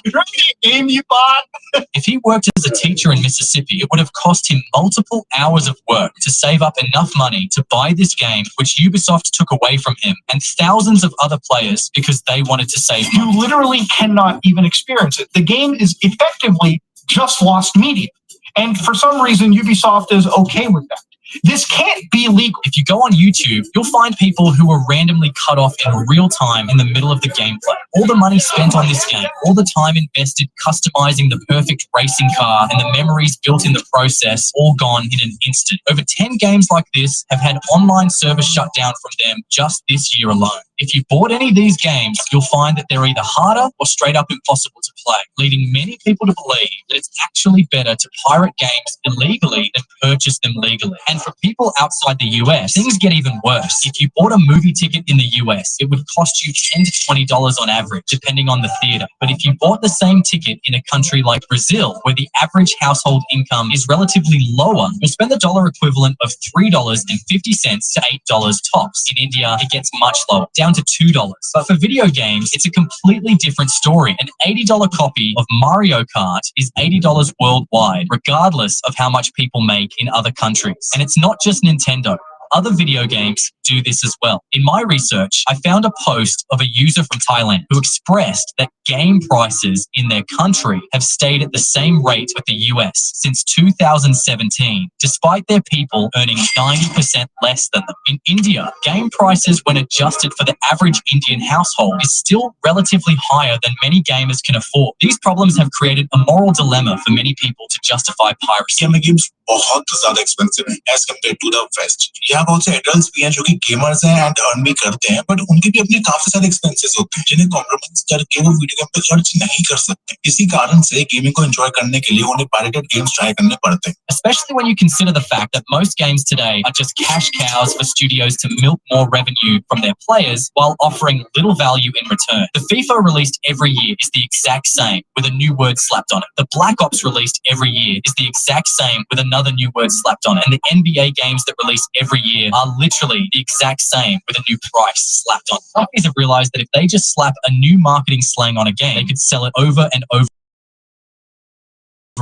Remember that game you bought? If he worked as a teacher in Mississippi, it would have cost him multiple hours of work to save up enough money to buy this game, which Ubisoft took away from him, and thousands of other players because they wanted to save money. You literally cannot even experience it. The game is effectively just lost media. And for some reason, Ubisoft is okay with that. This can't be legal. If you go on YouTube, you'll find people who are randomly cut off in real time in the middle of the gameplay. All the money spent on this game, all the time invested customizing the perfect racing car, and the memories built in the process, all gone in an instant. Over 10 games like this have had online servers shut down from them just this year alone. If you bought any of these games, you'll find that they're either harder or straight up impossible to play, leading many people to believe that it's actually better to pirate games illegally than purchase them legally. And for people outside the US, things get even worse. If you bought a movie ticket in the US, it would cost you $10 to $20 on average, depending on the theater. But if you bought the same ticket in a country like Brazil, where the average household income is relatively lower, you'll spend the dollar equivalent of $3.50 to $8 tops. In India, it gets much lower, down to $2. But for video games, it's a completely different story. An $80 copy of Mario Kart is $80 worldwide, regardless of how much people make in other countries. And it's not just Nintendo. Other video games do this as well. In my research, I found a post of a user from Thailand who expressed that game prices in their country have stayed at the same rate with the US since 2017, despite their people earning 90% less than them. In India, game prices when adjusted for the average Indian household is still relatively higher than many gamers can afford. These problems have created a moral dilemma for many people to justify piracy. Games बहुत ज़्यादा expensive as compared to the West. You have यहाँ बहुत से adults भी हैं जो कि gamers हैं एंड अर्न भी करते हैं, बट उनके भी अपने काफी सारे एक्सपेंसेस होते हैं जिन्हें कॉम्प्रोमाइज करके वो वीडियो गेम पे खर्च नहीं कर सकते। इसी कारण से गेमिंग को एंजॉय करने के लिए उन्हें पायरेटेड गेम्स ट्राई करने पड़ते हैं। Especially when you consider the fact that most games today are just cash cows for studios to milk more revenue from their players while offering little value in return. The FIFA released every year is the exact same with a new word slapped on it. The Black Ops released every year is the exact same with another new word slapped on it. And the NBA games that release every year are literally the exact same with a new price slapped on it. Companies have realized that if they just slap a new marketing slang on a game, they could sell it over and over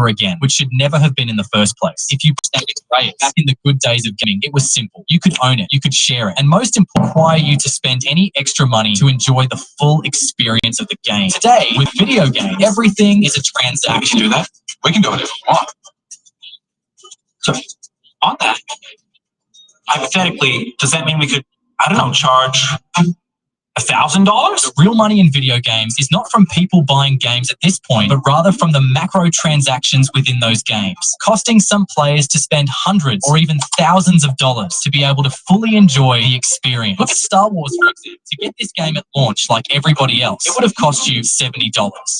again, which should never have been in the first place. If you back in the good days of gaming, it was simple. You could own it, you could share it, and most important, require you to spend any extra money to enjoy the full experience of the game. Today, with video games, everything is a transaction. We can do that. We can do it if we want. So, on that, hypothetically, does that mean we could, I don't know, charge $1,000? The real money in video games is not from people buying games at this point, but rather from the macro transactions within those games, costing some players to spend hundreds or even thousands of dollars to be able to fully enjoy the experience. Look at Star Wars, for example. To get this game at launch like everybody else, it would have cost you $70.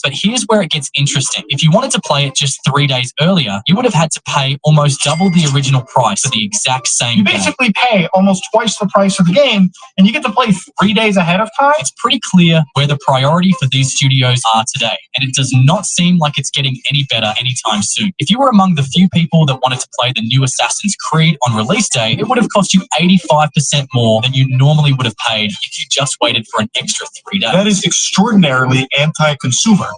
But here's where it gets interesting. If you wanted to play it just 3 days earlier, you would have had to pay almost double the original price for the exact same You game. basically pay almost twice the price of the game, and you get to play 3 days ahead of time. It's pretty clear where the priority for these studios are today, and it does not seem like it's getting any better anytime soon. If you were among the few people that wanted to play the new Assassin's Creed on release day, it would have cost you 85% more than you normally would have paid if you just waited for an extra 3 days. That is extraordinarily anti-consumer.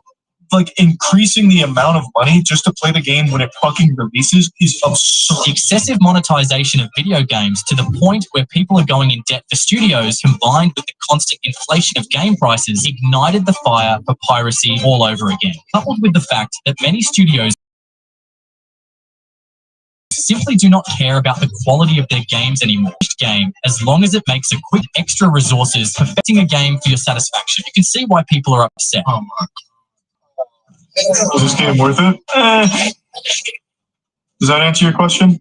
Like, increasing the amount of money just to play the game when it fucking releases is absurd. The excessive monetization of video games to the point where people are going in debt for studios, combined with the constant inflation of game prices, ignited the fire for piracy all over again. Coupled with the fact that many studios simply do not care about the quality of their games anymore. Game, as long as it makes a quick extra resources perfecting a game for your satisfaction. You can see why people are upset. Oh my. Was this game worth it? Does that answer your question?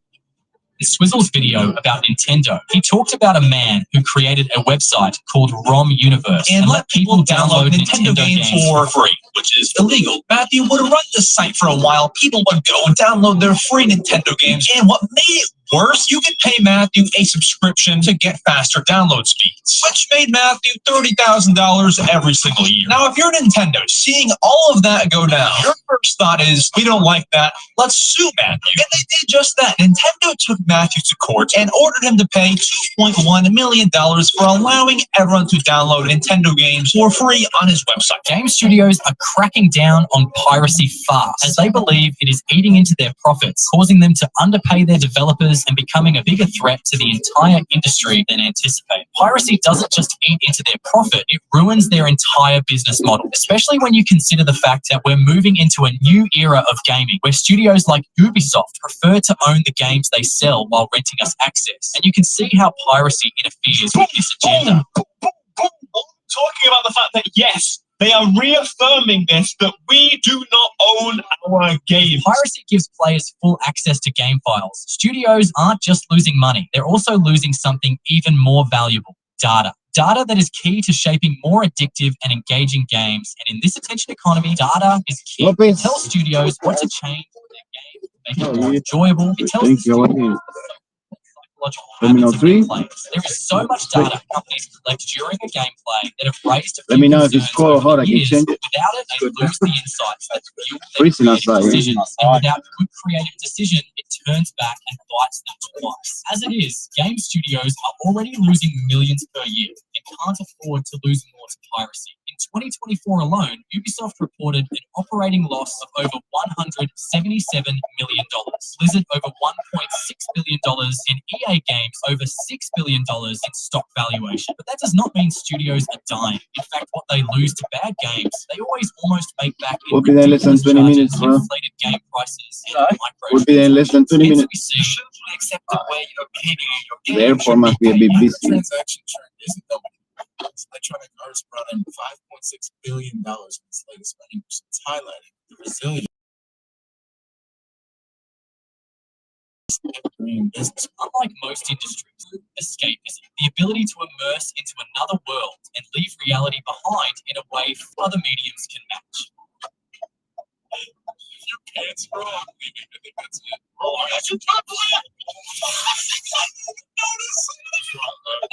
In Swizzle's video about Nintendo, he talked about a man who created a website called ROM Universe and let people download Nintendo games for free, which is illegal. Matthew would run the site for a while. People would go and download their free Nintendo games, and what made it worse, you could pay Matthew a subscription to get faster download speeds, which made Matthew $30,000 every single year. Now, if you're Nintendo, seeing all of that go down, your first thought is, we don't like that, let's sue Matthew. And they did just that. Nintendo took Matthew to court and ordered him to pay $2.1 million for allowing everyone to download Nintendo games for free on his website. Game studios are cracking down on piracy fast, as they believe it is eating into their profits, causing them to underpay their developers and becoming a bigger threat to the entire industry than anticipated. Piracy doesn't just eat into their profit, it ruins their entire business model, especially when you consider the fact that we're moving into a new era of gaming, where studios like Ubisoft prefer to own the games they sell while renting us access. And you can see how piracy interferes with this agenda. Talking about the fact that, yes, they are reaffirming this, that we do not own our game. Piracy gives players full access to game files. Studios aren't just losing money, they're also losing something even more valuable: data. Data that is key to shaping more addictive and engaging games. And in this attention economy, data is key. It tells studios what to change in their game, make it more enjoyable. It tells the there is so much data companies collect during a gameplay that have raised a few concerns over the years. Without it, they lose the insights that fuel their creative decisions. And without good creative decision, it turns back and bites them twice. As it is, game studios are already losing millions per year and can't afford to lose more to piracy. In 2024 alone, Ubisoft reported an operating loss of over $177 million. Blizzard over $1.6 billion, and EA Games over $6 billion in stock valuation. But that does not mean studios are dying. In fact, what they lose to bad games, they always almost make back in ridiculous charges, inflated game prices, and Would be in less than 20 minutes. Therefore, must be a bit busy. Transaction churn isn't the Electronic Arts brought in $5.6 billion in its latest earnings, highlighting the resilience of the business. Unlike most industries, escapism, the ability to immerse into another world and leave reality behind in a way other mediums can match. Your pants wrong. I think that's it.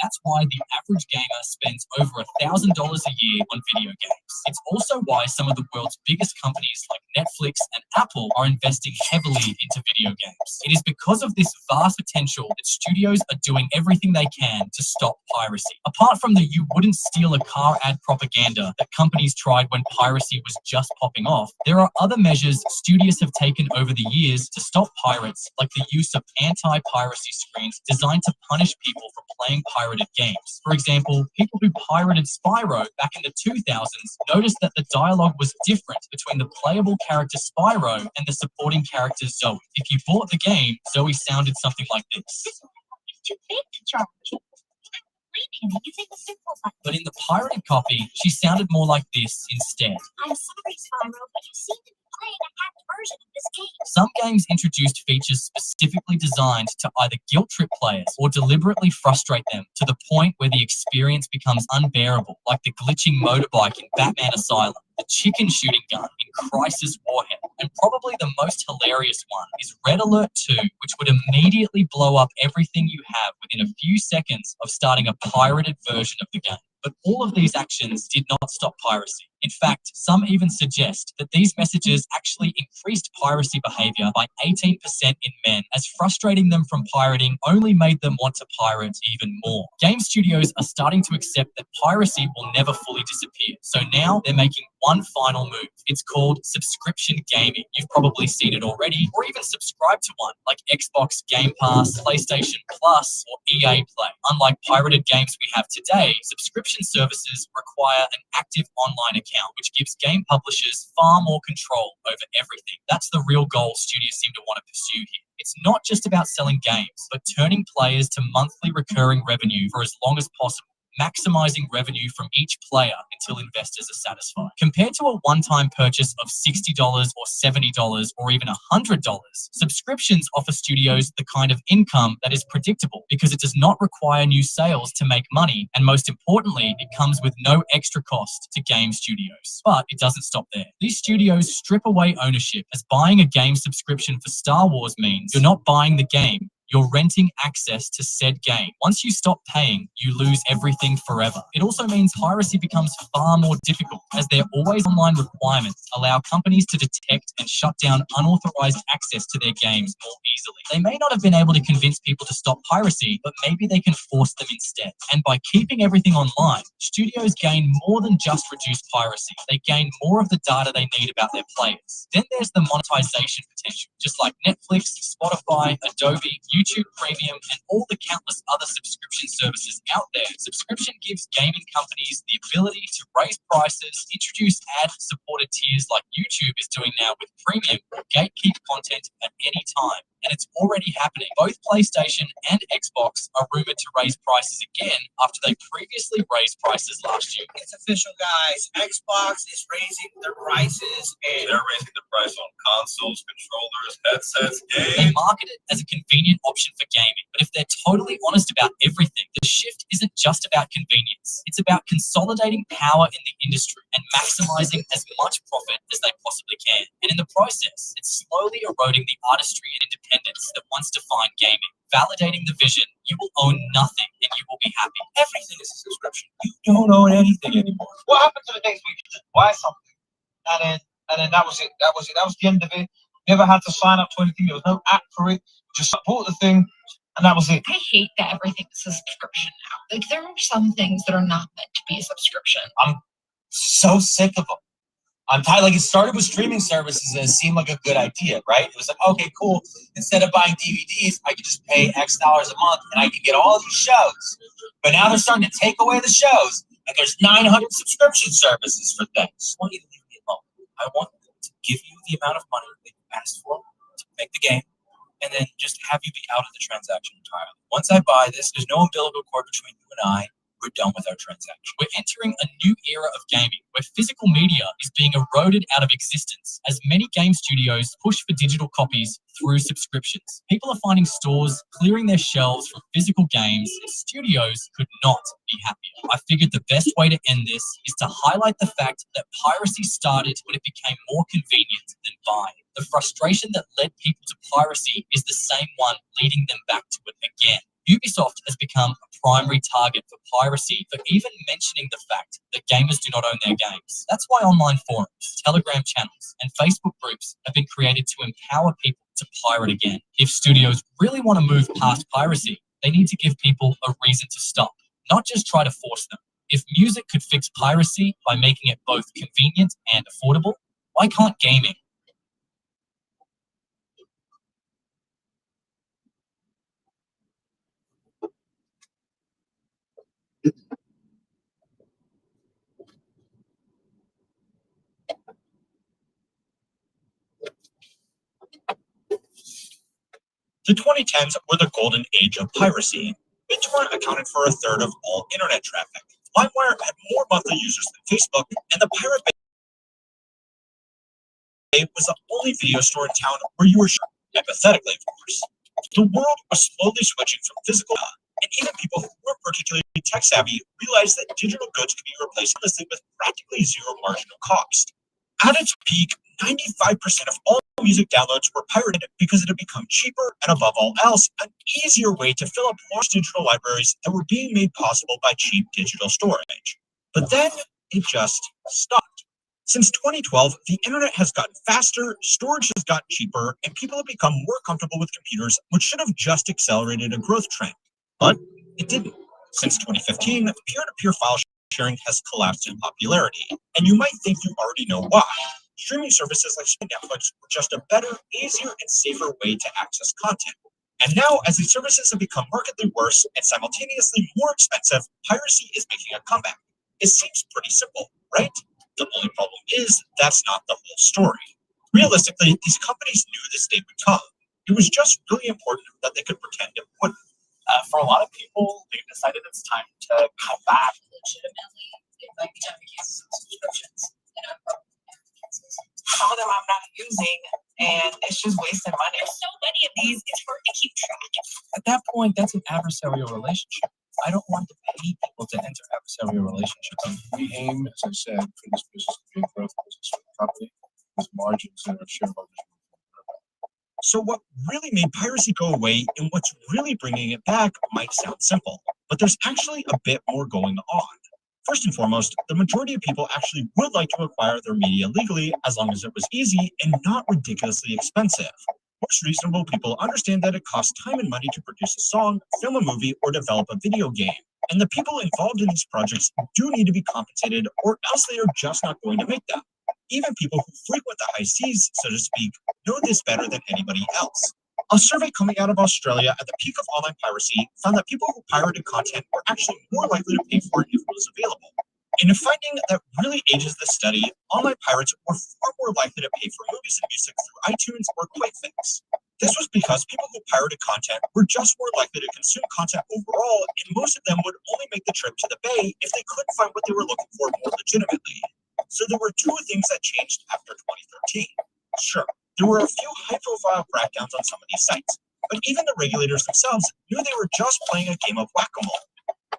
That's why the average gamer spends over $1,000 a year on video games. It's also why some of the world's biggest companies like Netflix and Apple are investing heavily into video games. It is because of this vast potential that studios are doing everything they can to stop piracy. Apart from the "you wouldn't steal a car" ad propaganda that companies tried when piracy was just popping off, there are other measures studios have taken over the years to stop pirates, like the use of anti-piracy screens designed to punish people for playing pirated games. For example, people who pirated Spyro back in the 2000s noticed that the dialogue was different between the playable character Spyro and the supporting character Zoe. If you bought the game, Zoe sounded something like this. But in the pirated copy, she sounded more like this instead. I'm sorry, Spyro, but you seem to be playing a hacked version of this game. Some games introduced features specifically designed to either guilt trip players or deliberately frustrate them to the point where the experience becomes unbearable, like the glitching motorbike in Batman Asylum, the chicken shooting gun in Crisis Warhead, and probably the most hilarious one is Red Alert 2, which would immediately blow up everything you have within a few seconds of starting a pirated version of the game. But all of these actions did not stop piracy. In fact, some even suggest that these messages actually increased piracy behavior by 18% in men, as frustrating them from pirating only made them want to pirate even more. Game studios are starting to accept that piracy will never fully disappear. So now they're making one final move. It's called subscription gaming. You've probably seen it already, or even subscribed to one, like Xbox Game Pass, PlayStation Plus, or EA Play. Unlike pirated games we have today, subscription services require an active online account, which gives game publishers far more control over everything. That's the real goal studios seem to want to pursue here. It's not just about selling games, but turning players to monthly recurring revenue for as long as possible, maximizing revenue from each player until investors are satisfied. Compared to a one-time purchase of $60 or $70 or even $100, subscriptions offer studios the kind of income that is predictable because it does not require new sales to make money, and most importantly, it comes with no extra cost to game studios. But it doesn't stop there. These studios strip away ownership, as buying a game subscription for Star Wars means you're not buying the game, you're renting access to said game. Once you stop paying, you lose everything forever. It also means piracy becomes far more difficult, as their always online requirements allow companies to detect and shut down unauthorized access to their games more easily. They may not have been able to convince people to stop piracy, but maybe they can force them instead. And by keeping everything online, studios gain more than just reduced piracy. They gain more of the data they need about their players. Then there's the monetization potential. Just like Netflix, Spotify, Adobe, YouTube Premium, and all the countless other subscription services out there, subscription gives gaming companies the ability to raise prices, introduce ad-supported tiers like YouTube is doing now with Premium, or gatekeep content at any time. And it's already happening. Both PlayStation and Xbox are rumored to raise prices again after they previously raised prices last year. It's official, guys. Xbox is raising their prices. And they're raising the price on consoles, controllers, headsets, games. They market it as a convenient option for gaming. But if they're totally honest about everything, the shift isn't just about convenience. It's about consolidating power in the industry and maximizing as much profit as they possibly can. And in the process, it's slowly eroding the artistry and independence that once defined gaming. Validating the vision, you will own nothing and you will be happy. Everything is a subscription. You don't own anything anymore. What happened to the days where you could just buy something and then that was it? That was it. That was the end of it. Never had to sign up to anything. There was no app for it. Just bought the thing and that was it. I hate that everything's a subscription now. Like, there are some things that are not meant to be a subscription. I'm so sick of them. I'm tired. Like, it started with streaming services and it seemed like a good idea, right? It was like, okay, cool. Instead of buying DVDs, I could just pay X dollars a month and I could get all these shows. But now they're starting to take away the shows, and there's 900 subscription services for things. I want you to leave me alone. I want to give you the amount of money that you asked for to make the game, and then just have you be out of the transaction entirely. Once I buy this, there's no umbilical cord between you and I. we're done with our transaction. We're entering a new era of gaming where physical media is being eroded out of existence as many game studios push for digital copies through subscriptions. People are finding stores clearing their shelves from physical games, and studios could not be happier. I figured the best way to end this is to highlight the fact that piracy started when it became more convenient than buying. The frustration that led people to piracy is the same one leading them back to it again. Ubisoft has become a primary target for piracy for even mentioning the fact that gamers do not own their games. That's why online forums, Telegram channels, and Facebook groups have been created to empower people to pirate again. If studios really want to move past piracy, they need to give people a reason to stop, not just try to force them. If music could fix piracy by making it both convenient and affordable, why can't gaming? The 2010s were the golden age of piracy. BitTorrent accounted for a third of all internet traffic. LimeWire had more monthly users than Facebook, and the Pirate Bay was the only video store in town where you were sure, hypothetically, of course. The world was slowly switching from physical, and even people who weren't particularly tech-savvy realized that digital goods could be replaced with practically zero marginal cost. At its peak, 95% of all music downloads were pirated because it had become cheaper and, above all else, an easier way to fill up large digital libraries that were being made possible by cheap digital storage. But then it just stopped. Since 2012, the internet has gotten faster, storage has gotten cheaper, and people have become more comfortable with computers, which should have just accelerated a growth trend. But it didn't. Since 2015, peer-to-peer file sharing has collapsed in popularity, and you might think you already know why. Streaming services like Netflix were just a better, easier, and safer way to access content. And now, as these services have become markedly worse and simultaneously more expensive, piracy is making a comeback. It seems pretty simple, right? The only problem is that's not the whole story. Realistically, these companies knew this day would come. It was just really important that they could pretend it wouldn't. For a lot of people, they decided it's time to cut back. Legitimately, like subscriptions. Some of them I'm not using, and it's just wasting money. There's so many of these, it's hard to keep track. At that point, that's an adversarial relationship. I don't want to pay people to enter adversarial relationships. We aim, as I said, for this business to be a growth business for the company with margins that our shareholders. So what really made piracy go away and what's really bringing it back might sound simple, but there's actually a bit more going on. First and foremost, the majority of people actually would like to acquire their media legally as long as it was easy and not ridiculously expensive. Most reasonable people understand that it costs time and money to produce a song, film a movie, or develop a video game. And the people involved in these projects do need to be compensated, or else they are just not going to make them. Even people who frequent the high seas, so to speak, know this better than anybody else. A survey coming out of Australia at the peak of online piracy found that people who pirated content were actually more likely to pay for it if it was available. In a finding that really ages the study, online pirates were far more likely to pay for movies and music through iTunes or QuakeFix. This was because people who pirated content were just more likely to consume content overall, and most of them would only make the trip to the Bay if they couldn't find what they were looking for more legitimately. So there were two things that changed after 2013. Sure, there were a few high-profile crackdowns on some of these sites, but even the regulators themselves knew they were just playing a game of whack-a-mole.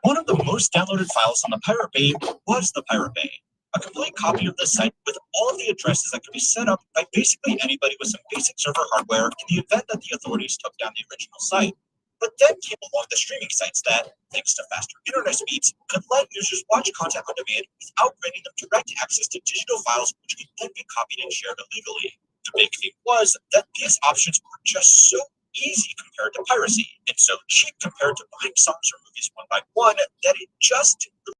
One of the most downloaded files on the Pirate Bay was the Pirate Bay, a complete copy of the site with all of the addresses that could be set up by basically anybody with some basic server hardware in the event that the authorities took down the original site. But then came along the streaming sites that, thanks to faster internet speeds, could let users watch content on demand without granting them direct access to digital files which could then be copied and shared illegally. The big thing was that these options were just so easy compared to piracy, and so cheap compared to buying songs or movies one by one, that it just didn't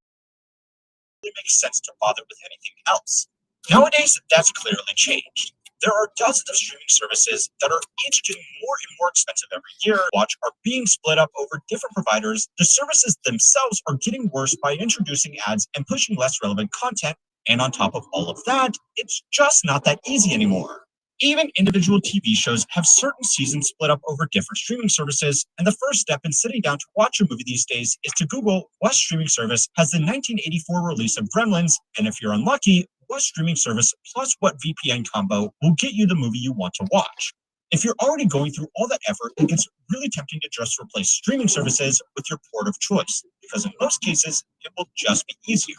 really make sense to bother with anything else. Nowadays, that's clearly changed. There are dozens of streaming services that are each getting more and more expensive every year. Watch are being split up over different providers. The services themselves are getting worse by introducing ads and pushing less relevant content. And on top of all of that, it's just not that easy anymore. Even individual TV shows have certain seasons split up over different streaming services, and the first step in sitting down to watch a movie these days is to Google what streaming service has the 1984 release of Gremlins, and if you're unlucky, what streaming service plus what VPN combo will get you the movie you want to watch. If you're already going through all that effort, it gets really tempting to just replace streaming services with your port of choice, because in most cases, it will just be easier.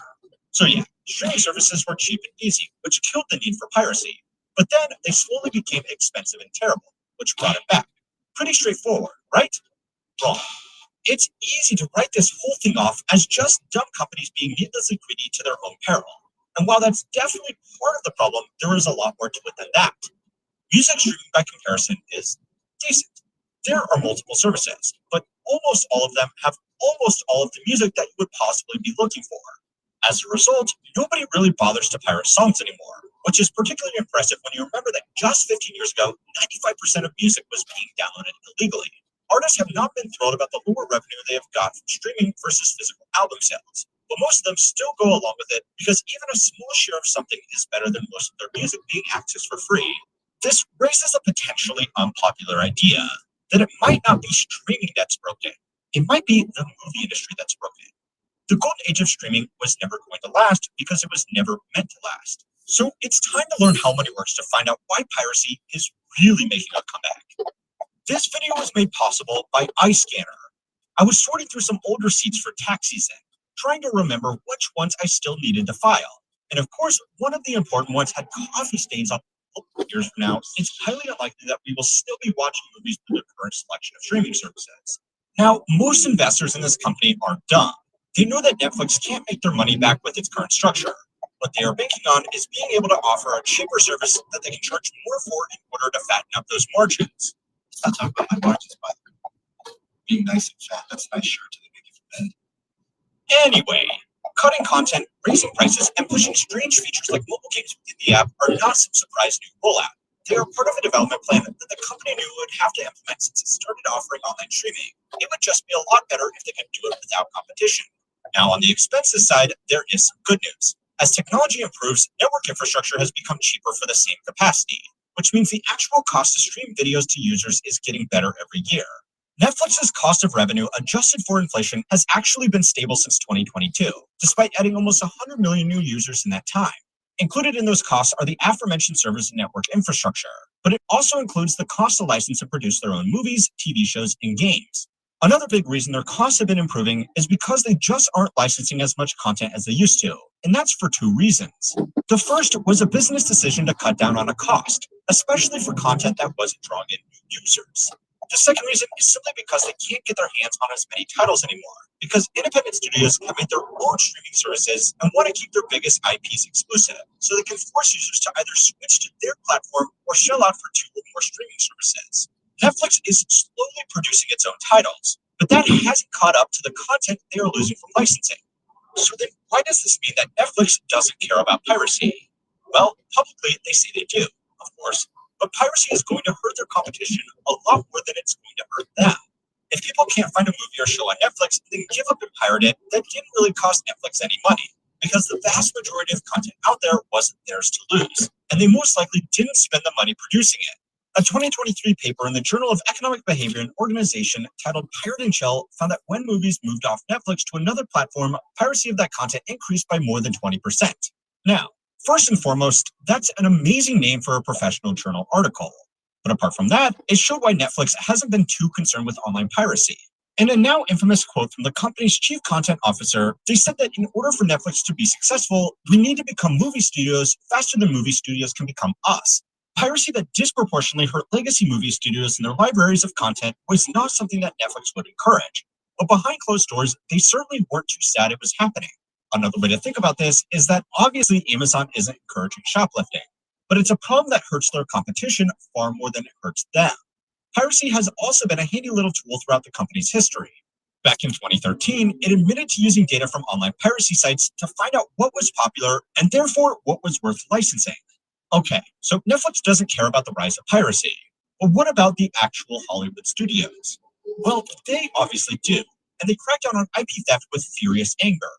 So yeah, streaming services were cheap and easy, which killed the need for piracy. But then they slowly became expensive and terrible, which brought it back. Pretty straightforward, right? Wrong. It's easy to write this whole thing off as just dumb companies being needlessly greedy to their own peril. And while that's definitely part of the problem, there is a lot more to it than that. Music streaming by comparison is decent. There are multiple services, but almost all of them have almost all of the music that you would possibly be looking for. As a result, nobody really bothers to pirate songs anymore, which is particularly impressive when you remember that just 15 years ago, 95% of music was being downloaded illegally. Artists have not been thrilled about the lower revenue they have got from streaming versus physical album sales, but most of them still go along with it because even a small share of something is better than most of their music being accessed for free. This raises a potentially unpopular idea that it might not be streaming that's broken. It might be the movie industry that's broken. The golden age of streaming was never going to last because it was never meant to last. So it's time to learn how money works to find out why piracy is really making a comeback. This video was made possible by iScanner. I was sorting through some old receipts for tax season, trying to remember which ones I still needed to file. And of course, one of the important ones had coffee stains on years from now. It's highly unlikely that we will still be watching movies through the current selection of streaming services. Now, most investors in this company aren't dumb. They know that Netflix can't make their money back with its current structure. What they are banking on is being able to offer a cheaper service that they can charge more for in order to fatten up those margins. Let's not talk about my margins, by the way. Being nice and fat, that's a nice shirt to make it for bed. Anyway, cutting content, raising prices, and pushing strange features like mobile games within the app are not some surprise new rollout. They are part of a development plan that the company knew it would have to implement since it started offering online streaming. It would just be a lot better if they could do it without competition. Now, on the expenses side, there is some good news. As technology improves, network infrastructure has become cheaper for the same capacity, which means the actual cost to stream videos to users is getting better every year. Netflix's cost of revenue adjusted for inflation has actually been stable since 2022, despite adding almost 100 million new users in that time. Included in those costs are the aforementioned servers and network infrastructure, but it also includes the cost to license and produce their own movies, TV shows, and games. Another big reason their costs have been improving is because they just aren't licensing as much content as they used to, and that's for two reasons. The first was a business decision to cut down on a cost, especially for content that wasn't drawing in new users. The second reason is simply because they can't get their hands on as many titles anymore, because independent studios have made their own streaming services and want to keep their biggest IPs exclusive, so they can force users to either switch to their platform or shell out for two or more streaming services. Netflix is slowly producing its own titles, but that hasn't caught up to the content they are losing from licensing. So then why does this mean that Netflix doesn't care about piracy? Well, publicly they say they do, of course, but piracy is going to hurt their competition a lot more than it's going to hurt them. If people can't find a movie or show on Netflix, then give up and pirate it. That didn't really cost Netflix any money, because the vast majority of content out there wasn't theirs to lose, and they most likely didn't spend the money producing it. A 2023 paper in the Journal of Economic Behavior and Organization titled Pirate and Shell found that when movies moved off Netflix to another platform, piracy of that content increased by more than 20%. Now, first and foremost, that's an amazing name for a professional journal article. But apart from that, it showed why Netflix hasn't been too concerned with online piracy. In a now infamous quote from the company's chief content officer, they said that in order for Netflix to be successful, we need to become movie studios faster than movie studios can become us. Piracy that disproportionately hurt legacy movie studios and their libraries of content was not something that Netflix would encourage. But behind closed doors, they certainly weren't too sad it was happening. Another way to think about this is that obviously Amazon isn't encouraging shoplifting, but it's a problem that hurts their competition far more than it hurts them. Piracy has also been a handy little tool throughout the company's history. Back in 2013, it admitted to using data from online piracy sites to find out what was popular and therefore what was worth licensing. Okay, so Netflix doesn't care about the rise of piracy. But what about the actual Hollywood studios? Well, they obviously do, and they crack down on IP theft with furious anger.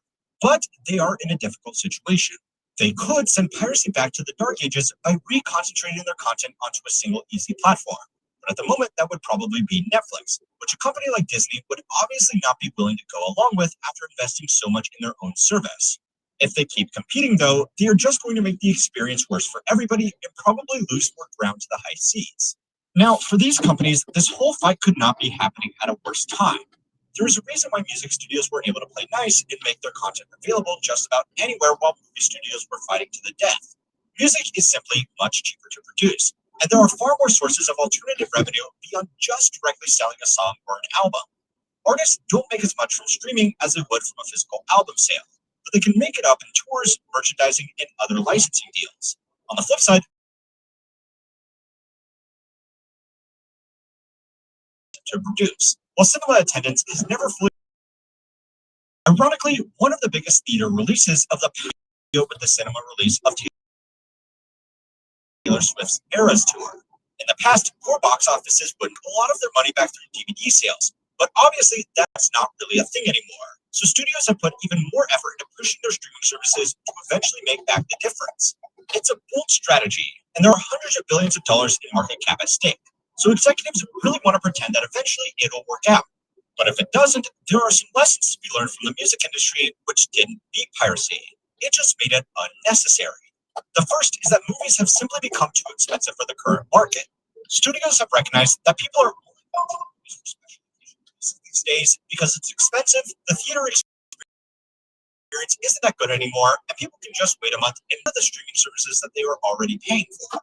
But they are in a difficult situation. They could send piracy back to the dark ages by reconcentrating their content onto a single easy platform. But at the moment, that would probably be Netflix, which a company like Disney would obviously not be willing to go along with after investing so much in their own service. If they keep competing, though, they are just going to make the experience worse for everybody and probably lose more ground to the high seas. Now, for these companies, this whole fight could not be happening at a worse time. There is a reason why music studios were able to play nice and make their content available just about anywhere while movie studios were fighting to the death. Music is simply much cheaper to produce, and there are far more sources of alternative revenue beyond just directly selling a song or an album. Artists don't make as much from streaming as they would from a physical album sale, but they can make it up in tours, merchandising, and other licensing deals. On the flip side, to produce, while cinema attendance is never fully. Ironically, one of the biggest theater releases of the past year with the cinema release of Taylor Swift's Eras Tour. In the past, poor box offices would a lot of their money back through DVD sales, but obviously that's not really a thing anymore. So studios have put even more effort into pushing their streaming services to eventually make back the difference. It's a bold strategy, and there are hundreds of billions of dollars in market cap at stake. So executives really want to pretend that eventually it'll work out. But if it doesn't, there are some lessons to be learned from the music industry, which didn't beat piracy. It just made it unnecessary. The first is that movies have simply become too expensive for the current market. Studios have recognized that people are only going to movies for special occasions these days because it's expensive, the theater experience isn't that good anymore, and people can just wait a month and get the streaming services that they were already paying for.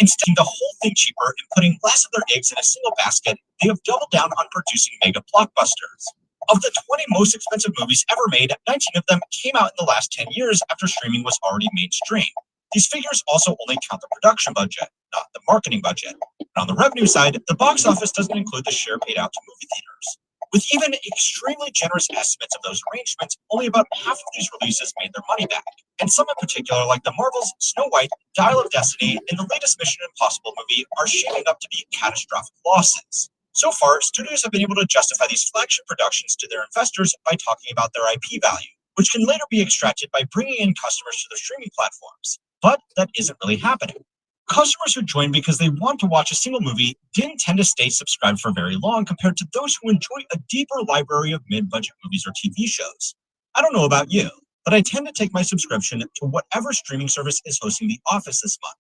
Instead of the whole thing cheaper and putting less of their eggs in a single basket, they have doubled down on producing mega blockbusters. Of the 20 most expensive movies ever made, 19 of them came out in the last 10 years after streaming was already mainstream. These figures also only count the production budget, not the marketing budget. And on the revenue side, the box office doesn't include the share paid out to movie theaters. With even extremely generous estimates of those arrangements, only about half of these releases made their money back. And some in particular, like the Marvels, Snow White, Dial of Destiny, and the latest Mission Impossible movie, are shaping up to be catastrophic losses. So far, studios have been able to justify these flagship productions to their investors by talking about their IP value, which can later be extracted by bringing in customers to their streaming platforms. But that isn't really happening. Customers who join because they want to watch a single movie didn't tend to stay subscribed for very long compared to those who enjoy a deeper library of mid-budget movies or TV shows. I don't know about you, but I tend to take my subscription to whatever streaming service is hosting The Office this month.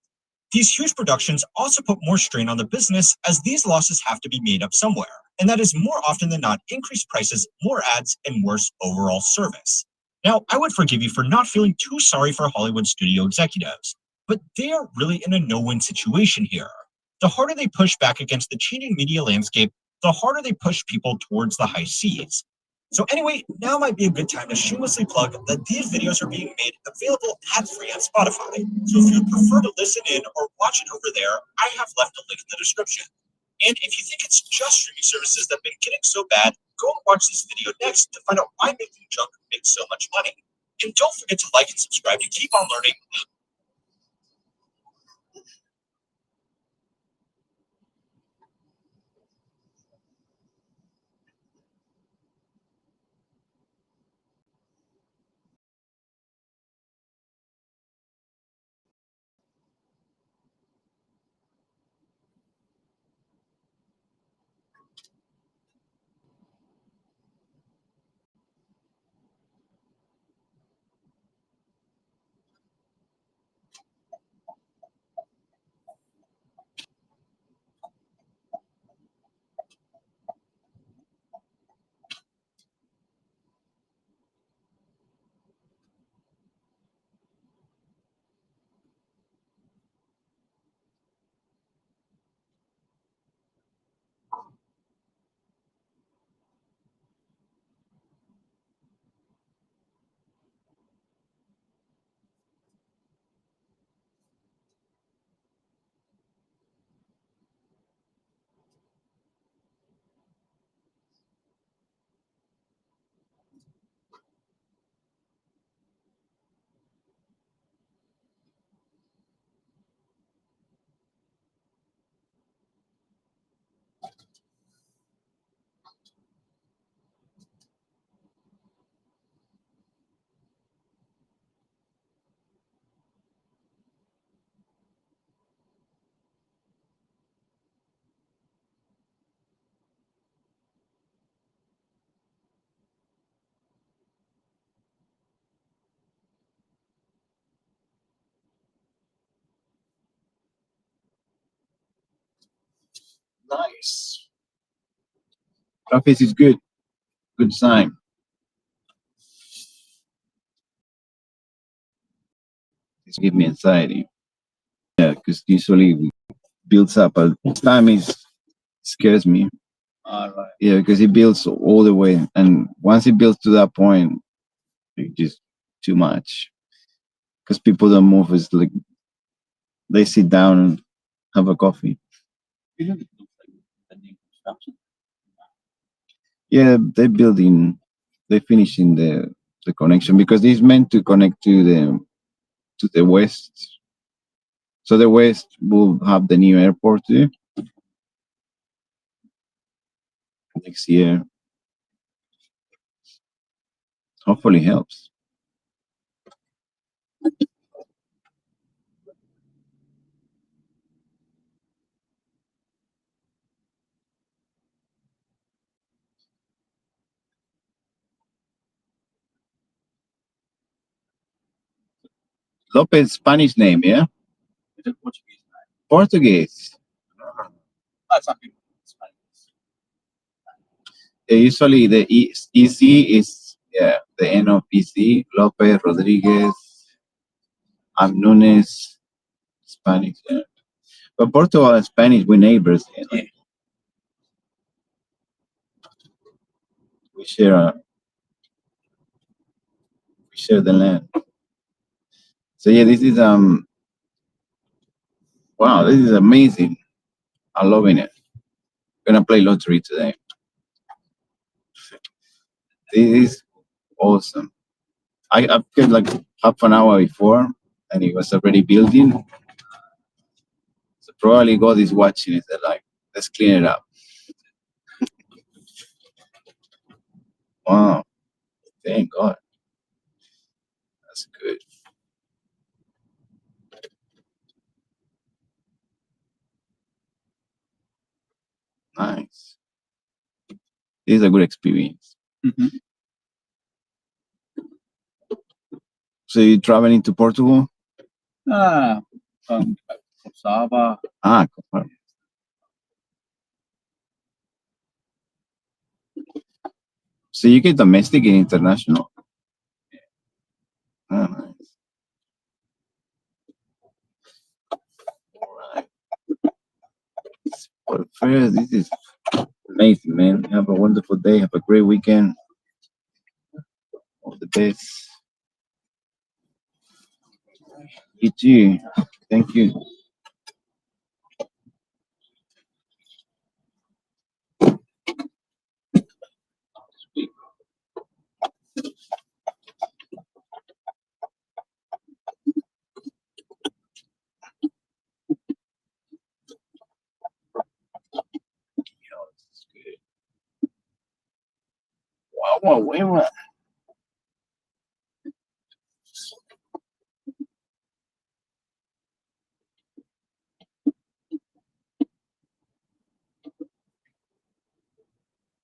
These huge productions also put more strain on the business as these losses have to be made up somewhere, and that is more often than not increased prices, more ads, and worse overall service. Now, I would forgive you for not feeling too sorry for Hollywood studio executives, but they are really in a no-win situation here. The harder they push back against the changing media landscape, the harder they push people towards the high seas. So anyway, now might be a good time to shamelessly plug that these videos are being made available ad-free on Spotify. So if you prefer to listen in or watch it over there, I have left a link in the description. And if you think it's just streaming services that have been getting so bad, go and watch this video next to find out why making junk makes so much money. And don't forget to like and subscribe to keep on learning. Nice. Office is good. Good sign. It's give me anxiety. Yeah, because usually it builds up. But time is scares me. Right. Yeah, because it builds all the way, and once it builds to that point, it's just too much. Because people don't move. It's like they sit down and have a coffee. Yeah, they're building. They're finishing the connection because it's meant to connect to the west. So the west will have the new airport too next year. Hopefully helps. Lopez Spanish name, yeah? It's a Portuguese name. Portuguese. Some people Spanish. Usually the EC is the end of EC. Lopez, Rodriguez, Nunes, Spanish. Yeah. But Portugal and Spanish, we're neighbors. You know? Yeah. We share the land. So yeah, this is wow, this is amazing. I'm loving it. Gonna play lottery today. This is awesome. I've got like half an hour before, and it was already building. So probably God is watching it. They're like, let's clean it up. Wow, thank God. That's good. Nice. This is a good experience. Mm-hmm. So you traveling to Portugal? From Saba. Confirm. So you get domestic and international. Oh, nice. All right. For first, this is amazing, man. Have a wonderful day. Have a great weekend. All the best. You too. Thank you. Wow, wow.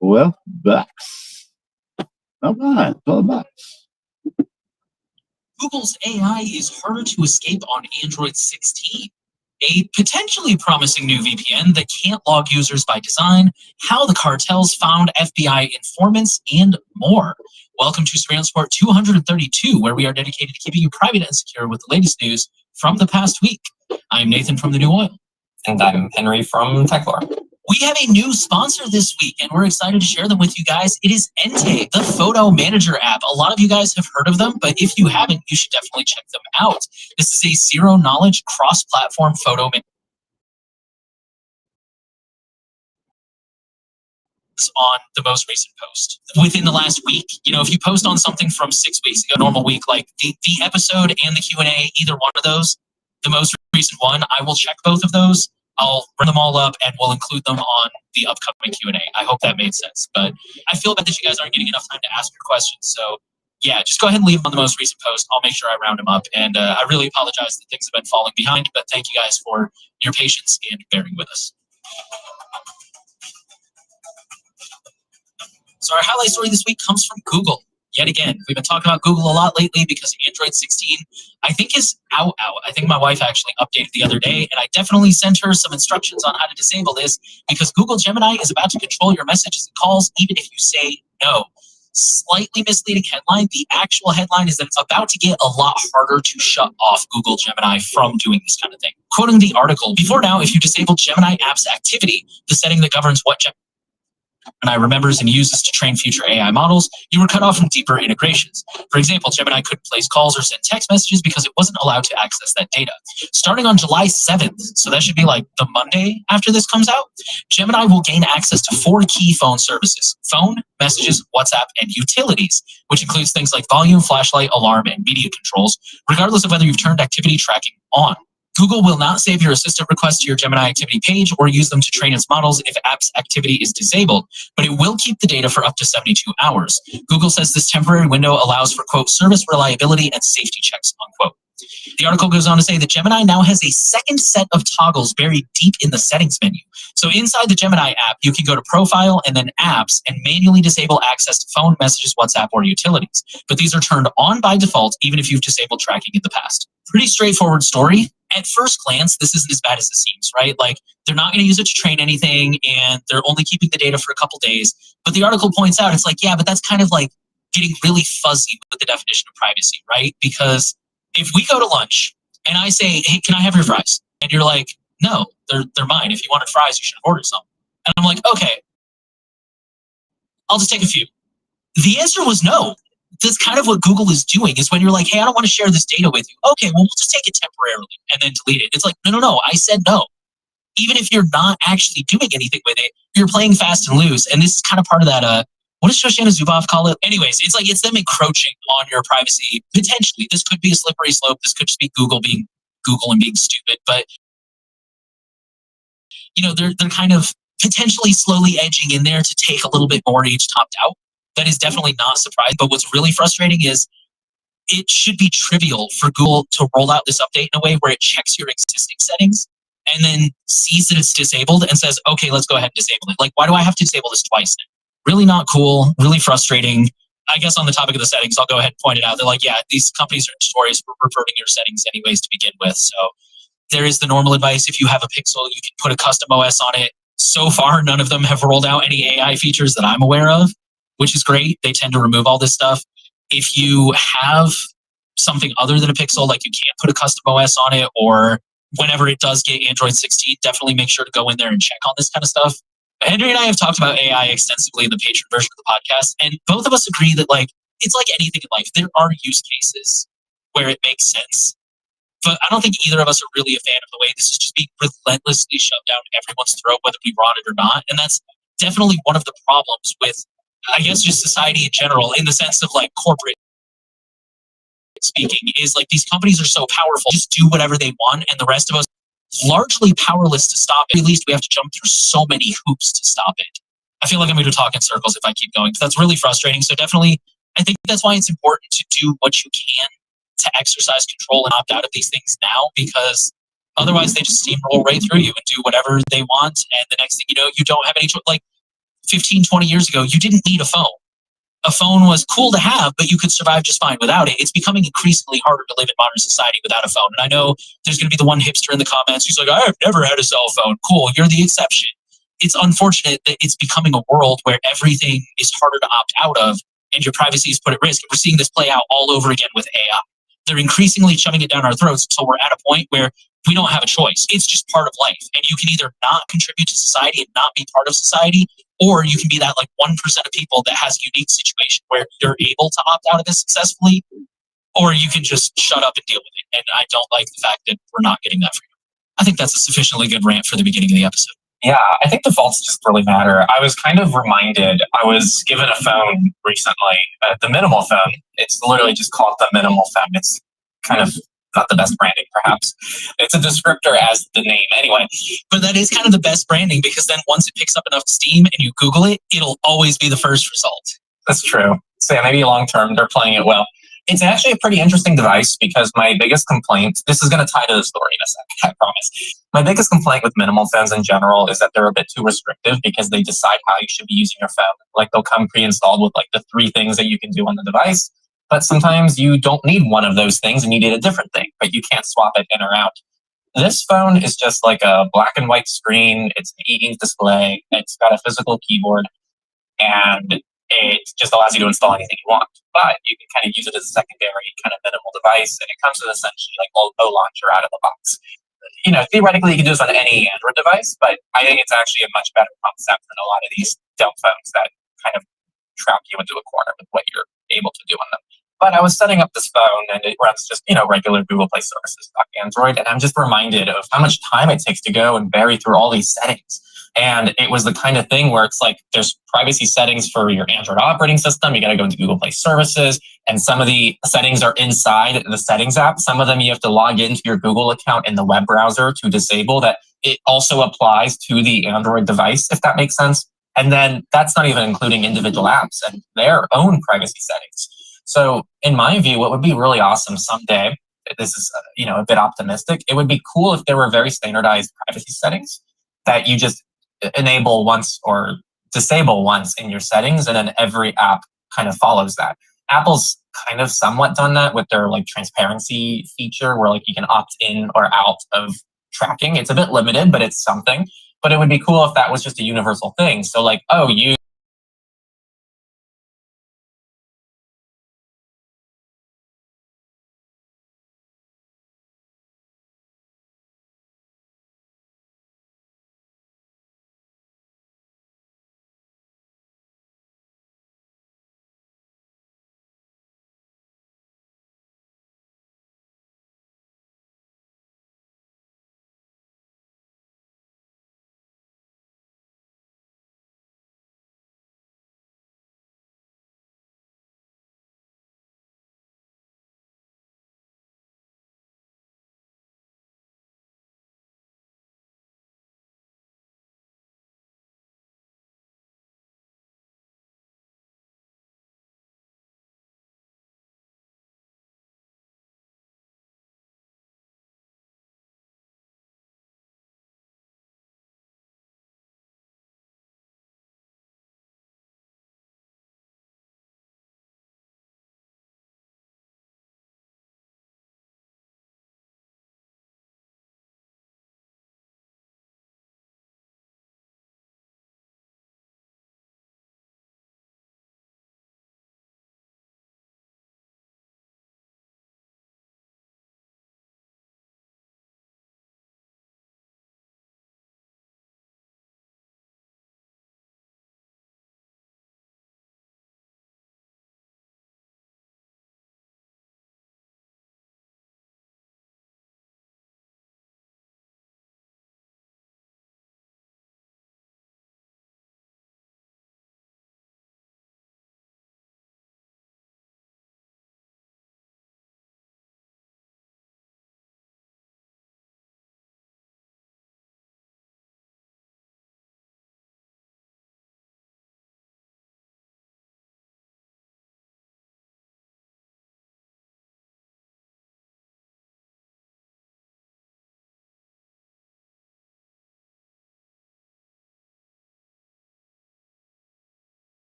Well, bucks. Not bad. $12. Google's AI is harder to escape on Android 16. A potentially promising new VPN that can't log users by design, how the cartels found FBI informants, and more. Welcome to Surveillance Report 232, where we are dedicated to keeping you private and secure with the latest news from the past week. I'm Nathan from The New Oil. And I'm Henry from Techlore. We have a new sponsor this week, and we're excited to share them with you guys. It is Entei, the photo manager app. A lot of you guys have heard of them, but if you haven't, you should definitely check them out. This is a zero-knowledge, cross-platform photo manager on the most recent post. Within the last week, if you post on something from 6 weeks ago, normal week, like the episode and the Q&A, either one of those, the most recent one, I will check both of those. I'll run them all up and we'll include them on the upcoming Q&A. I hope that made sense. But I feel bad that you guys aren't getting enough time to ask your questions. So yeah, just go ahead and leave them on the most recent post. I'll make sure I round them up. And I really apologize that things have been falling behind, but thank you guys for your patience and bearing with us. So our highlight story this week comes from Google. yet again, we've been talking about Google a lot lately because Android 16, I think, is out. I think my wife actually updated the other day, and I definitely sent her some instructions on how to disable this because Google Gemini is about to control your messages and calls even if you say no. Slightly misleading headline. The actual headline is that it's about to get a lot harder to shut off Google Gemini from doing this kind of thing. Quoting the article, before now, if you disabled Gemini app's activity, the setting that governs what Gemini remembers and uses to train future AI models, you were cut off from deeper integrations. For example, Gemini couldn't place calls or send text messages because it wasn't allowed to access that data. Starting on July 7th, so that should be like the Monday after this comes out, Gemini will gain access to 4 key phone services: phone, messages, WhatsApp, and utilities, which includes things like volume, flashlight, alarm, and media controls, regardless of whether you've turned activity tracking on. Google will not save your assistant requests to your Gemini activity page or use them to train its models if app's activity is disabled, but it will keep the data for up to 72 hours. Google says this temporary window allows for, quote, service reliability and safety checks, unquote. The article goes on to say that Gemini now has a second set of toggles buried deep in the settings menu. So inside the Gemini app, you can go to Profile and then Apps and manually disable access to phone, messages, WhatsApp, or utilities. But these are turned on by default, even if you've disabled tracking in the past. Pretty straightforward story. At first glance, this isn't as bad as it seems, right? Like, they're not going to use it to train anything, and they're only keeping the data for a couple days. But the article points out, it's like, yeah, but that's kind of like getting really fuzzy with the definition of privacy, right? Because if we go to lunch and I say, hey, can I have your fries? And you're like, no, they're mine. If you wanted fries, you should have ordered some. And I'm like, okay, I'll just take a few. The answer was no. That's kind of what Google is doing, is when you're like, hey, I don't want to share this data with you. Okay, well, we'll just take it temporarily and then delete it. It's like, no, I said no. Even if you're not actually doing anything with it, you're playing fast and loose. And this is kind of part of that, what does Shoshana Zuboff call it? Anyways, it's like, it's them encroaching on your privacy. Potentially, this could be a slippery slope. This could just be Google being Google and being stupid. But, you know, they're kind of potentially slowly edging in there to take a little bit more each topped out. That is definitely not surprising. But what's really frustrating is it should be trivial for Google to roll out this update in a way where it checks your existing settings and then sees that it's disabled and says, okay, let's go ahead and disable it. Like, why do I have to disable this twice then? Really not cool, really frustrating. I guess on the topic of the settings, I'll go ahead and point it out. They're like, yeah, these companies are notorious for reverting your settings anyways to begin with. So there is the normal advice. If you have a Pixel, you can put a custom OS on it. So far, none of them have rolled out any AI features that I'm aware of, which is great. They tend to remove all this stuff. If you have something other than a Pixel, like you can't put a custom OS on it, or whenever it does get Android 16, definitely make sure to go in there and check on this kind of stuff. Henry and I have talked about AI extensively in the Patreon version of the podcast, and both of us agree that, like, it's like anything in life. There are use cases where it makes sense, but I don't think either of us are really a fan of the way this is just being relentlessly shoved down everyone's throat, whether we want it or not. And that's definitely one of the problems with, I guess, just society in general, in the sense of like corporate speaking, is like these companies are so powerful, just do whatever they want, and the rest of us largely powerless to stop it. At least we have to jump through so many hoops to stop it. I feel like I'm going to talk in circles if I keep going, but that's really frustrating. So definitely, I think that's why it's important to do what you can to exercise control and opt out of these things now, because otherwise they just steamroll right through you and do whatever they want. And the next thing you know, you don't have any choice. Like 15, 20 years ago, you didn't need a phone. A phone was cool to have, but you could survive just fine without it. It's becoming increasingly harder to live in modern society without a phone. And I know there's going to be the one hipster in the comments who's like, I've never had a cell phone. Cool, you're the exception. It's unfortunate that it's becoming a world where everything is harder to opt out of and your privacy is put at risk. And we're seeing this play out all over again with AI. They're increasingly shoving it down our throats until we're at a point where we don't have a choice. It's just part of life. And you can either not contribute to society and not be part of society, or you can be that like 1% of people that has a unique situation where you're able to opt out of this successfully, or you can just shut up and deal with it. And I don't like the fact that we're not getting that for you. I think that's a sufficiently good rant for the beginning of the episode. Yeah, I think defaults just really matter. I was kind of reminded, I was given a phone recently, the minimal phone. It's literally just called the minimal phone. It's kind of not the best branding, perhaps. It's a descriptor as the name anyway. But that is kind of the best branding, because then once it picks up enough steam and you Google it, it'll always be the first result. That's true. So yeah, maybe long term they're playing it well. It's actually a pretty interesting device because my biggest complaint, this is going to tie to the story in a second, I promise. My biggest complaint with minimal phones in general is that they're a bit too restrictive because they decide how you should be using your phone. Like they'll come pre-installed with like the 3 things that you can do on the device, but sometimes you don't need one of those things and you need a different thing, but you can't swap it in or out. This phone is just like a black and white screen. It's an e-ink display. It's got a physical keyboard, and it just allows you to install anything you want. But you can kind of use it as a secondary kind of minimal device, and it comes with essentially like a launcher out of the box. You know, theoretically, you can do this on any Android device, but I think it's actually a much better concept than a lot of these dumb phones that kind of trap you into a corner with what you're able to do on them. But I was setting up this phone and it runs just, you know, regular Google Play services, not Android. And I'm just reminded of how much time it takes to go and bury through all these settings. And it was the kind of thing where it's like there's privacy settings for your Android operating system. You got to go into Google Play services, and some of the settings are inside the settings app. Some of them you have to log into your Google account in the web browser to disable that. It also applies to the Android device, if that makes sense. And then that's not even including individual apps and their own privacy settings. So in my view, what would be really awesome someday, this is you know, a bit optimistic, it would be cool if there were very standardized privacy settings that you just enable once or disable once in your settings, and then every app kind of follows that. Apple's kind of somewhat done that with their like transparency feature where like you can opt in or out of tracking. It's a bit limited, but it's something. But it would be cool if that was just a universal thing. So like, oh, you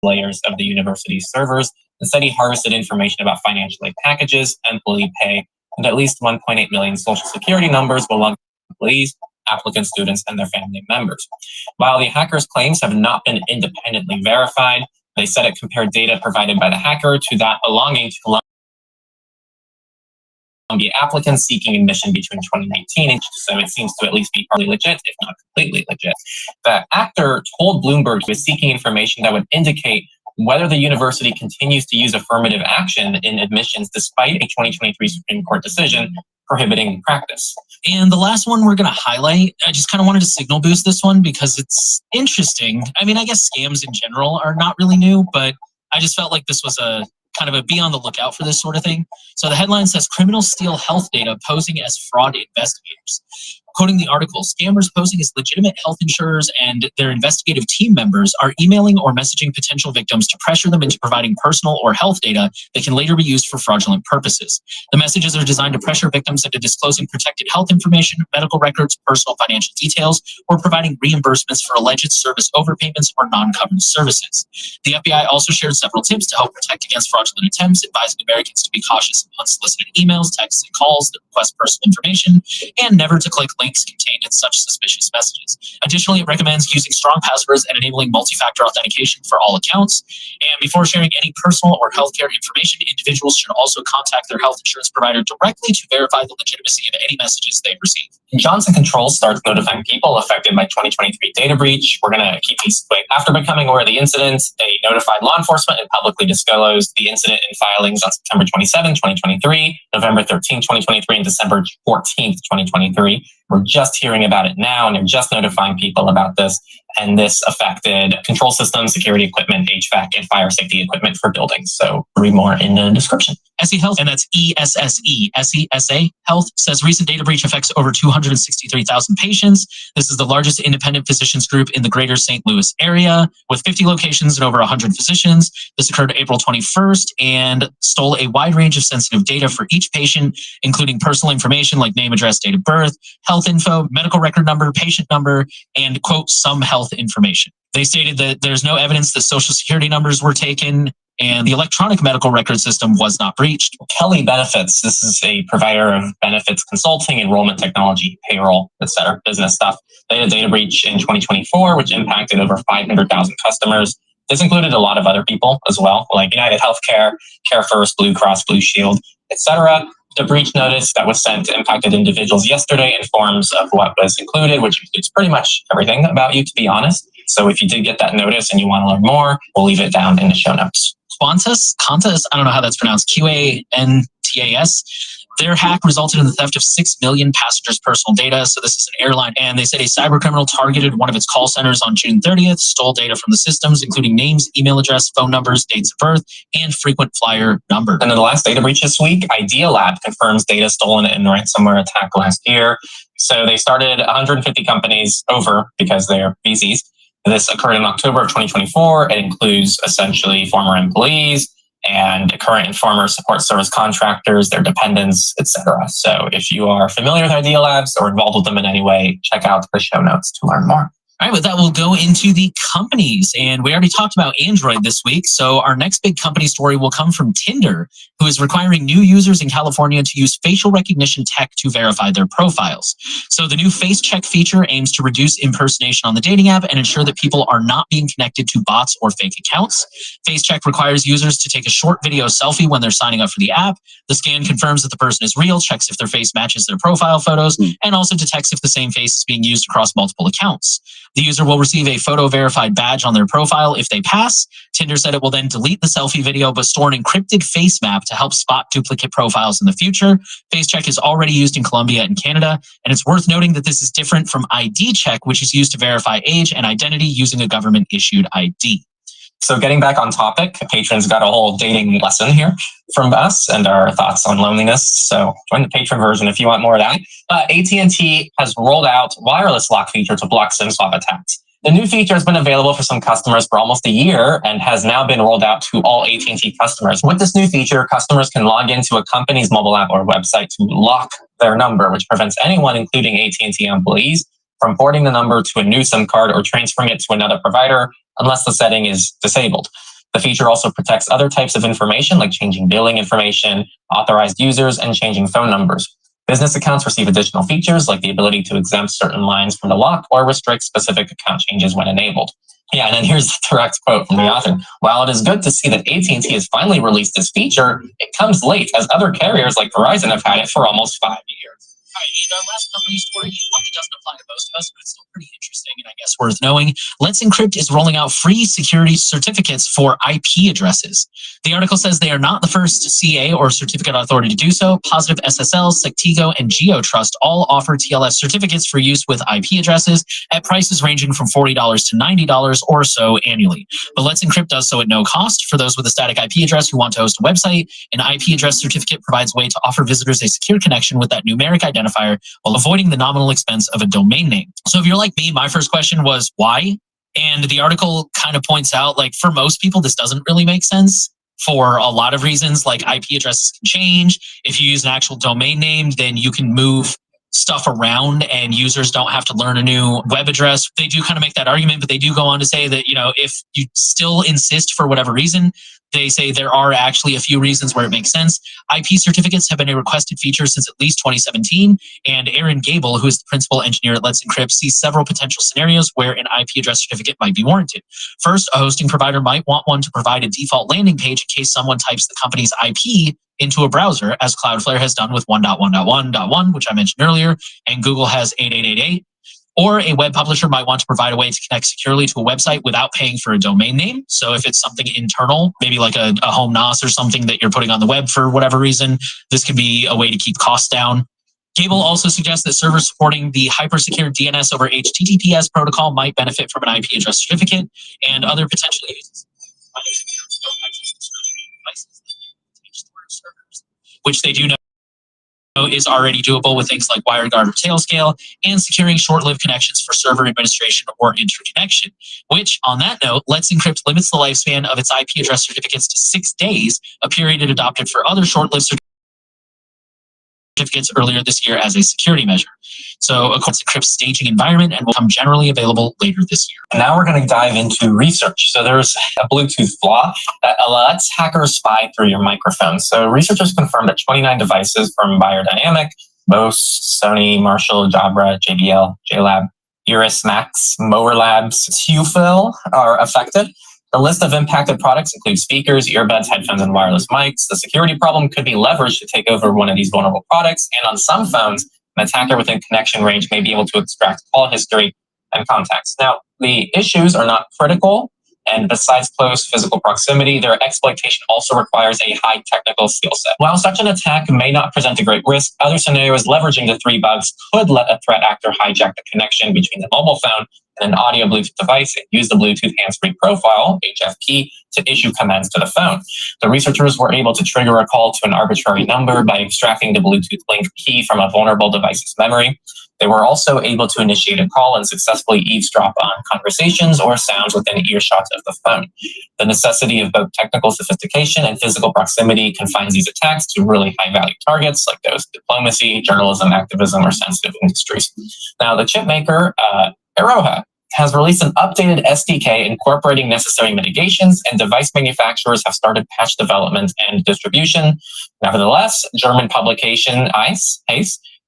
layers of the university's servers and said he harvested information about financial aid packages, employee pay, and at least 1.8 million social security numbers belonging to employees, applicants, students, and their family members. While the hacker's claims have not been independently verified, they said it compared data provided by the hacker to that belonging to Columbia applicants seeking admission between 2019 and so it seems to at least be partly legit, if not completely legit. The actor told Bloomberg he was seeking information that would indicate whether the university continues to use affirmative action in admissions despite a 2023 Supreme Court decision prohibiting the practice. And the last one we're going to highlight, I just kind of wanted to signal boost this one because it's interesting. I mean, I guess scams in general are not really new, but I just felt like this was a kind of a be on the lookout for this sort of thing. So the headline says, criminals steal health data posing as fraud investigators. Quoting the article, scammers posing as legitimate health insurers and their investigative team members are emailing or messaging potential victims to pressure them into providing personal or health data that can later be used for fraudulent purposes. The messages are designed to pressure victims into disclosing protected health information, medical records, personal financial details, or providing reimbursements for alleged service overpayments or non-covered services. The FBI also shared several tips to help protect against fraudulent attempts, advising Americans to be cautious of unsolicited emails, texts, and calls that request personal information, and never to click links contained in such suspicious messages. Additionally, it recommends using strong passwords and enabling multi-factor authentication for all accounts. And before sharing any personal or healthcare information, individuals should also contact their health insurance provider directly to verify the legitimacy of any messages they receive. Johnson Controls starts notifying people affected by 2023 data breach. We're going to keep these quick. After becoming aware of the incident, they notified law enforcement and publicly disclosed the incident in filings on September 27, 2023, November 13, 2023, and December 14, 2023. We're just hearing about it now, and they're just notifying people about this. And this affected control systems, security equipment, HVAC, and fire safety equipment for buildings. So read more in the description. SE Health, and that's ESSE, SESA Health, says recent data breach affects over 263,000 patients. This is the largest independent physicians group in the greater St. Louis area, with 50 locations and over 100 physicians. This occurred April 21st and stole a wide range of sensitive data for each patient, including personal information like name, address, date of birth, health info, medical record number, patient number, and, quote, some health information. They stated that there's no evidence that social security numbers were taken and the electronic medical record system was not breached. Kelly Benefits, this is a provider of benefits consulting, enrollment technology, payroll, etc., business stuff. They had a data breach in 2024, which impacted over 500,000 customers. This included a lot of other people as well, like United Healthcare, Care First, Blue Cross Blue Shield, etc. The breach notice that was sent to impacted individuals yesterday informs of what was included, which includes pretty much everything about you, to be honest. So if you did get that notice and you want to learn more, we'll leave it down in the show notes. Qantas, I don't know how that's pronounced, QANTAS. Their hack resulted in the theft of 6 million passengers' personal data. So this is an airline. And they said a cybercriminal targeted one of its call centers on June 30th, stole data from the systems, including names, email address, phone numbers, dates of birth, and frequent flyer number. And in the last data breach this week, Idea Lab confirms data stolen in the ransomware attack last year. So they started 150 companies over because they're VCs. This occurred in October of 2024. It includes essentially former employees and current and former support service contractors, their dependents, etc. So if you are familiar with Idea Labs or involved with them in any way, check out the show notes to learn more. All right, with that, we'll go into the companies. And we already talked about Android this week. So our next big company story will come from Tinder, who is requiring new users in California to use facial recognition tech to verify their profiles. So the new face check feature aims to reduce impersonation on the dating app and ensure that people are not being connected to bots or fake accounts. Face check requires users to take a short video selfie when they're signing up for the app. The scan confirms that the person is real, checks if their face matches their profile photos, and also detects if the same face is being used across multiple accounts. The user will receive a photo verified badge on their profile if they pass. Tinder said it will then delete the selfie video but store an encrypted face map to help spot duplicate profiles in the future. Face check is already used in Colombia and Canada, and it's worth noting that this is different from ID check, which is used to verify age and identity using a government issued ID. So getting back on topic, patrons got a whole dating lesson here from us and our thoughts on loneliness. So join the patron version if you want more of that. AT&T has rolled out wireless lock feature to block SIM swap attacks. The new feature has been available for some customers for almost a year and has now been rolled out to all AT&T customers. With this new feature, customers can log into a company's mobile app or website to lock their number, which prevents anyone, including AT&T employees, from porting the number to a new SIM card or transferring it to another provider unless the setting is disabled. The feature also protects other types of information like changing billing information, authorized users, and changing phone numbers. Business accounts receive additional features like the ability to exempt certain lines from the lock or restrict specific account changes when enabled. Yeah, and then here's the direct quote from the author. While it is good to see that AT&T has finally released this feature, it comes late as other carriers like Verizon have had it for almost 5 years. All right, and our last company story probably doesn't apply to most of us, but it's still pretty interesting and I guess worth knowing. Let's Encrypt is rolling out free security certificates for IP addresses. The article says they are not the first CA or certificate authority to do so. Positive SSL, Sectigo, and GeoTrust all offer TLS certificates for use with IP addresses at prices ranging from $40 to $90 or so annually. But Let's Encrypt does so at no cost. For those with a static IP address who want to host a website, an IP address certificate provides a way to offer visitors a secure connection with that numeric identifier while avoiding the nominal expense of a domain name. So if you're like me, my first question was, why? And the article kind of points out, like, for most people, this doesn't really make sense for a lot of reasons. Like, IP addresses can change. If you use an actual domain name, then you can move stuff around and users don't have to learn a new web address. They do kind of make that argument, but they do go on to say that, you know, if you still insist for whatever reason, they say there are actually a few reasons where it makes sense. IP certificates have been a requested feature since at least 2017, and Aaron Gable, who is the principal engineer at Let's Encrypt, sees several potential scenarios where an IP address certificate might be warranted. First, a hosting provider might want one to provide a default landing page in case someone types the company's IP into a browser, as Cloudflare has done with 1.1.1.1, which I mentioned earlier, and Google has 8888. Or a web publisher might want to provide a way to connect securely to a website without paying for a domain name. So if it's something internal, maybe like a home NAS or something that you're putting on the web for whatever reason, this could be a way to keep costs down. Gable also suggests that servers supporting the hypersecure DNS over HTTPS protocol might benefit from an IP address certificate, and other potential uses, which they do know is already doable with things like WireGuard or Tailscale, and securing short-lived connections for server administration or interconnection, which, on that note, Let's Encrypt limits the lifespan of its IP address certificates to 6 days, a period it adopted for other short-lived certificates earlier this year as a security measure. So, of course, Encrypt's staging environment and will become generally available later this year. And now we're going to dive into research. So there's a Bluetooth flaw that lets hackers spy through your microphone. So researchers confirmed that 29 devices from Biodynamic, Bose, Sony, Marshall, Jabra, JBL, JLab, Iris Max, Mower Labs, Hufil are affected. The list of impacted products includes speakers, earbuds, headphones, and wireless mics. The security problem could be leveraged to take over one of these vulnerable products, and on some phones, an attacker within connection range may be able to extract call history and contacts. Now, the issues are not critical, and besides close physical proximity, their exploitation also requires a high technical skill set. While such an attack may not present a great risk, other scenarios leveraging the 3 bugs could let a threat actor hijack the connection between the mobile phone and an audio Bluetooth device and use the Bluetooth hands-free profile, HFP, to issue commands to the phone. The researchers were able to trigger a call to an arbitrary number by extracting the Bluetooth link key from a vulnerable device's memory. They were also able to initiate a call and successfully eavesdrop on conversations or sounds within earshot of the phone. The necessity of both technical sophistication and physical proximity confines these attacks to really high-value targets like those diplomacy, journalism, activism, or sensitive industries. Now, the chip maker, Arrowhead, has released an updated SDK incorporating necessary mitigations, and device manufacturers have started patch development and distribution. Nevertheless, German publication ICE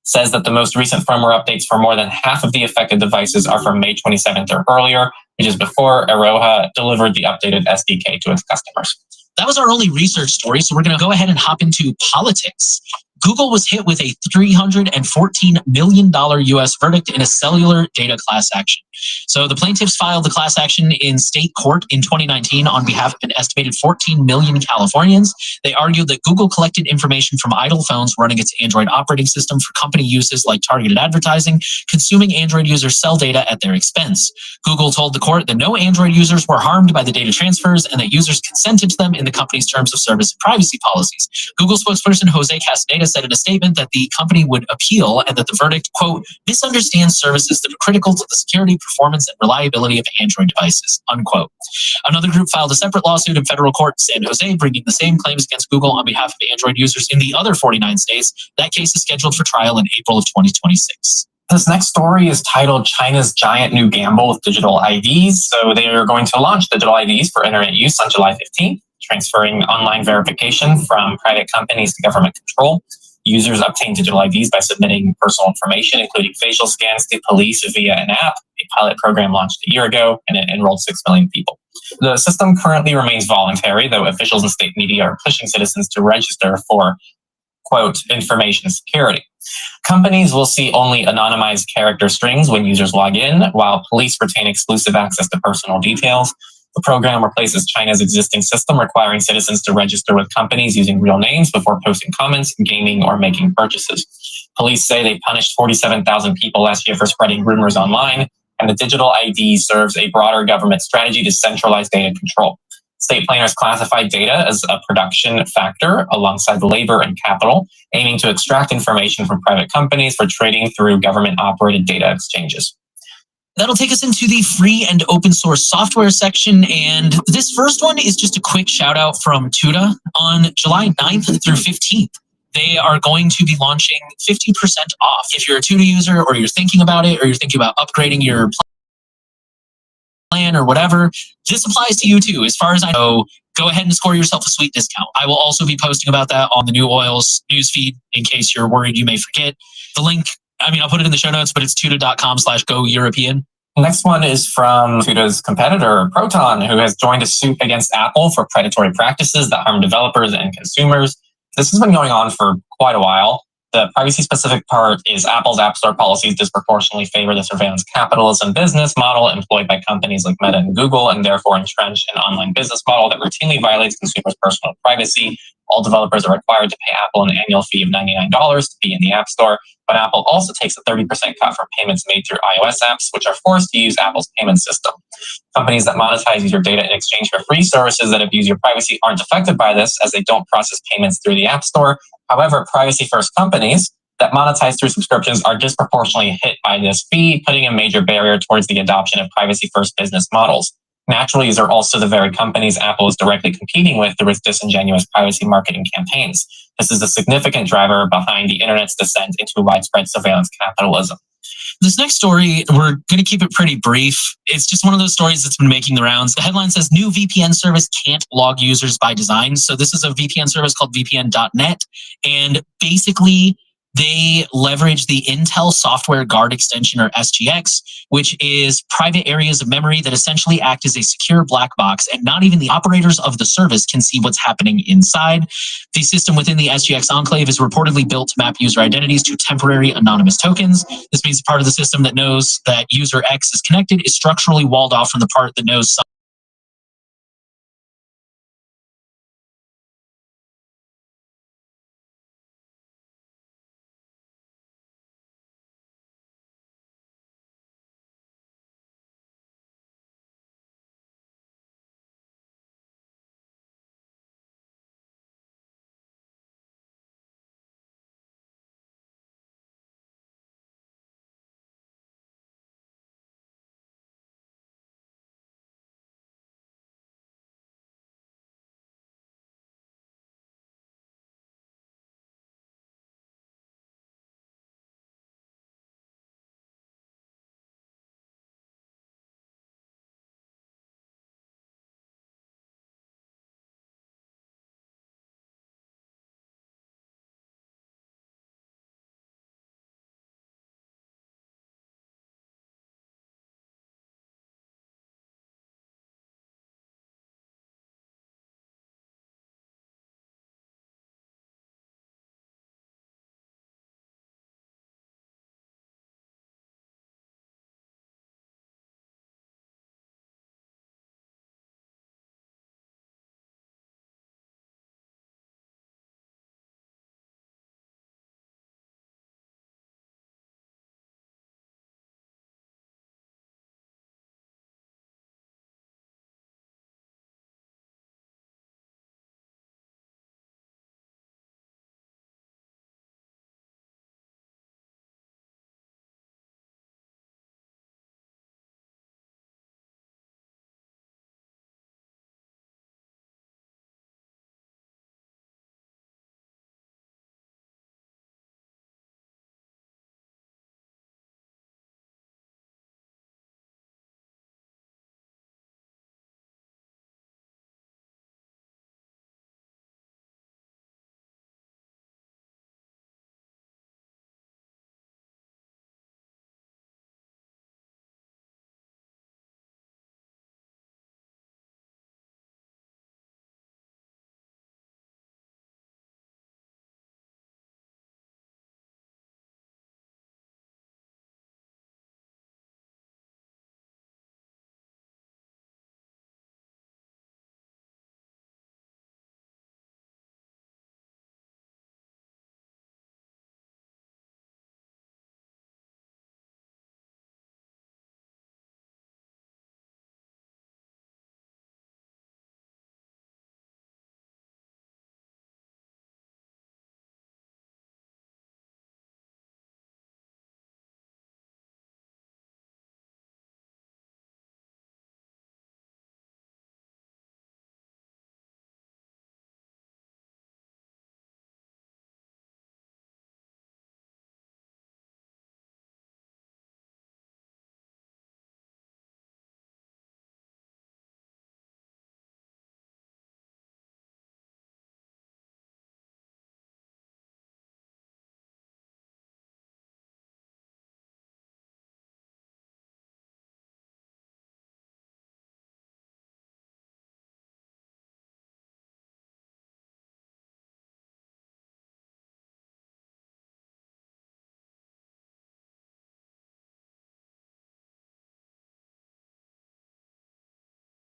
says that the most recent firmware updates for more than half of the affected devices are from May 27th or earlier, which is before Aroha delivered the updated SDK to its customers. That was our only research story, so we're going to go ahead and hop into politics. Google was hit with a $314 million U.S. verdict in a cellular data class action. So the plaintiffs filed the class action in state court in 2019 on behalf of an estimated 14 million Californians. They argued that Google collected information from idle phones running its Android operating system for company uses like targeted advertising, consuming Android users' cell data at their expense. Google told the court that no Android users were harmed by the data transfers and that users consented to them in the company's terms of service and privacy policies. Google spokesperson Jose Castaneda said in a statement that the company would appeal and that the verdict, quote, misunderstands services that are critical to the security, performance, and reliability of Android devices, unquote. Another group filed a separate lawsuit in federal court in San Jose, bringing the same claims against Google on behalf of Android users in the other 49 states. That case is scheduled for trial in April of 2026. This next story is titled China's Giant New Gamble with Digital IDs. So they are going to launch digital IDs for internet use on July 15th, transferring online verification from private companies to government control. Users obtain digital IDs by submitting personal information, including facial scans, to police via an app. A pilot program launched a year ago, and it enrolled 6 million people. The system currently remains voluntary, though officials and state media are pushing citizens to register for, quote, information security. Companies will see only anonymized character strings when users log in, while police retain exclusive access to personal details. The program replaces China's existing system requiring citizens to register with companies using real names before posting comments, gaming, or making purchases. Police say they punished 47,000 people last year for spreading rumors online, and the digital ID serves a broader government strategy to centralize data control. State planners classified data as a production factor alongside labor and capital, aiming to extract information from private companies for trading through government-operated data exchanges. That'll take us into the free and open source software section. And this first one is just a quick shout out from Tuda. On July 9th through 15th, they are going to be launching 50% off. If you're a Tuda user or you're thinking about it or you're thinking about upgrading your plan or whatever, this applies to you too. As far as I know, go ahead and score yourself a sweet discount. I will also be posting about that on the New Oils newsfeed in case you're worried you may forget. The link, I'll put it in the show notes, but it's tuda.com/go European. Next one is from Tuda's competitor, Proton, who has joined a suit against Apple for predatory practices that harm developers and consumers. This has been going on for quite a while. The privacy-specific part is Apple's App Store policies disproportionately favor the surveillance capitalism business model employed by companies like Meta and Google, and therefore entrench an online business model that routinely violates consumers' personal privacy. All developers are required to pay Apple an annual fee of $99 to be in the App Store, but Apple also takes a 30% cut for payments made through iOS apps, which are forced to use Apple's payment system. Companies that monetize user data in exchange for free services that abuse your privacy aren't affected by this, as they don't process payments through the App Store. However, privacy-first companies that monetize through subscriptions are disproportionately hit by this fee, putting a major barrier towards the adoption of privacy-first business models. Naturally, these are also the very companies Apple is directly competing with through its disingenuous privacy marketing campaigns. This is a significant driver behind the internet's descent into widespread surveillance capitalism. This next story, we're going to keep it pretty brief. It's just one of those stories that's been making the rounds. The headline says, new VPN service can't log users by design. So this is a VPN service called VPN.net. And basically, they leverage the Intel Software Guard Extension, or SGX, which is private areas of memory that essentially act as a secure black box, and not even the operators of the service can see what's happening inside. The system within the SGX enclave is reportedly built to map user identities to temporary anonymous tokens. This means the part of the system that knows that user X is connected is structurally walled off from the part that knows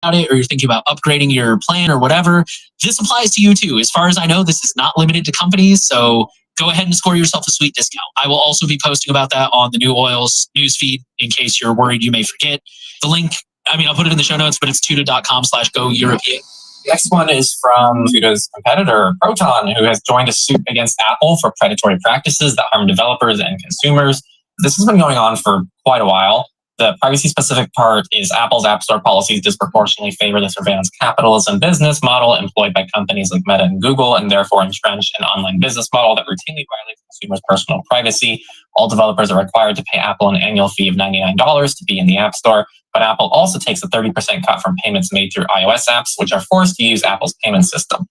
it, or you're thinking about upgrading your plan or whatever, this applies to you too. As far as I know, this is not limited to companies, so go ahead and score yourself a sweet discount. I will also be posting about that on the New Oils newsfeed in case you're worried you may forget. The link, I'll put it in the show notes, but it's tuda.com/go-European. Next one is from Tuda's competitor, Proton, who has joined a suit against Apple for predatory practices that harm developers and consumers. This has been going on for quite a while. The privacy-specific part is Apple's App Store policies disproportionately favor the surveillance capitalism business model employed by companies like Meta and Google, and therefore entrench an online business model that routinely violates consumers' personal privacy. All developers are required to pay Apple an annual fee of $99 to be in the App Store, but Apple also takes a 30% cut from payments made through iOS apps, which are forced to use Apple's payment system.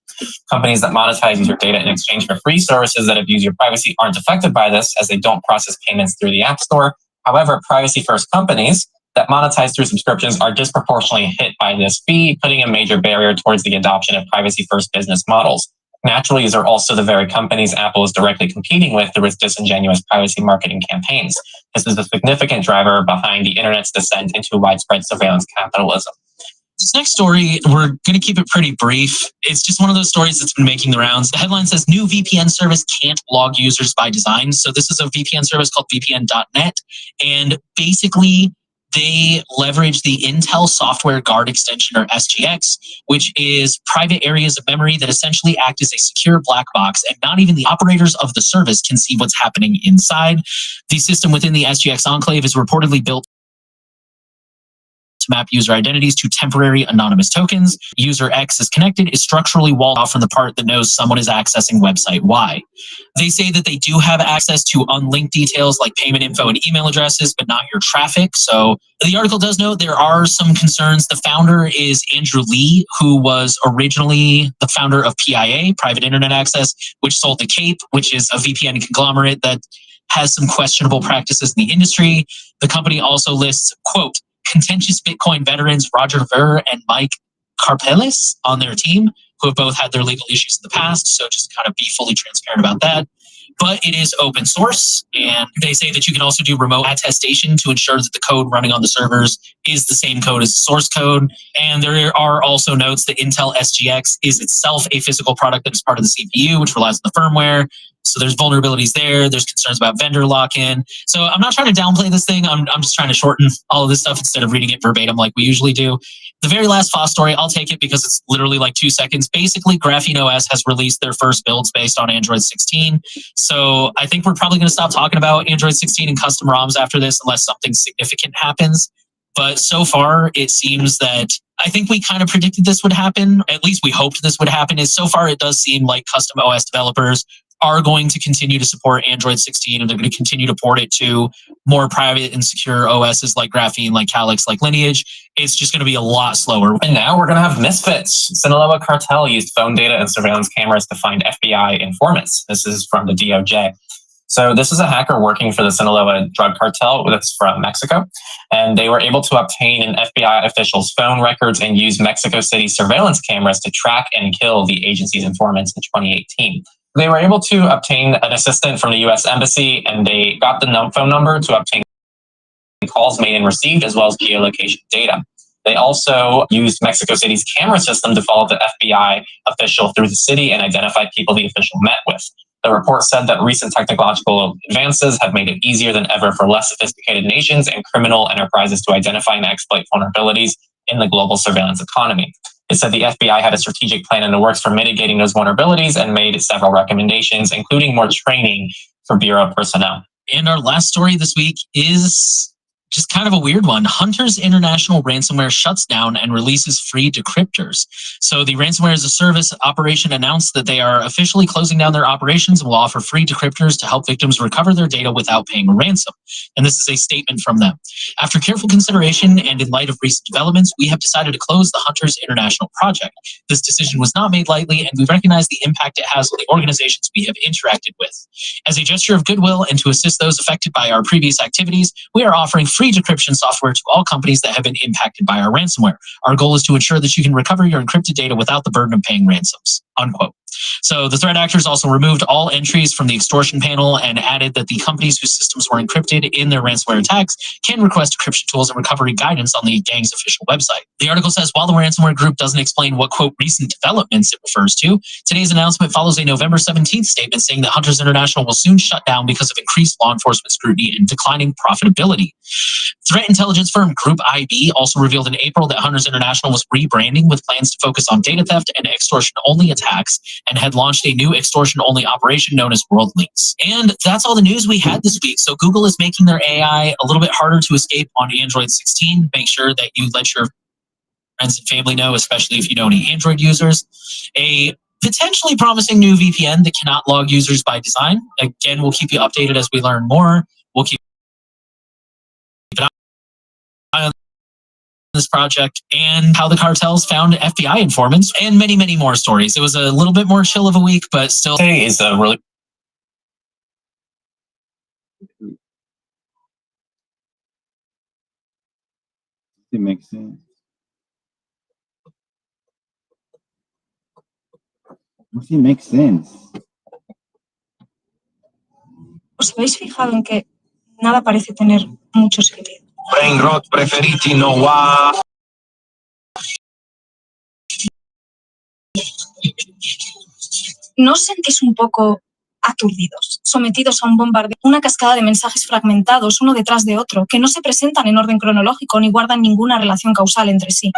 Companies that monetize user data in exchange for free services that abuse your privacy aren't affected by this, as they don't process payments through the App Store. However, privacy-first companies that monetize through subscriptions are disproportionately hit by this fee, putting a major barrier towards the adoption of privacy-first business models. Naturally, these are also the very companies Apple is directly competing with through its disingenuous privacy marketing campaigns. This is a significant driver behind the internet's descent into widespread surveillance capitalism. This next story, we're going to keep it pretty brief. It's just one of those stories that's been making the rounds. The headline says, new VPN service can't log users by design. So this is a VPN service called VPN.net. And basically, they leverage the Intel Software Guard Extension, or SGX, which is private areas of memory that essentially act as a secure black box, and not even the operators of the service can see what's happening inside. The system within the SGX enclave is reportedly built to map user identities to temporary anonymous tokens. User X is connected, is structurally walled off from the part that knows someone is accessing website Y. They say that they do have access to unlinked details like payment info and email addresses, but not your traffic. So the article does note there are some concerns. The founder is Andrew Lee, who was originally the founder of PIA, Private Internet Access, which sold to Cape, which is a VPN conglomerate that has some questionable practices in the industry. The company also lists, quote, contentious Bitcoin veterans Roger Ver and Mike Karpelis on their team, who have both had their legal issues in the past. So just kind of be fully transparent about that. But it is open source, and they say that you can also do remote attestation to ensure that the code running on the servers is the same code as the source code. And there are also notes that Intel SGX is itself a physical product that is part of the CPU, which relies on the firmware. So there's vulnerabilities there. There's concerns about vendor lock-in. So I'm not trying to downplay this thing. I'm just trying to shorten all of this stuff instead of reading it verbatim like we usually do. The very last FOSS story, I'll take it because it's literally like 2 seconds. Basically, Graphene OS has released their first builds based on Android 16. So I think we're probably going to stop talking about Android 16 and custom ROMs after this unless something significant happens. But so far, it seems that I think we kind of predicted this would happen. At least we hoped this would happen. Is so far, it does seem like custom OS developers are going to continue to support Android 16, and they're going to continue to port it to more private and secure OSs like Graphene, like Calyx, like Lineage. It's just going to be a lot slower. And now we're going to have misfits. Sinaloa cartel used phone data and surveillance cameras to find FBI informants. This is from the DOJ. So this is a hacker working for the Sinaloa drug cartel that's from Mexico. And they were able to obtain an FBI official's phone records and use Mexico City surveillance cameras to track and kill the agency's informants in 2018. They were able to obtain an assistant from the U.S. Embassy, and they got the phone number to obtain calls made and received, as well as geolocation data. They also used Mexico City's camera system to follow the FBI official through the city and identify people the official met with. The report said that recent technological advances have made it easier than ever for less sophisticated nations and criminal enterprises to identify and exploit vulnerabilities in the global surveillance economy. It said the FBI had a strategic plan in the works for mitigating those vulnerabilities and made several recommendations, including more training for Bureau personnel. And our last story this week is just kind of a weird one. Hunters International Ransomware shuts down and releases free decryptors. So the Ransomware as a Service operation announced that they are officially closing down their operations and will offer free decryptors to help victims recover their data without paying a ransom. And this is a statement from them. After careful consideration and in light of recent developments, we have decided to close the Hunters International project. This decision was not made lightly, and we recognize the impact it has on the organizations we have interacted with. As a gesture of goodwill and to assist those affected by our previous activities, we are offering free decryption software to all companies that have been impacted by our ransomware. Our goal is to ensure that you can recover your encrypted data without the burden of paying ransoms, unquote. So the threat actors also removed all entries from the extortion panel and added that the companies whose systems were encrypted in their ransomware attacks can request decryption tools and recovery guidance on the gang's official website. The article says, while the ransomware group doesn't explain what, quote, recent developments it refers to, today's announcement follows a November 17th statement saying that Hunters International will soon shut down because of increased law enforcement scrutiny and declining profitability. Threat intelligence firm Group IB also revealed in April that Hunters International was rebranding with plans to focus on data theft and extortion-only attacks and had launched a new extortion-only operation known as WorldLinks. And that's all the news we had this week. So Google is making their AI a little bit harder to escape on Android 16. Make sure that you let your friends and family know, especially if you know any Android users. A potentially promising new VPN that cannot log users by design. Again, we'll keep you updated as we learn more. We'll keep an eye on this project and how the cartels found FBI informants and many, many more stories. It was a little bit more chill of a week, but still Is a really It makes sense. Sí, makes sense. ¿Os habéis fijado en que nada parece tener mucho sentido? Brain rot preferiti no va. ¿No os sentís un poco aturdidos, sometidos a un bombardeo, una cascada de mensajes fragmentados uno detrás de otro, que no se presentan en orden cronológico ni guardan ninguna relación causal entre sí?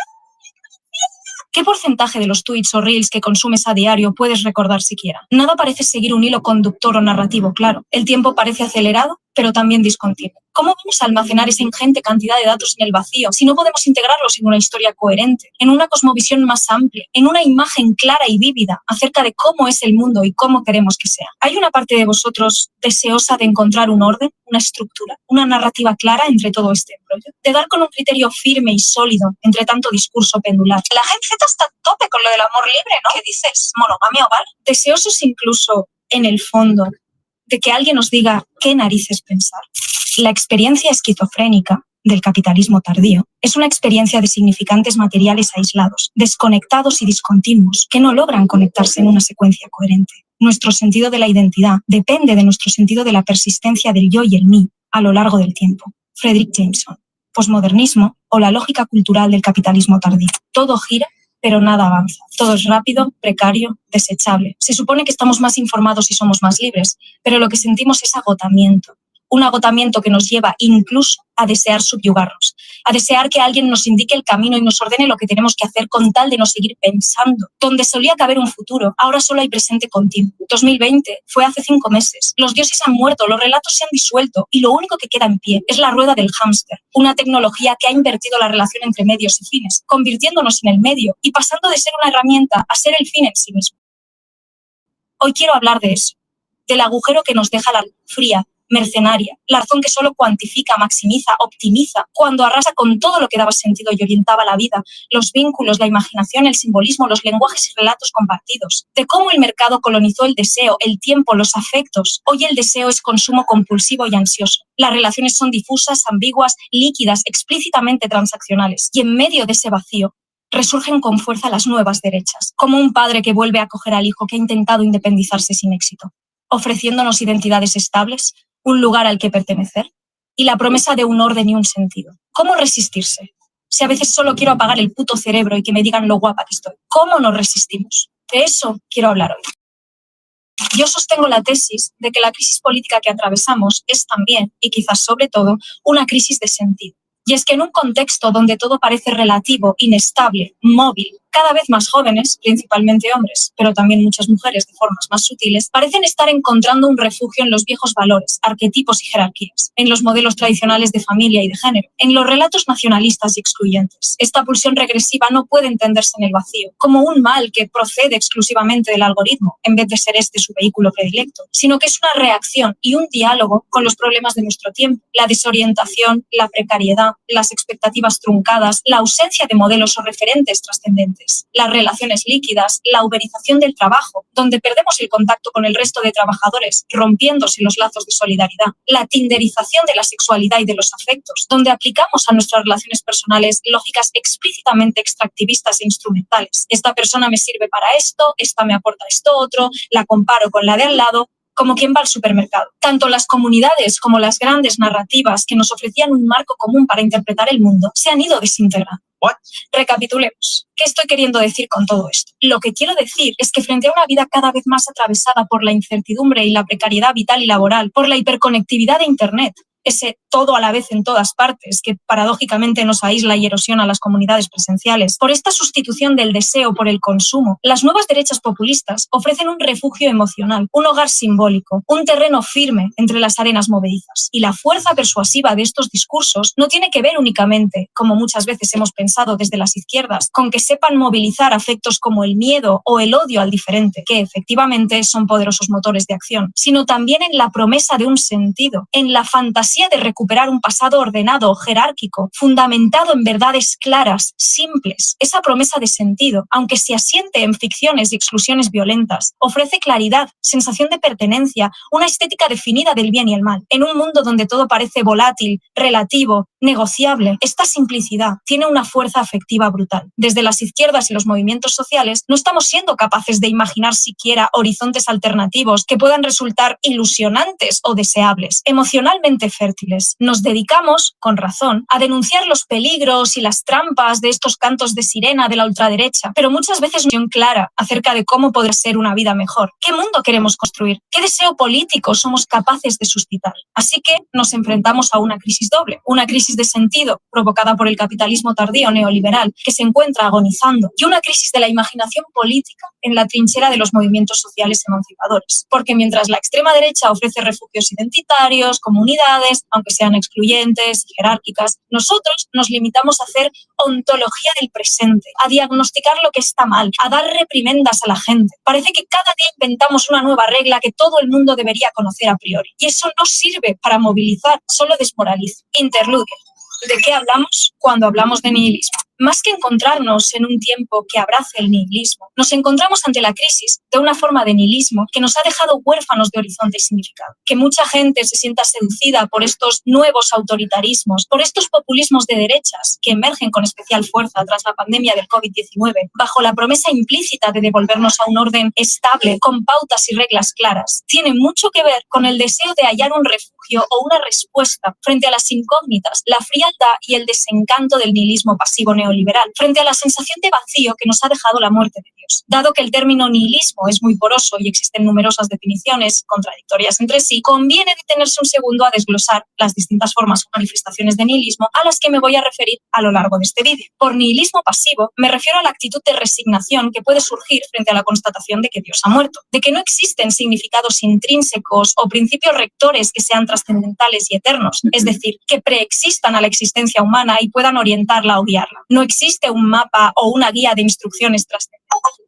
¿Qué porcentaje de los tweets o reels que consumes a diario puedes recordar siquiera? Nada parece seguir un hilo conductor o narrativo claro. El tiempo parece acelerado, pero también discontinuo. ¿Cómo vamos a almacenar esa ingente cantidad de datos en el vacío si no podemos integrarlos en una historia coherente, en una cosmovisión más amplia, en una imagen clara y vívida acerca de cómo es el mundo y cómo queremos que sea? ¿Hay una parte de vosotros deseosa de encontrar un orden, una estructura, una narrativa clara entre todo este embrollo? De dar con un criterio firme y sólido entre tanto discurso pendular. La Gen Z está a tope con lo del amor libre, ¿no? ¿Qué dices? ¿Monogamia o val? Deseosos incluso, en el fondo, de que alguien nos diga qué narices pensar. La experiencia esquizofrénica del capitalismo tardío es una experiencia de significantes materiales aislados, desconectados y discontinuos, que no logran conectarse en una secuencia coherente. Nuestro sentido de la identidad depende de nuestro sentido de la persistencia del yo y el mí a lo largo del tiempo. Frederick Jameson. Posmodernismo o la lógica cultural del capitalismo tardío. Todo gira, pero nada avanza. Todo es rápido, precario, desechable. Se supone que estamos más informados y somos más libres, pero lo que sentimos es agotamiento. Un agotamiento que nos lleva incluso a desear subyugarnos, a desear que alguien nos indique el camino y nos ordene lo que tenemos que hacer con tal de no seguir pensando. Donde solía caber un futuro, ahora solo hay presente continuo. 2020 fue hace 5 meses. Los dioses han muerto, los relatos se han disuelto y lo único que queda en pie es la rueda del hámster, una tecnología que ha invertido la relación entre medios y fines, convirtiéndonos en el medio y pasando de ser una herramienta a ser el fin en sí mismo. Hoy quiero hablar de eso, del agujero que nos deja la fría, mercenaria, la razón que solo cuantifica, maximiza, optimiza, cuando arrasa con todo lo que daba sentido y orientaba la vida, los vínculos, la imaginación, el simbolismo, los lenguajes y relatos compartidos, de cómo el mercado colonizó el deseo, el tiempo, los afectos. Hoy el deseo es consumo compulsivo y ansioso. Las relaciones son difusas, ambiguas, líquidas, explícitamente transaccionales. Y en medio de ese vacío, resurgen con fuerza las nuevas derechas, como un padre que vuelve a acoger al hijo que ha intentado independizarse sin éxito, ofreciéndonos identidades estables, un lugar al que pertenecer y la promesa de un orden y un sentido. ¿Cómo resistirse? Si a veces solo quiero apagar el puto cerebro y que me digan lo guapa que estoy. ¿Cómo nos resistimos? De eso quiero hablar hoy. Yo sostengo la tesis de que la crisis política que atravesamos es también, y quizás sobre todo, una crisis de sentido. Y es que en un contexto donde todo parece relativo, inestable, móvil, cada vez más jóvenes, principalmente hombres, pero también muchas mujeres de formas más sutiles, parecen estar encontrando un refugio en los viejos valores, arquetipos y jerarquías, en los modelos tradicionales de familia y de género, en los relatos nacionalistas y excluyentes. Esta pulsión regresiva no puede entenderse en el vacío, como un mal que procede exclusivamente del algoritmo, en vez de ser este su vehículo predilecto, sino que es una reacción y un diálogo con los problemas de nuestro tiempo, la desorientación, la precariedad, las expectativas truncadas, la ausencia de modelos o referentes trascendentes. antes, las relaciones líquidas, la uberización del trabajo, donde perdemos el contacto con el resto de trabajadores, rompiéndose los lazos de solidaridad, la tinderización de la sexualidad y de los afectos, donde aplicamos a nuestras relaciones personales lógicas explícitamente extractivistas e instrumentales. Esta persona me sirve para esto, esta me aporta esto otro, la comparo con la de al lado, como quien va al supermercado. Tanto las comunidades como las grandes narrativas que nos ofrecían un marco común para interpretar el mundo se han ido desintegrando. Recapitulemos. ¿Qué estoy queriendo decir con todo esto? Lo que quiero decir es que frente a una vida cada vez más atravesada por la incertidumbre y la precariedad vital y laboral, por la hiperconectividad de Internet, ese todo a la vez en todas partes que paradójicamente nos aísla y erosiona las comunidades presenciales, por esta sustitución del deseo por el consumo, las nuevas derechas populistas ofrecen un refugio emocional, un hogar simbólico, un terreno firme entre las arenas movedizas. Y la fuerza persuasiva de estos discursos no tiene que ver únicamente, como muchas veces hemos pensado desde las izquierdas, con que sepan movilizar afectos como el miedo o el odio al diferente, que efectivamente son poderosos motores de acción, sino también en la promesa de un sentido, en la fantasía de recuperar un pasado ordenado, jerárquico, fundamentado en verdades claras, simples. Esa promesa de sentido, aunque se asiente en ficciones y exclusiones violentas, ofrece claridad, sensación de pertenencia, una estética definida del bien y el mal. En un mundo donde todo parece volátil, relativo, negociable, esta simplicidad tiene una fuerza afectiva brutal. Desde las izquierdas y los movimientos sociales no estamos siendo capaces de imaginar siquiera horizontes alternativos que puedan resultar ilusionantes o deseables, emocionalmente fértiles. Nos dedicamos, con razón, a denunciar los peligros y las trampas de estos cantos de sirena de la ultraderecha, pero muchas veces no hay una visión clara acerca de cómo podrá ser una vida mejor. ¿Qué mundo queremos construir? ¿Qué deseo político somos capaces de suscitar? Así que nos enfrentamos a una crisis doble, una crisis de sentido provocada por el capitalismo tardío neoliberal que se encuentra agonizando y una crisis de la imaginación política en la trinchera de los movimientos sociales emancipadores. Porque mientras la extrema derecha ofrece refugios identitarios, comunidades, aunque sean excluyentes y jerárquicas, nosotros nos limitamos a hacer ontología del presente, a diagnosticar lo que está mal, a dar reprimendas a la gente. Parece que cada día inventamos una nueva regla que todo el mundo debería conocer a priori. Y eso no sirve para movilizar, solo desmoraliza. Interludio. ¿De qué hablamos cuando hablamos de nihilismo? Más que encontrarnos en un tiempo que abrace el nihilismo, nos encontramos ante la crisis de una forma de nihilismo que nos ha dejado huérfanos de horizonte y significado. Que mucha gente se sienta seducida por estos nuevos autoritarismos, por estos populismos de derechas que emergen con especial fuerza tras la pandemia del COVID-19, bajo la promesa implícita de devolvernos a un orden estable, con pautas y reglas claras, tiene mucho que ver con el deseo de hallar un refugio o una respuesta frente a las incógnitas, la frialdad y el desencanto del nihilismo pasivo neoliberal, frente a la sensación de vacío que nos ha dejado la muerte de Dios. Dado que el término nihilismo es muy poroso y existen numerosas definiciones contradictorias entre sí, conviene detenerse un segundo a desglosar las distintas formas o manifestaciones de nihilismo a las que me voy a referir a lo largo de este vídeo. Por nihilismo pasivo me refiero a la actitud de resignación que puede surgir frente a la constatación de que Dios ha muerto, de que no existen significados intrínsecos o principios rectores que sean trascendentales y eternos, es decir, que preexistan a la existencia humana y puedan orientarla o guiarla. No existe un mapa o una guía de instrucciones trascendentales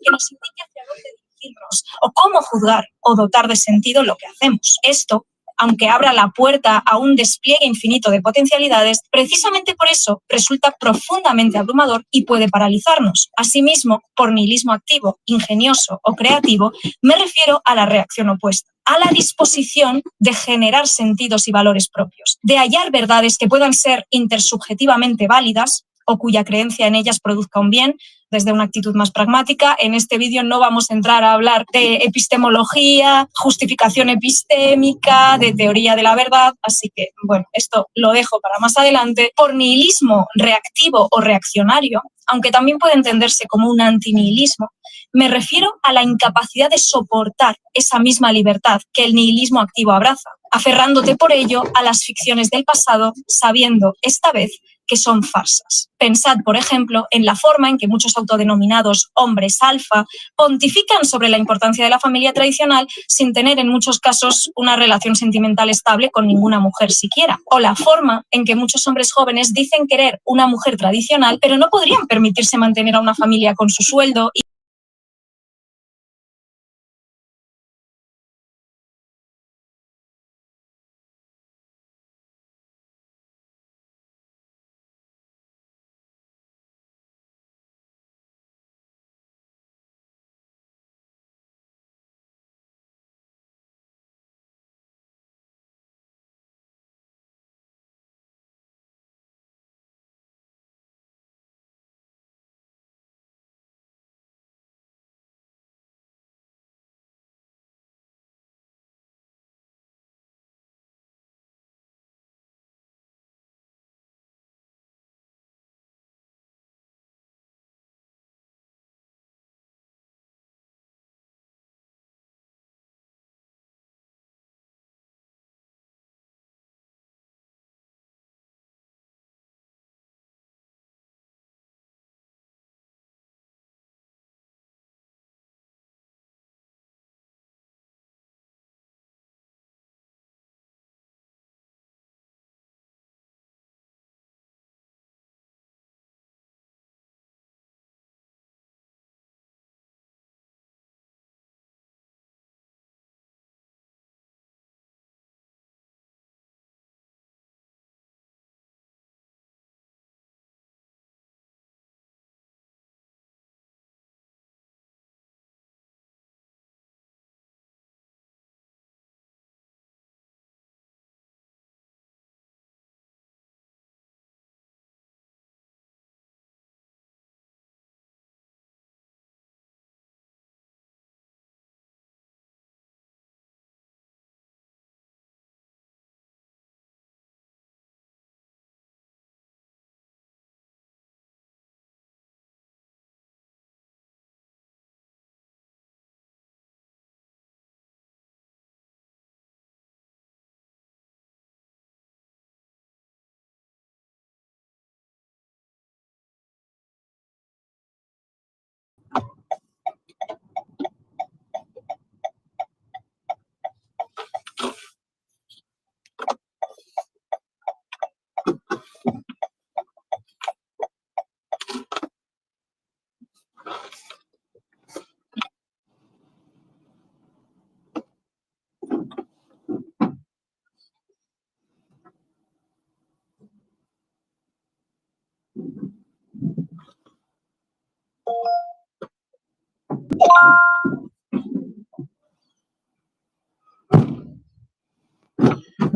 que nos indique hacia dónde dirigirnos o cómo juzgar o dotar de sentido lo que hacemos. Esto, aunque abra la puerta a un despliegue infinito de potencialidades, precisamente por eso resulta profundamente abrumador y puede paralizarnos. Asimismo, por nihilismo activo, ingenioso o creativo, me refiero a la reacción opuesta, a la disposición de generar sentidos y valores propios, de hallar verdades que puedan ser intersubjetivamente válidas o cuya creencia en ellas produzca un bien, desde una actitud más pragmática. En este vídeo no vamos a entrar a hablar de epistemología, justificación epistémica, de teoría de la verdad, así que, bueno, esto lo dejo para más adelante. Por nihilismo reactivo o reaccionario, aunque también puede entenderse como un antinihilismo, me refiero a la incapacidad de soportar esa misma libertad que el nihilismo activo abraza, aferrándote por ello a las ficciones del pasado, sabiendo esta vez que son farsas. Pensad, por ejemplo, en la forma en que muchos autodenominados hombres alfa pontifican sobre la importancia de la familia tradicional sin tener en muchos casos una relación sentimental estable con ninguna mujer siquiera. O la forma en que muchos hombres jóvenes dicen querer una mujer tradicional, pero no podrían permitirse mantener a una familia con su sueldo y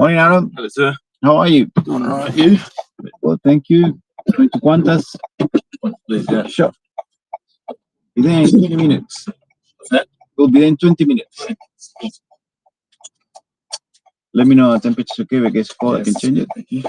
Morning, Aaron. Hello, sir. How are you? Doing all right, you? Well, thank you. Going to Qantas. Please, yeah. Sure. Be there in 20 minutes. What's that? We'll be there in 20 minutes. Let me know the temperature's okay. If it gets cold, I can change it. Thank you.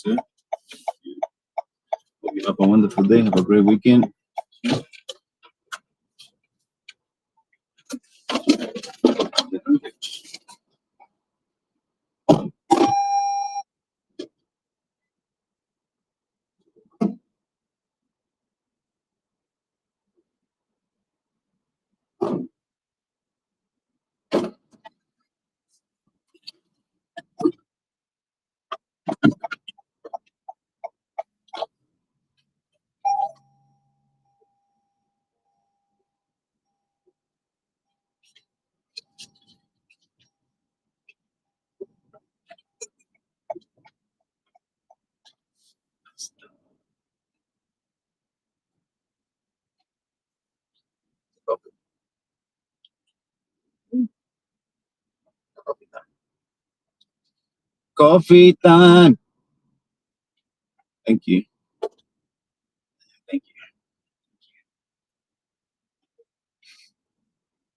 Yes, sir. Hope you have a wonderful day. Have a great weekend. Coffee time. Thank you.